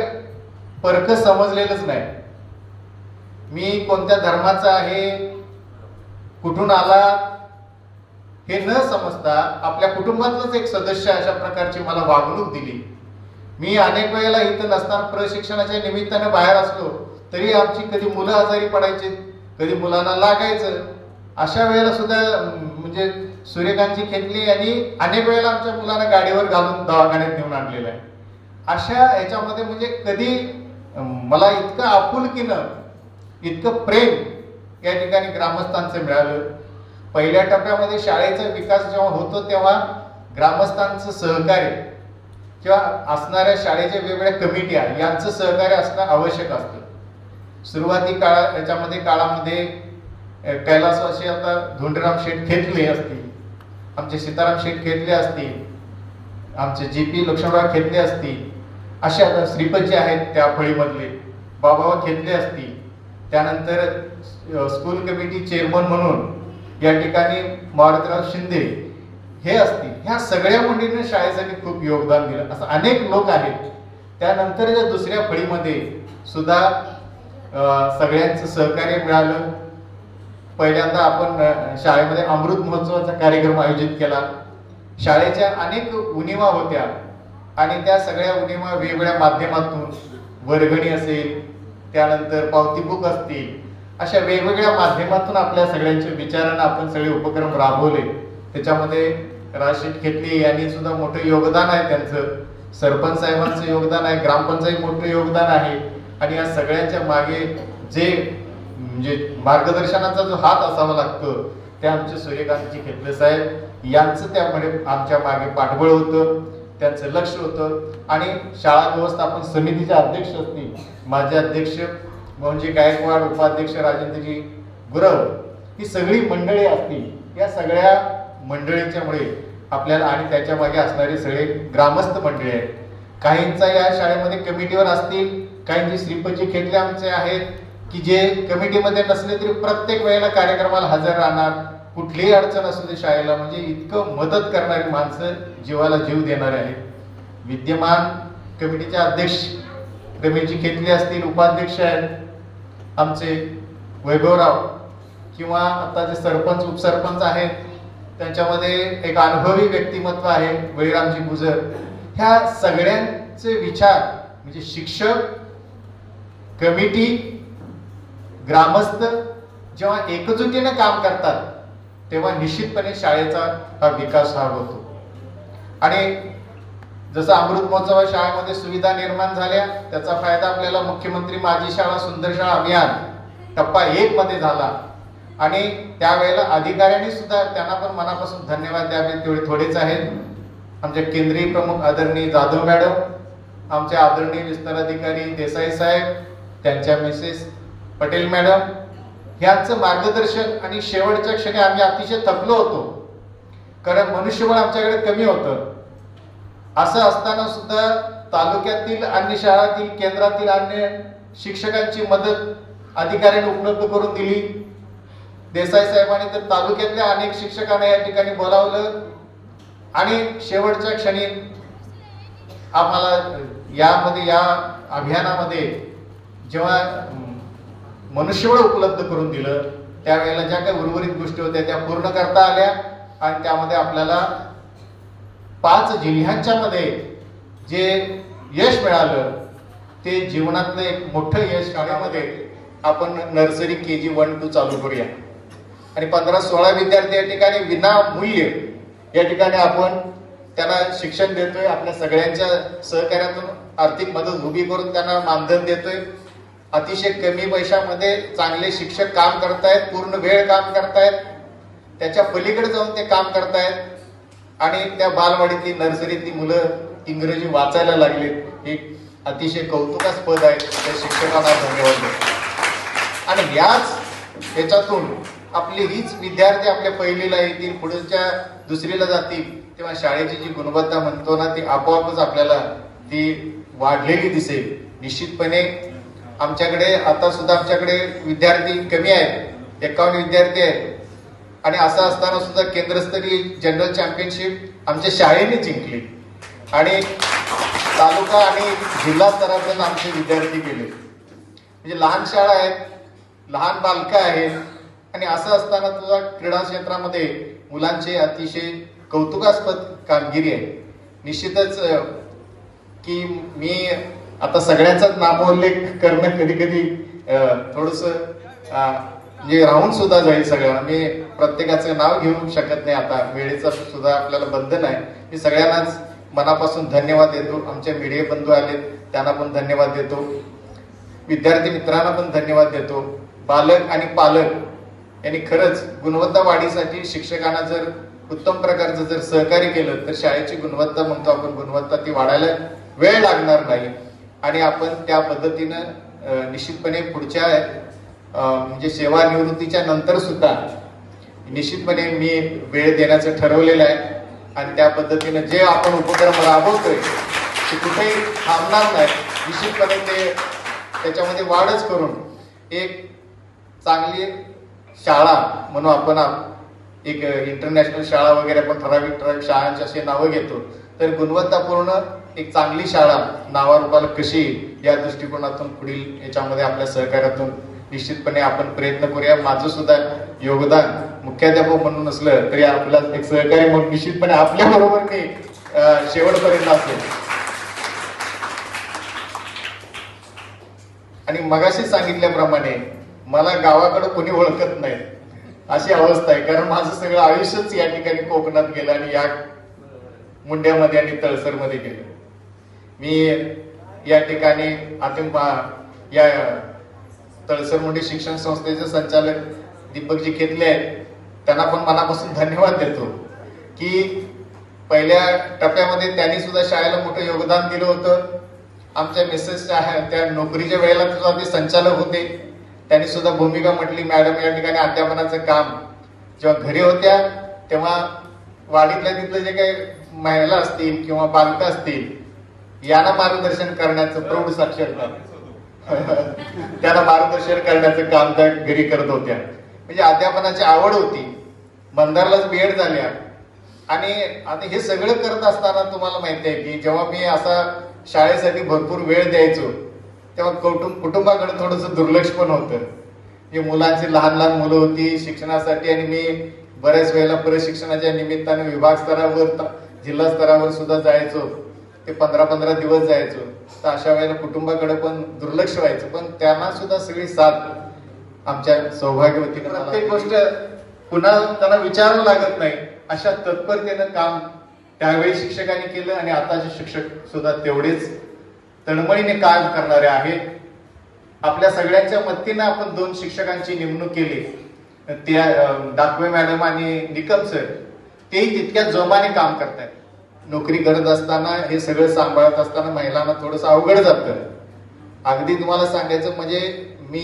S18: परक समजलेलंच नाही. मी कोणत्या धर्माचा आहे, कुठून आला हे न समजता आपल्या कुटुंबातलंच एक सदस्य अशा प्रकारची मला वागणूक दिली. मी अनेक वेळेला इथं नसताना प्रशिक्षणाच्या निमित्तानं बाहेर असलो तरी आमची कधी मुलं आजारी पडायची, कधी मुलांना लागायचं. अशा वेळेला सुद्धा म्हणजे सूर्यकांतजी खेतले यांनी अनेक वेळेला आमच्या मुलांना गाडीवर घालून दवाखान्यात नेऊन आणलेलं आहे. अशा ह्याच्यामध्ये म्हणजे कधी मला इतकं आपुलकीनं इतकं प्रेम या ठिकाणी ग्रामस्थांचं मिळालं. पहिल्या टप्प्यामध्ये शाळेचा विकास जेव्हा होतो तेव्हा ग्रामस्थांचं सहकार्य किंवा असणाऱ्या शाळेच्या वेगवेगळ्या कमिट्या यांचं सहकार्य असणं आवश्यक असतं. सुरुवाती काळामध्ये कैलासवासी आता धोंडीराम शेठ खेतले असतील, आमचे सीताराम शेठ खेतले असतील, आमचे GP लक्ष्मणराव खेतले असतील, असे आता श्रीपतजी आहेत त्या फळीमधले बाबा खेतले असतील. त्यानंतर स्कूल कमिटी चेअरमन म्हणून या ठिकाणी मारुतीराव शिंदे हे असतील. ह्या सगळ्या मंडळींनी शाळेसाठी खूप योगदान दिलं. असं अनेक लोक आहेत. त्यानंतर या दुसऱ्या फळीमध्ये सुद्धा सगळ्यांचं सहकार्य मिळालं. पहिल्यांदा आपण शाळेमध्ये अमृत महोत्सवाचा कार्यक्रम आयोजित केला. शाळेच्या अनेक उणिवा होत्या आणि त्या सगळ्या उणिवा वेगवेगळ्या माध्यमातून वर्गणी असेल, त्यानंतर पावती बुक असतील, अशा वेगवेगळ्या माध्यमातून आपल्या सगळ्यांच्या विचारांना आपण सगळे उपक्रम राबवले. त्याच्यामध्ये राजशेठ खेतले यांनी सुद्धा मोठं योगदान आहे, त्यांचं सरपंच साहेबांचं योगदान आहे, ग्रामपंचायत मोठं योगदान आहे. आणि या सगळ्यांच्या मागे जे म्हणजे मार्गदर्शनाचा जो हात असावा लागतो ते आमचे सूर्यकांतजी खेतले साहेब यांचं त्यामध्ये आमच्या मागे पाठबळ होतं, त्यांचं लक्ष होतं. आणि शाळा व्यवस्थापन समितीचे अध्यक्ष असतील, माझे अध्यक्ष म्हणजे गायकवाड, उपाध्यक्ष राजेंद्रजी गुरव, ही सगळी मंडळी असतील. या सगळ्या मंडळींच्यामुळे आपल्याला आणि त्याच्या मागे असणारे सगळे ग्रामस्थ मंडळी आहेत. काहींचा या शाळेमध्ये कमिटीवर असतील, काहींचे श्रीपतजी खेतले आमचे आहेत की जे कमिटीमध्ये नसले तरी प्रत्येक वेळेला कार्यक्रमाला हजर राहणार, कुठलीही अडचण असू दे शाळेला म्हणजे इतकं मदत करणारी माणसं, जीवाला जीव देणारे आहेत. विद्यमान कमिटीचे अध्यक्ष रमेशजी खेतले असतील, उपाध्यक्ष आहेत आमचे वैभवराव, किंवा आता जे सरपंच उपसरपंच आहेत त्यांच्यामध्ये एक अनुभवी व्यक्तिमत्व आहे बळीरामजी गुजर. ह्या सगळ्यांचे विचार म्हणजे शिक्षक कमिटी, ग्रामस्थ जेव्हा एकजुटीने काम करतात तेव्हा निश्चितपणे शाळेचा हा विकास हा होतो. आणि जसं अमृत महोत्सव शाळेमध्ये सुविधा निर्माण झाल्या, त्याचा फायदा आपल्याला मुख्यमंत्री माझी शाळा सुंदर शाळा अभियान टप्पा 1 मध्ये झाला. आणि त्यावेळेला अधिकाऱ्यांनी सुद्धा त्यांना पण मनापासून धन्यवाद द्यावे, तेवढे थोडेच आहेत. आमचे केंद्रीय प्रमुख आदरणीय जाधव मॅडम, आमचे आदरणीय विस्तार अधिकारी देसाई साहेब, त्यांच्या मिसेस पटेल मॅडम यांचं मार्गदर्शन. आणि शेवटच्या क्षणी आम्ही अतिशय थकलो होतो, कारण मनुष्यबळ आमच्याकडे कमी होतं. असं असताना सुद्धा तालुक्यातील अन्य शाळातील, केंद्रातील अन्य शिक्षकांची मदत अधिकाऱ्यांनी उपलब्ध करून दिली. देसाई साहेबांनी तर तालुक्यातल्या अनेक शिक्षकांना या ठिकाणी बोलावलं आणि शेवटच्या क्षणी आम्हाला यामध्ये, या अभियानामध्ये जेव्हा मनुष्यबळ उपलब्ध करून दिलं, त्यावेळेला ज्या काही उर्वरित गोष्टी होत्या त्या पूर्ण करता आल्या. आणि त्यामध्ये आपल्याला 5 जिल्ह्यांच्या मध्ये जे यश मिळालं ते जीवनातलं एक मोठं यश. शाळेमध्ये आपण नर्सरी KG 1, 2 चालू करूया आणि 15-16 विद्यार्थी या ठिकाणी विनामूल्य या ठिकाणी आपण त्यांना शिक्षण देतोय. आपल्या सगळ्यांच्या सहकार्यातून आर्थिक मदत उभी करून त्यांना मानधन देतोय. अतिशय कमी पैशामध्ये चांगले शिक्षक काम करतायत, पूर्ण वेळ काम करतायत, त्याच्या पलीकडे जाऊन ते काम करतायत. आणि त्या बालवाडीतली, नर्सरीतली मुलं इंग्रजी वाचायला लागलीत, हे अतिशय कौतुकास्पद आहे. त्या शिक्षकांना धन्यवाद देतो. आणि याच्यातून आपली हीच विद्यार्थी आपल्या पहिलीला येतील, पुढच्या दुसरीला जातील, तेव्हा शाळेची जी गुणवत्ता म्हणतो ना, ती आपोआपच आपल्याला ती वाढलेली दिसेल. निश्चितपणे आमच्याकडे आता सुद्धा आमच्याकडे विद्यार्थी कमी आहेत, 51 विद्यार्थी आहेत. आणि असं असताना सुद्धा केंद्रस्तरीय जनरल चॅम्पियनशिप आमच्या शाळेने जिंकली आणि तालुका आणि जिल्हा स्तरापर्यंत आमचे विद्यार्थी गेले. म्हणजे लहान शाळा आहेत, लहान बालकं आहेत. आणि असं असताना तुझा क्रीडा क्षेत्रामध्ये मुलांचे अतिशय कौतुकास्पद कामगिरी आहे. निश्चितच की मी आता सगळ्यांचाच नामोल्लेख करणं कधी कधी थोडंसं म्हणजे राहून सुद्धा जाईल सगळ्यांना. मी प्रत्येकाचं नाव घेऊ शकत नाही, आता वेळेचं सुद्धा आपल्याला बंधन आहे. मी सगळ्यांनाच मनापासून धन्यवाद देतो. आमचे मीडिया बंधू आले त्यांना पण धन्यवाद देतो. विद्यार्थी मित्रांना पण धन्यवाद देतो. बालक आणि पालक यांनी खरंच गुणवत्ता वाढीसाठी शिक्षकांना जर उत्तम प्रकारचं जर सहकार्य केलं तर शाळेची गुणवत्ता म्हणतो आपण, गुणवत्ता ती वाढायला वेळ लागणार नाही. आणि आपण त्या पद्धतीनं निश्चितपणे पुढच्या म्हणजे सेवानिवृत्तीच्या नंतर सुद्धा निश्चितपणे मी वेळ देण्याचं ठरवलेलं आहे. आणि त्या पद्धतीनं जे आपण उपक्रम राबवतोय ते कुठेही थांबणार नाही. निश्चितपणे ते त्याच्यामध्ये वाढच करून एक चांगली शाळा म्हणून आपण एक इंटरनॅशनल शाळा वगैरे आपण ठराविक शाळांची असे नावं घेतो, तर गुणवत्तापूर्ण एक चांगली शाळा नावारूपाला कशी या दृष्टिकोनातून पुढील याच्यामध्ये आपल्या सहकार्यातून निश्चितपणे आपण प्रयत्न करूया. माझं सुद्धा योगदान मुख्याध्यापक म्हणून नसलं तरी आपला एक सहकारी म्हणून निश्चितपणे आपल्या बरोबर मी शेवटपर्यंत असेल. आणि मगाशी सांगितल्याप्रमाणे मला गावाकडे कोणी ओळखत नाही अशी अवस्था आहे, कारण माझं सगळं आयुष्यच या ठिकाणी कोकणात गेलं आणि या मुंड्यामध्ये आणि तळसरमध्ये गेलं. मी या ठिकाणी आता या तळसर मुंडे शिक्षण संस्थेचे संचालक दीपकजी खेतले आहेत, त्यांना पण मनापासून धन्यवाद देतो की पहिल्या टप्प्यामध्ये त्यांनी सुद्धा शाळेला मोठं योगदान दिलं होतं. आमच्या मिसेसच्या त्या नोकरीच्या वेळेला सुद्धा ते संचालक होते, त्यांनी सुद्धा भूमिका म्हटली. मॅडम या ठिकाणी अध्यापनाचं काम जेव्हा घरी होत्या तेव्हा वाडीतल्या तिथलं जे काही महिला असतील किंवा बालकं असतील यांना मार्गदर्शन करण्याचं प्रौढ साक्षरता त्यांना मार्गदर्शन करण्याचं काम त्या घरी करत होत्या. म्हणजे अध्यापनाची आवड होती. मंदारलाच बीएड झाल्या. आणि आता हे सगळं करत असताना तुम्हाला माहिती आहे की जेव्हा मी असा शाळेसाठी भरपूर वेळ द्यायचो तेव्हा कुटुंबाकडे थोडंसं दुर्लक्ष पण होतं. हे मुलांची लहान लहान मुलं होती शिक्षणासाठी आणि मी बऱ्याच वेळेला प्रशिक्षणाच्या निमित्ताने विभाग स्तरावर जिल्हा स्तरावर सुद्धा जायचो. ते 15-15 दिवस जायचो, तर अशा वेळेला कुटुंबाकडे पण दुर्लक्ष व्हायचं. पण त्यांना सुद्धा सगळी साथ आमच्या सौभाग्यवतीनं, प्रत्येक गोष्ट पुन्हा त्यांना विचारावं लागत नाही अशा तत्परतेनं काम त्यावेळी शिक्षकांनी केलं आणि आताचे शिक्षक सुद्धा तेवढेच तळमळीने काम करणारे आहेत. आपल्या सगळ्यांच्या मदतीनं आपण 2 शिक्षकांची नेमणूक केली, त्या दाखवे मॅडम आणि निकम सर. तेही तितक्याच जोमाने काम करतात. नोकरी करत असताना हे सगळं सांभाळत असताना महिलांना थोडंसं अवघड जातं. अगदी तुम्हाला सांगायचं म्हणजे मी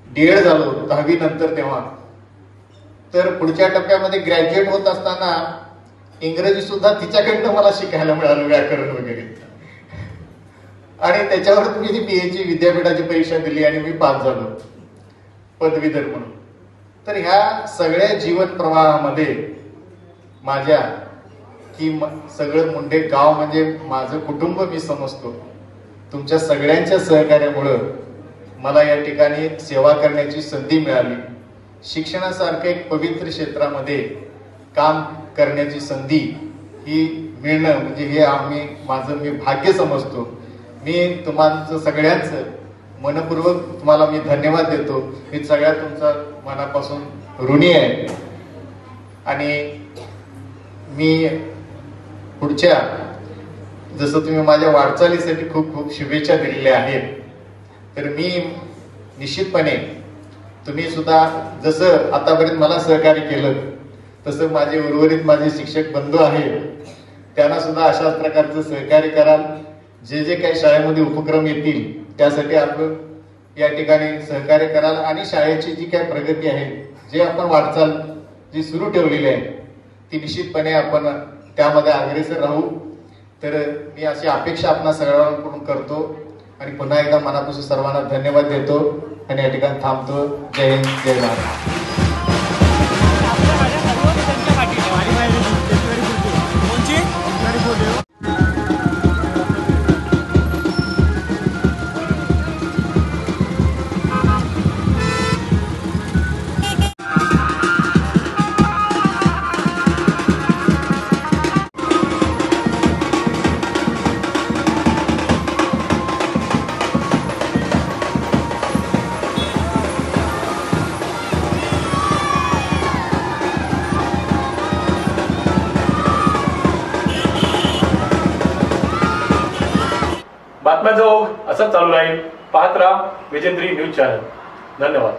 S18: DED झालो 10वी नंतर, तेव्हा तर पुढच्या टप्प्यामध्ये ग्रॅज्युएट होत असताना इंग्रजी सुद्धा तिच्याकडनं मला शिकायला मिळालं, व्याकरण वगैरे. आणि त्याच्यावर मी PH विद्यापीठाची परीक्षा दिली आणि मी पास झालो पदवीधर म्हणून. तर ह्या सगळ्या जीवन प्रवाहामध्ये माझ्या की सगळं मुंडे गाव म्हणजे माझं कुटुंब मी समजतो. तुमच्या सगळ्यांच्या सहकार्यामुळं मला या ठिकाणी सेवा करण्याची संधी मिळाली. शिक्षणासारख्या एक पवित्र क्षेत्रामध्ये काम करण्याची संधी ही मिळणं म्हणजे हे माझं मी भाग्य समजतो. मी तुमचं सगळ्यांचं मनपूर्वक तुम्हाला मी धन्यवाद देतो. मी सगळ्या तुमचा मनापासून ऋणी आहे. आणि मी पुढच्या जसं तुम्ही माझ्या वाटचालीसाठी खूप खूप शुभेच्छा दिलेल्या आहेत, तर मी निश्चितपणे तुम्ही सुद्धा जसं आतापर्यंत मला सहकार्य केलं तसं माझे उर्वरित माझे शिक्षक बंधू आहेत त्यांना सुद्धा अशाच प्रकारचं सहकार्य कराल. जे जे काही शाळेमध्ये उपक्रम येतील त्यासाठी आपण या ठिकाणी सहकार्य कराल. आणि शाळेची जी काही प्रगती आहे, जे आपण वाटचाल जी सुरू ठेवलेली आहे ती निश्चितपणे आपण त्यामध्ये अग्रेसर राहू. तर मी अशी अपेक्षा आपणा सगळ्यांकडून करतो आणि पुन्हा एकदा मनापासून सर्वांना धन्यवाद देतो आणि या ठिकाणी थांबतो. जय हिंद, जय महाराष्ट्र.
S1: बातम्याचा ओघ असाच चालू राहील. पाहत राहा विजेंद्री न्यूज चॅनल. धन्यवाद.